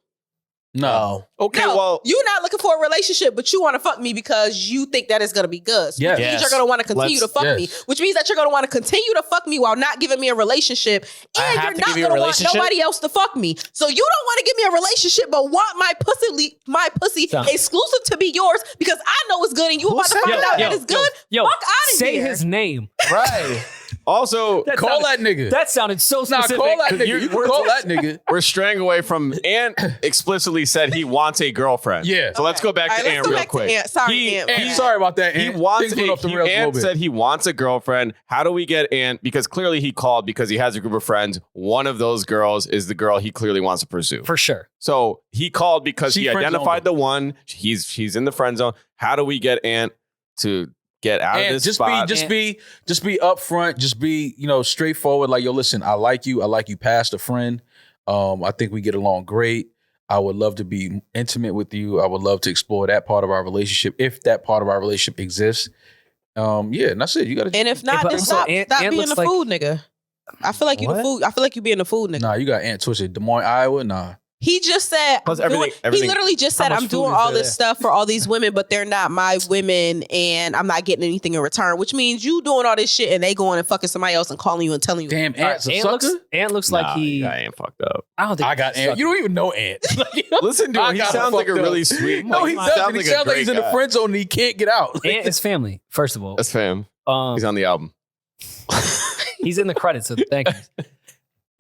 No. Okay, No, well, you're not looking for a relationship, but you want to fuck me because you think that it's gonna be good. So Yes. which means Yes. you're gonna want to continue to Let's- fuck yes. me, which means that you're gonna want to continue to fuck me while not giving me a relationship, I and have you're to not give you a gonna want relationship? nobody else to fuck me. So you don't want to give me a relationship, but want my pussy So- exclusive to be yours because I know it's good and you about to said find that? out that it's good. Yo, Fuck out of say here. his name. Right. also, That Call sounded- that nigga. That sounded so Nah, specific. call that nigga. you- You can we're- call that nigga. we're straying away from Ant explicitly said he wants a girlfriend. Yeah. So let's go back All to right, let's Ant go real back to quick. Ant. Sorry, He- Ant. Ant, sorry about that, He Ant. wants Things went off the rails a little Ant bit. said he wants a girlfriend. How do we get Ant? Because clearly he called because he has a group of friends. One of those girls is the girl he clearly wants to pursue. For sure. So he called because She he friend-zoned identified him. the one. She's in the friend zone. How do we get Ant to get out of And this just spot? be upfront, just be, straightforward. Like, yo, listen, I like you past a friend. I think we get along great. I would love to be intimate with you. I would love to explore that part of our relationship if that part of our relationship exists. Yeah, and that's it. You gotta And if not, but then also stop Ant being looks the like- food nigga. I feel like you the What? food. I feel like you being the food nigga. Nah, you got Ant twisted. Des Moines, Iowa, nah. He just said, Plus I'm doing- everything- he literally just How said, much I'm food doing is all there this stuff for all these women, but they're not my women and I'm not getting anything in return, which means you doing all this shit and they going and fucking somebody else and calling you and telling you. Damn, Ant's a Ant sucker. looks like he. I ain't fucked up. I don't think I got he's a Ant. You sucker. don't even know Ant. Listen to I him. He got sounds like a fucked up. really sweet. No, he sounds doesn't. He sounds like he's in the great guy. friend zone and he can't get out. Ant is family, first of all. That's fam. He's on the album. He's in the credits, so thank you.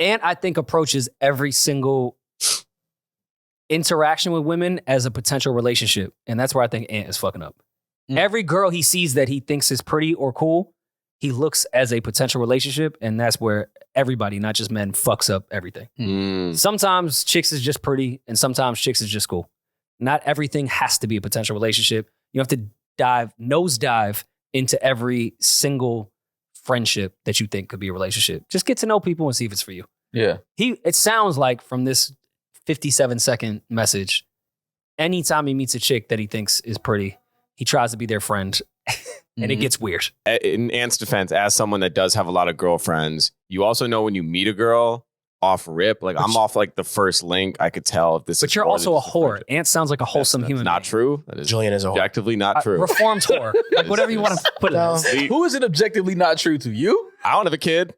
Ant, I think, approaches every single interaction with women as a potential relationship. And that's where I think Ant is fucking up. Mm. Every girl he sees that he thinks is pretty or cool, he looks as a potential relationship. And that's where everybody, not just men, fucks up everything. Mm. Sometimes chicks is just pretty and sometimes chicks is just cool. Not everything has to be a potential relationship. You have to nosedive into every single friendship that you think could be a relationship. Just get to know people and see if it's for you. Yeah. It sounds like from this 57-second message, anytime he meets a chick that he thinks is pretty, he tries to be their friend and it Mhm. gets weird. In Ant's defense, as someone that does have a lot of girlfriends, you also know when you meet a girl off rip, like I'm off like the first link, I could tell if this is But you're more also than a just whore. friendship. Ant sounds like a wholesome That's human not being. true. That is Julian is a whore. objectively not true. Reformed whore. Like whatever you want to put it No. as. Who is it objectively not true to? You? I don't have a kid.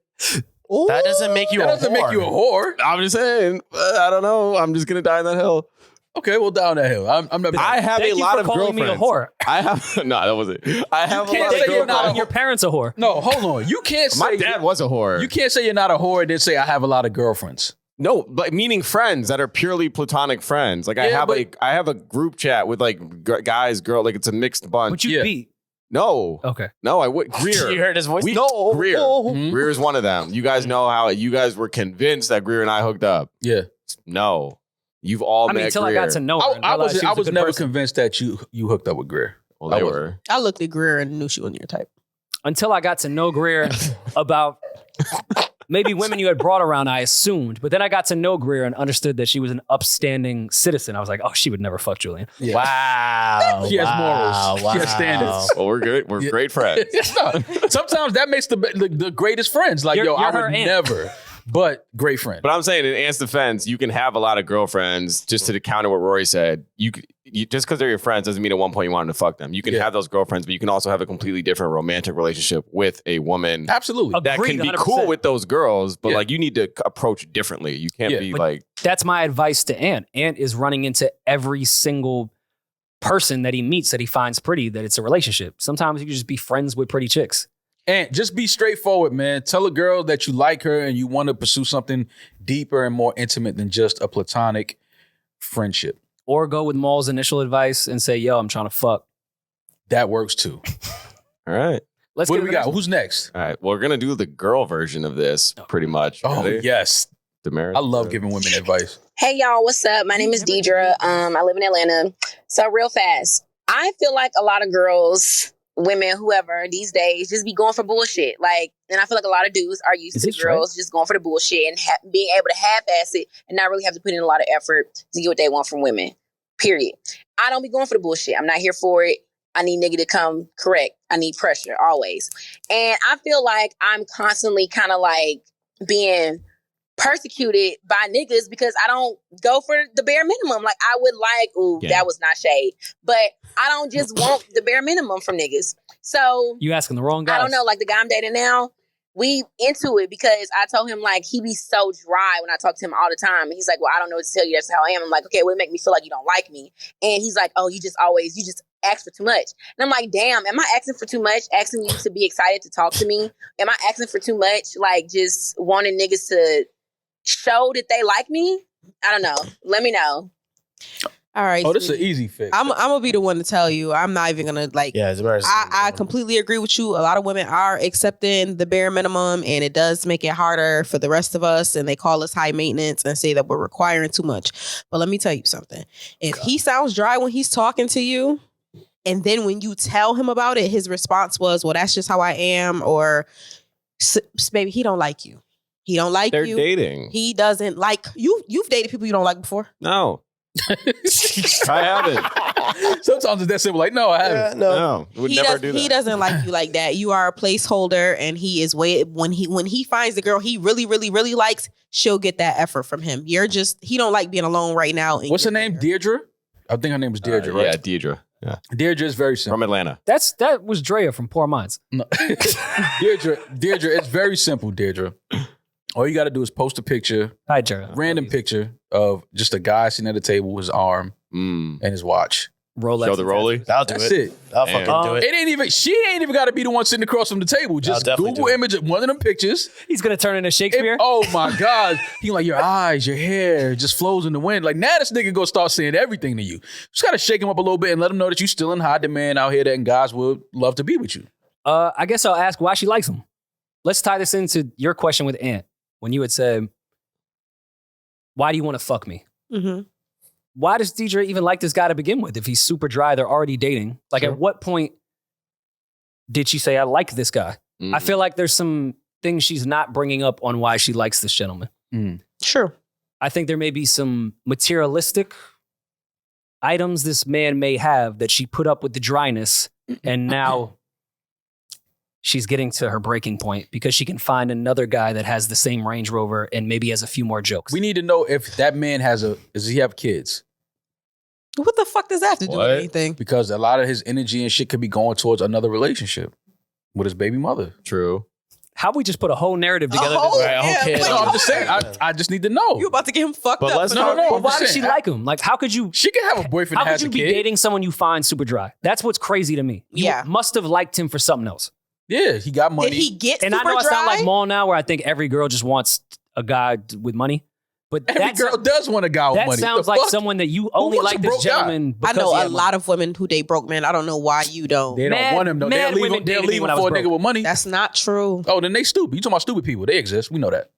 That doesn't make you That a doesn't whore. make you a whore. I'm just saying. I don't know. I'm just gonna die on that hill. Okay, well, down that hill. I'm not. I have Thank a you lot for of calling girlfriends. me a whore. I have no. That wasn't. I have a can't lot say of you're not girlfriends. Calling your parents a whore. No, hold on. You can't say My dad was a whore. You can't say you're not a whore and then say I have a lot of girlfriends. No, but meaning friends that are purely platonic friends. Like I have a group chat with like guys, girl, like it's a mixed bunch. But you beat. No. Okay. No, I would. Greer. You heard his voice? No. Greer. Greer is one of them. You guys know how you guys were convinced that Greer and I hooked up. Yeah. No. You've all met until Greer. I got to know her. I was never convinced that you hooked up with Greer. Well, they were. I looked at Greer and knew she wasn't your type. Until I got to know Greer about maybe women you had brought around, I assumed. But then I got to know Greer and understood that she was an upstanding citizen. I was like, oh, she would never fuck Julian. Yeah. Wow. She has morals. Wow. She has standards. Well, we're good. We're great friends. No, sometimes that makes the greatest friends. Like, You're I her would aunt. never, but great friend. But I'm saying in Ant's defense, you can have a lot of girlfriends. Just to counter what Rory said, you just because they're your friends doesn't mean at one point you wanted to fuck them. You can have those girlfriends, but you can also have a completely different romantic relationship with a woman. Absolutely. That Agreed, can be 100%. cool with those girls, but like you need to approach it differently. You can't be But like. that's my advice to Ant. Ant is running into every single person that he meets that he finds pretty that it's a relationship. Sometimes you can just be friends with pretty chicks. And just be straightforward, man. Tell a girl that you like her and you want to pursue something deeper and more intimate than just a platonic friendship. Or go with Maul's initial advice and say, yo, I'm trying to fuck. That works too. All right. Let's What get do we got? Who's next? All right. We're going to do the girl version of this pretty much. Oh, Ready? yes. Demaris. I love giving women advice. Hey y'all, what's up? My name is Deidre. I live in Atlanta. So real fast, I feel like a lot of girls, women, whoever these days just be going for bullshit. Like, and I feel like a lot of dudes are used to girls just going for the bullshit and being able to half-ass it and not really have to put in a lot of effort to get what they want from women. Period. I don't be going for the bullshit. I'm not here for it. I need nigga to come correct. I need pressure always. And I feel like I'm constantly kind of like being persecuted by niggas because I don't go for the bare minimum. Like I would like, that was not shade, but I don't just want the bare minimum from niggas. So you asking the wrong guy. I don't know. Like the guy I'm dating now, we into it because I told him like he be so dry when I talk to him all the time. And he's like, well, I don't know what to tell you. That's how I am. I'm like, okay, well, it make me feel like you don't like me. And he's like, oh, you just ask for too much. And I'm like, damn, am I asking for too much? Asking you to be excited to talk to me? Am I asking for too much? Like just wanting niggas to show that they like me? I don't know. Let me know. All right. Oh, this is an easy fix. I'm gonna be the one to tell you. I'm not even gonna like. Yeah, I completely agree with you. A lot of women are accepting the bare minimum, and it does make it harder for the rest of us. And they call us high maintenance and say that we're requiring too much. But let me tell you something. If he sounds dry when he's talking to you, and then when you tell him about it, his response was, "Well, that's just how I am," or "Baby, he don't like you. He don't like you. They're dating. He doesn't like you. You've dated people you don't like before." No. I haven't. Sometimes it's that simple. Like, no, I haven't. No. Would never do that. He doesn't like you like that. You are a placeholder, and he is when he finds the girl he really, really, really likes, she'll get that effort from him. He don't like being alone right now. What's her name? Deirdre? I think her name is Deirdre, right? Yeah, Deirdre. Yeah. Deirdre is very simple. From Atlanta. That was Drea from Poor Minds. No. Deirdre, it's very simple, Deirdre. All you got to do is post a picture, Hi, Drea. random picture of just a guy sitting at a table, his arm and his watch. Rolex. Show the Rolly. I'll do That's it. it. I'll fucking do it. She ain't even got to be the one sitting across from the table. Just definitely Google do it. image of one of them pictures. He's gonna turn into Shakespeare. Oh my God. He like, your eyes, your hair just flows in the wind. Like now this nigga gonna start saying everything to you. Just gotta shake him up a little bit and let him know that you still in high demand out here that guys would love to be with you. I guess I'll ask why she likes him. Let's tie this into your question with Ant. When you had said, why do you want to fuck me? Mm-hmm. Why does Deidre even like this guy to begin with? If he's super dry, they're already dating. Like at what point did she say, I like this guy? I feel like there's some things she's not bringing up on why she likes this gentleman. Sure. I think there may be some materialistic items this man may have that she put up with the dryness and now she's getting to her breaking point because she can find another guy that has the same Range Rover and maybe has a few more jokes. We need to know if that man does he have kids? What the fuck does that have to do with anything? Because a lot of his energy and shit could be going towards another relationship with his baby mother. True. How we just put a whole narrative together? Okay. No, I'm just saying. I just need to know. You about to get him fucked But up? let's No. But why does she like him? Like, how could you? She can have a boyfriend How that has could you a be kid. dating someone you find super dry? That's what's crazy to me. You must have liked him for something else. Yeah, he got money. Did he get And super I know I sound dry? like Maul now, where I think every girl just wants a guy with money. But Every girl does want a guy with that money. sounds The like fuck? someone that you only wants a like this broke guy? gentleman I because know he a had lot of women who date broke men. I don't know why you don't. They don't want him though. mad They'll women leave dated me him when I for was a nigga broke. with money. That's not true. Oh, then they stupid. You talking about stupid people? They exist. We know that.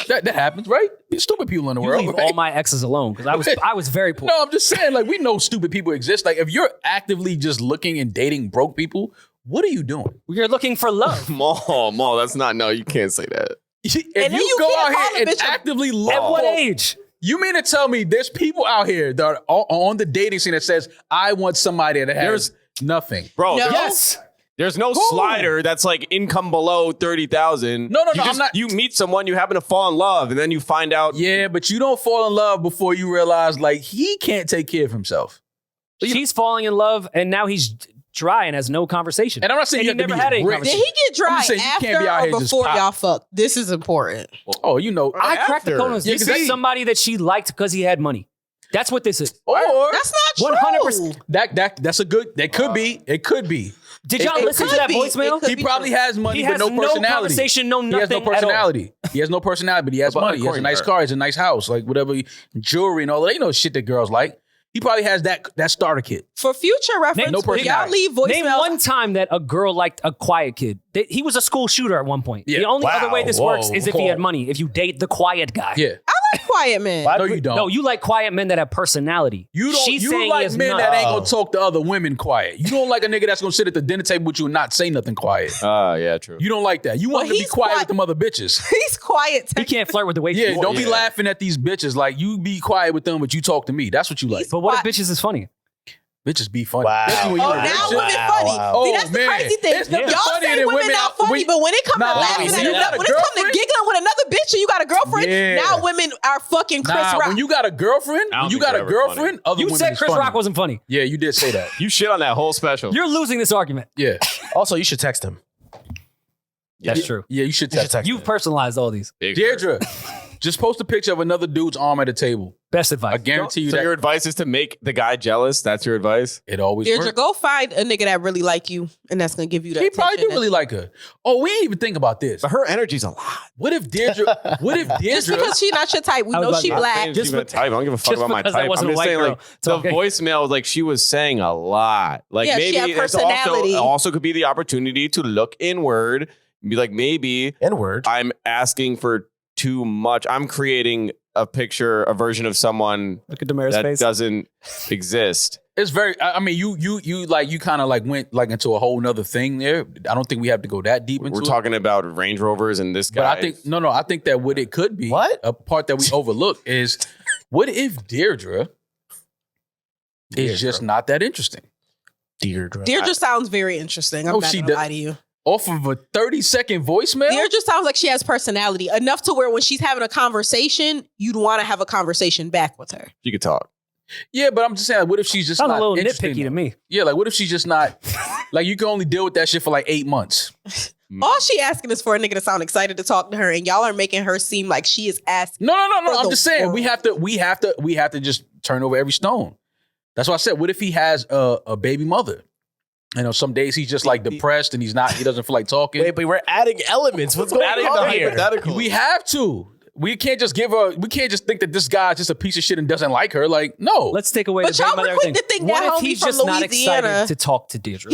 that happens, right? There's stupid people in the You world. leave right? all my exes alone because I was very poor. No, I'm just saying, like, we know stupid people exist. Like, if you're actively just looking and dating broke people, what are you doing? You're looking for love. Maul, that's not, no, you can't say that. If then you you go can't out call here a and bitch a- actively look, At what age? you mean to tell me there's people out here that are on the dating scene that says, I want somebody that has nothing. Bro, No. Yes. there's no slider that's like income below 30,000. No, You I'm not. You meet someone, you happen to fall in love, and then you find out. Yeah, but you don't fall in love before you realize, like, he can't take care of himself. She's falling in love, and now he's dry and has no conversation. And I'm not saying And you he have to never be had any rich. Did conversation. he get dry I'm just saying you after can't be out or here just before pop. y'all fuck? This is important. Oh, you know. I cracked the corners. Yeah, This 'cause is somebody that she liked because he had money. That's what this is. Or That's not true. 100%. that's a good. That could be. It could be. Did y'all It listen to could that be. voicemail? It could He be probably true. has money, He but has no no personality. conversation, no He has no nothing at all. personality. He has no personality, but he has But money. He has a according nice to her. car. He has a nice house, like whatever, jewelry and all that. You know, shit that girls like. He probably has that starter kit. For future reference, no if y'all personality. leave voicemails. Name one time that a girl liked a quiet kid. He was a school shooter at one point. Yeah. The only Wow. other way this works is if he Whoa. had money. If you date the quiet guy. Yeah. quiet man. Why- No, you don't. No, you like quiet men that have personality. You don't. She's You saying he like has men none. that ain't gonna talk to other women quiet. You don't like a nigga that's gonna sit at the dinner table with you and not say nothing quiet. Yeah, true. You don't like that. You want Well, to be he's quiet quiet. with them other bitches. He's quiet. He can't flirt with the way Yeah, she don't be Yeah. laughing at these bitches. Like, you be quiet with them, but you talk to me. That's what you like. But what if Quiet. bitches is funny? Bitches be funny. Wow. Especially when you Oh, in a now relationship. women Wow, funny. wow. See, that's the Oh, man. crazy thing. It's nothing Y'all funnier say than women women not out- funny, when- but when it comes Nah, to laughing when at you another, got a when it comes to girlfriend- giggling with another bitch and you got a girlfriend, Yeah. now women are fucking Chris Nah, Rock. when you got a girlfriend, I don't when you think got a they're ever girlfriend, other You women said is Chris funny. Rock wasn't funny. Yeah, you did say that. You shit on that whole special. You're losing this argument. Yeah, Also, you should text him. That's true. yeah, you should You should text. text You've him. personalized all these. Big Deirdre, just post a picture of another dude's arm at a table. Best advice. I guarantee you So that your advice is to make the guy jealous? That's your advice? it always Deirdre, works. go find a nigga that really like you, and that's gonna give you that. He probably do attention really like her. Oh, we ain't even think about this. But her energy's a lot. What if Deirdre? What if Just Deirdre? because she not your type, we I was know about she to- black. Saying Just she's my be- type. I don't give a fuck just about my because that type. wasn't I'm a just white saying, girl like, the talking. voicemail, like, she was saying a lot. Like, Yeah, she maybe had it's personality. also could be the opportunity to look inward and be like, maybe N-word. I'm asking for too much. I'm creating a picture, a version of someone Look at Demaris' that face. doesn't exist. It's very. I mean, you kind of like went like into a whole nother thing there. I don't think we have to go that deep into We're it. talking about Range Rovers and this guy. But I think no. I think that what it could be, What? a part that we overlook is, what if Deirdre is just not that interesting? Deirdre. Deirdre sounds very interesting. I'm Oh, not she gonna does- lie to you. Off of a 30-second voicemail? Deirdre sounds like she has personality enough to where when she's having a conversation, you'd want to have a conversation back with her. you could talk. Yeah, but I'm just saying, like, what if she's just Sounds not a little interesting, nitpicky to though? me. Yeah, like, what if she's just not, like, you can only deal with that shit for like 8 months. All she asking is for a nigga to sound excited to talk to her, and y'all are making her seem like she is asking. No. For I'm the just saying, world. we have to just turn over every stone. That's why I said, what if he has a baby mother? You know, some days he's just like depressed and he doesn't feel like talking. Wait, but we're adding elements. What's going Adding on the here? hypothetical. We have to. We can't just think that this guy's just a piece of shit and doesn't like her. Like, no. Let's take away But the y'all blame on were quick everything. to think What that if homie he's from just not Louisiana- excited to talk to Deirdre?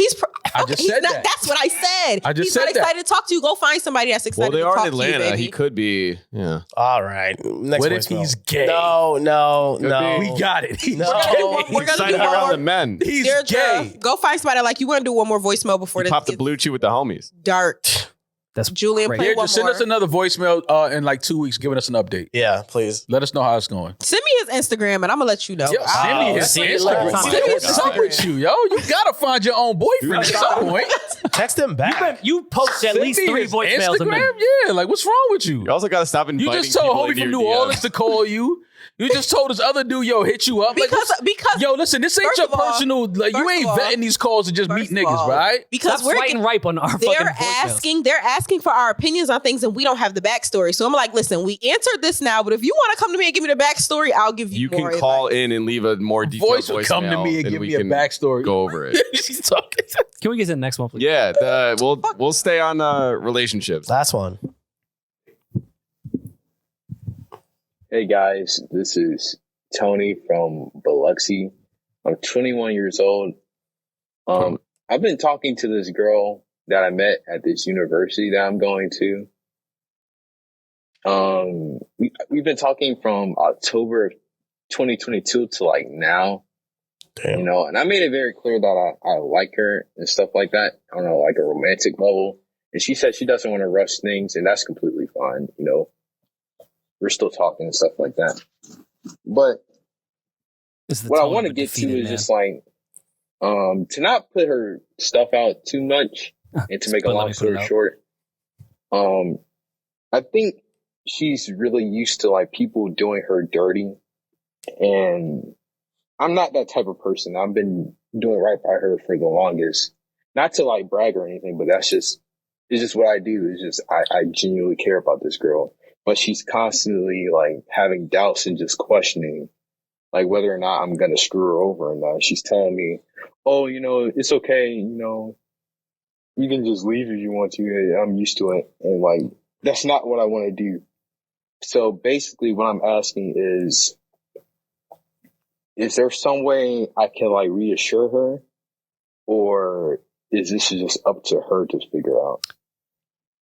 I just said that. That's what I said. I just he's said not that. excited to talk to you. Go find somebody that's Well, excited they to are talk in to you, Atlanta. baby. He could be, yeah. All right. Next What if voicemail. he's gay? No. be. We got it. He's No. gay. We're gonna Excited do one around more. the men. He's Deirdre, gay. go find somebody like you. Want to do one more voicemail before He this popped the gets blue chew with the homies. dark. That's Julian, great. play Deirdre, one send more. us another voicemail in like 2 weeks, giving us an update. Yeah, please. Let us know how it's going. Send me his Instagram, and I'm gonna let you know. Yo, send me his see, Instagram. look, Send me look, what's up with you, yo. You gotta find your own boyfriend at some point. Text him back. You post at Send least me 3 his voicemails a Instagram? minute. Yeah, like what's wrong with you? You also got to stop inviting You just told people homie into from your New DMs. Orleans to call you. You just told this other dude, yo, hit you up. Like, Because yo, listen, this ain't First your of all- personal. Like, you first ain't of all- vetting these calls to just meet first of niggas, all, right? because Stop we're swiping right on our fucking they're voicemails. asking for our opinions on things, and we don't have the backstory. So I'm like, listen, we answered this now, but if you want to come to me and give me the backstory, I'll give you. You can more call advice. in and leave a more detailed Voice will come to voicemail, me and give we me a can backstory. Go over it. She's talking. Can we get to the next one, please? Yeah, we'll stay on relationships. Last one. Hey guys, this is Tony from Biloxi. I'm 21 years old. I've been talking to this girl that I met at this university that I'm going to. We've been talking from October of 2022 to like now. Damn. You know, and I made it very clear that I like her and stuff like that on a like a romantic level. And she said she doesn't want to rush things, and that's completely fine. You know, we're still talking and stuff like that. But what I want to get to is just like to not put her stuff out too much and to make a long story short. I think she's really used to like people doing her dirty, and I'm not that type of person. I've been doing right by her for the longest. Not to like brag or anything, but it's just what I do. It's just I genuinely care about this girl. But she's constantly like having doubts and just questioning like whether or not I'm gonna screw her over or not. She's telling me, oh, you know, it's okay, you know, you can just leave if you want to. I'm used to it. And like that's not what I want to do. So basically what I'm asking is there some way I can like reassure her, or is this just up to her to figure out?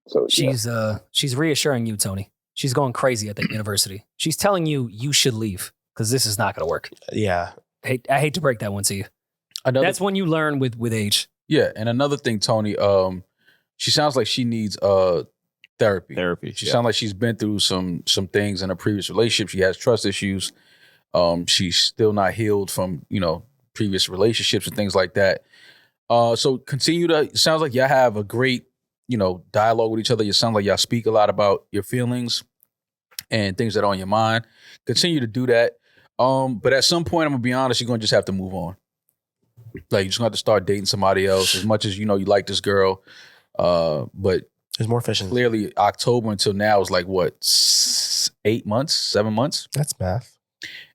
So she's reassuring you, Tony. She's going crazy at the university. She's telling you should leave because this is not going to work. Yeah. I hate to break that one to you. That's when you learn with age. Yeah, and another thing, Tony, she sounds like she needs therapy. She sounds like she's been through some things in a previous relationship. She has trust issues. She's still not healed from, you know, previous relationships and things like that. So continue to, it sounds like y'all have a great, you know, dialogue with each other. You sound like y'all speak a lot about your feelings and things that are on your mind. Continue to do that. But at some point, I'm gonna be honest, you're gonna just have to move on. Like you're just gonna have to start dating somebody else. As much as you know you like this girl, but there's more fish. Clearly, October until now is like what 8 months, 7 months. That's math.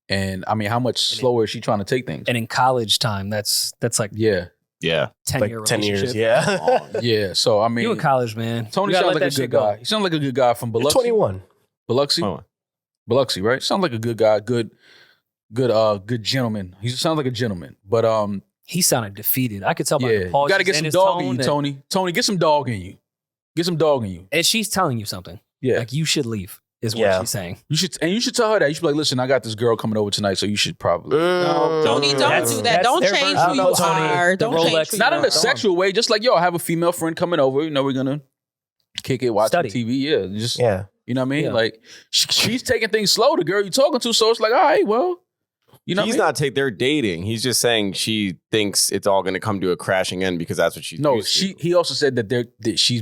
And I mean, how much slower is she trying to take things? And in college time, that's like 10 like year 10 years, relationship. Yeah. So I mean, you in college, man. Tony sounds like a good guy. He sounds like a good guy from Biloxi. 21. Biloxi, Biloxi, right? Sounds like a good guy, good gentleman. He sounds like a gentleman, but he sounded defeated. I could tell by the you pauses. got to get some dog in you, Tony. Tony, get some dog in you. Get some dog in you. And she's telling you something. Yeah, like you should leave. Is what she's saying. You should tell her that. You should be like, listen, I got this girl coming over tonight, so you should probably no, Tony, don't do that. Don't change who you are. Don't change. Not in a sexual way. Just like, yo, I have a female friend coming over. You know, we're gonna kick it, watch TV. Yeah, you know what I mean? Yeah. Like she's taking things slow. The girl you're talking to, so it's like, all right, well, you know, they're dating. He's just saying she thinks it's all going to come to a crashing end because that's what she's. No, he also said that she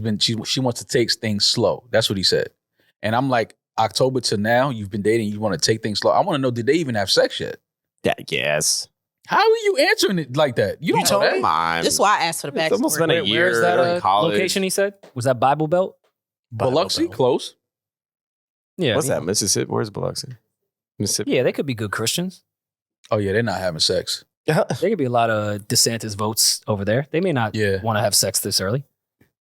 wants to take things slow. That's what he said, and I'm like. October to now, you've been dating, you want to take things slow. I want to know, did they even have sex yet? Yes. How are you answering it like that? You don't know that. This is why I asked for the backstory. It's almost been a year. Where's that location he said? Was that Bible Belt? Biloxi? Close. Yeah. What's that? Mississippi? Where's Biloxi? Mississippi. Yeah, they could be good Christians. Oh, yeah, they're not having sex. There could be a lot of DeSantis votes over there. They may not want to have sex this early.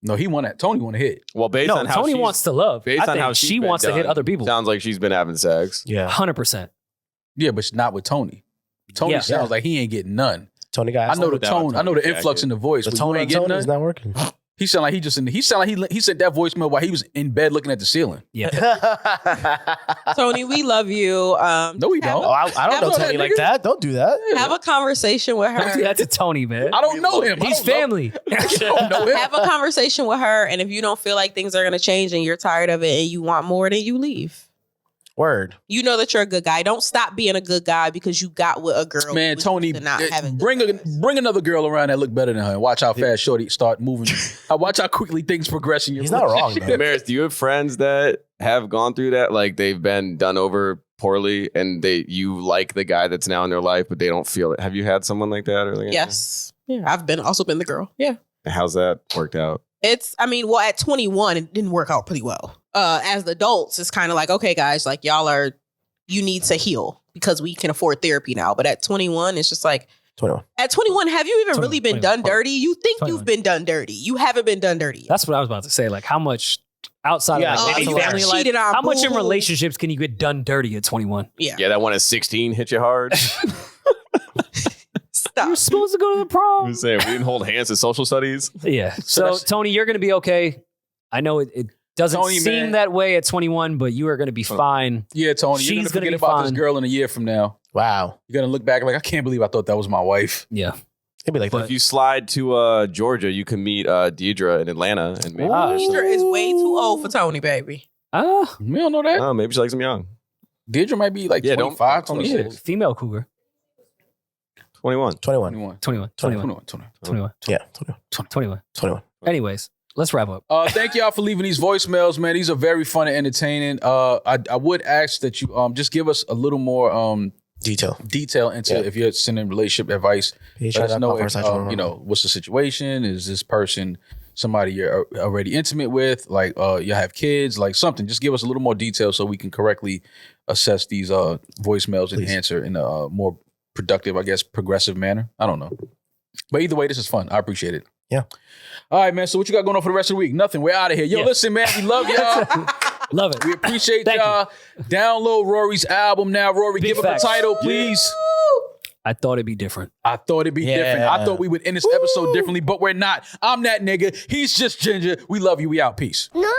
No, Tony want to hit. Well, based on how Tony wants to love. Based on how she wants to hit other people. Sounds like she's been having sex. Yeah, 100%. Yeah, but not with Tony. Tony sounds like he ain't getting none. Tony got. I know the tone. I know the influx in the voice. The tone ain't getting none. Is not working. He sound like he sent that voicemail while he was in bed looking at the ceiling. Yeah. Tony, we love you. No, we don't. I don't know Tony like that. Don't do that. Have a conversation with her. Don't do that to Tony, man. I don't know him. He's family. I don't know him. Have a conversation with her, and if you don't feel like things are going to change and you're tired of it and you want more, then you leave. Word. You know that you're a good guy. Don't stop being a good guy because you got with a girl. Man, Tony, bring another girl around that look better than her and watch how fast Shorty start moving. Watch how quickly things progress in your relationship. He's not wrong, though. Demaris, do you have friends that have gone through that? Like they've been done over poorly and you like the guy that's now in their life, but they don't feel it. Have you had someone like that? Yes. Yeah, I've also been the girl. Yeah. How's that worked out? At 21, it didn't work out pretty well. As adults, it's kind of like, okay, guys, like you need to heal because we can afford therapy now. But at 21, it's just like, 21. At 21, have you even really been done dirty? You think 21. You've been done dirty. You haven't been done dirty. That's what I was about to say. Like, how much outside Yeah, of like, maybe outside family life, cheated on. how much in Boo-hoo. relationships can you get done dirty at 21? Yeah. Yeah, that one at 16 hit you hard. Stop. You're supposed to go to the I prom. was saying, we didn't hold hands at social studies. Yeah. So that's- Tony, you're going to be okay. I know it doesn't Tony, seem man. that way at 21, but you are going to be fine. Yeah, Tony, She's you're gonna gonna forget be about this fine. girl in a year from now. Wow. You're gonna look back like, I can't believe I thought that was my wife. Yeah. It'd be like If you slide to Georgia, you can meet Deidre in Atlanta. And maybe, Deidre is way too old for Tony, baby. We don't know that. oh, maybe she likes him young. Deidre might be like 25, 26. Female cougar. 21. 21. 21. 21. 21. Yeah. 21. 21. Anyways, let's wrap up. Thank y'all for leaving these voicemails, man. These are very fun and entertaining. I would ask that you just give us a little more detail into if you're sending relationship advice. Let us know if, what's the situation? Is this person somebody you're already intimate with? Like you have kids? Like something. Just give us a little more detail so we can correctly assess these voicemails and answer in a more productive, I guess, progressive manner. I don't know. But either way, this is fun. I appreciate it. Yeah. All right, man. So what you got going on for the rest of the week? Nothing. We're out of here. Yo, listen, man. We love y'all. Love it. We appreciate y'all. Download Rory's album now. Rory, Big give facts. him a title, please. I thought it'd be different. I thought it'd be different. I thought we would end this episode differently, but we're not. I'm that nigga. He's just Ginger. We love you. We out. Peace. No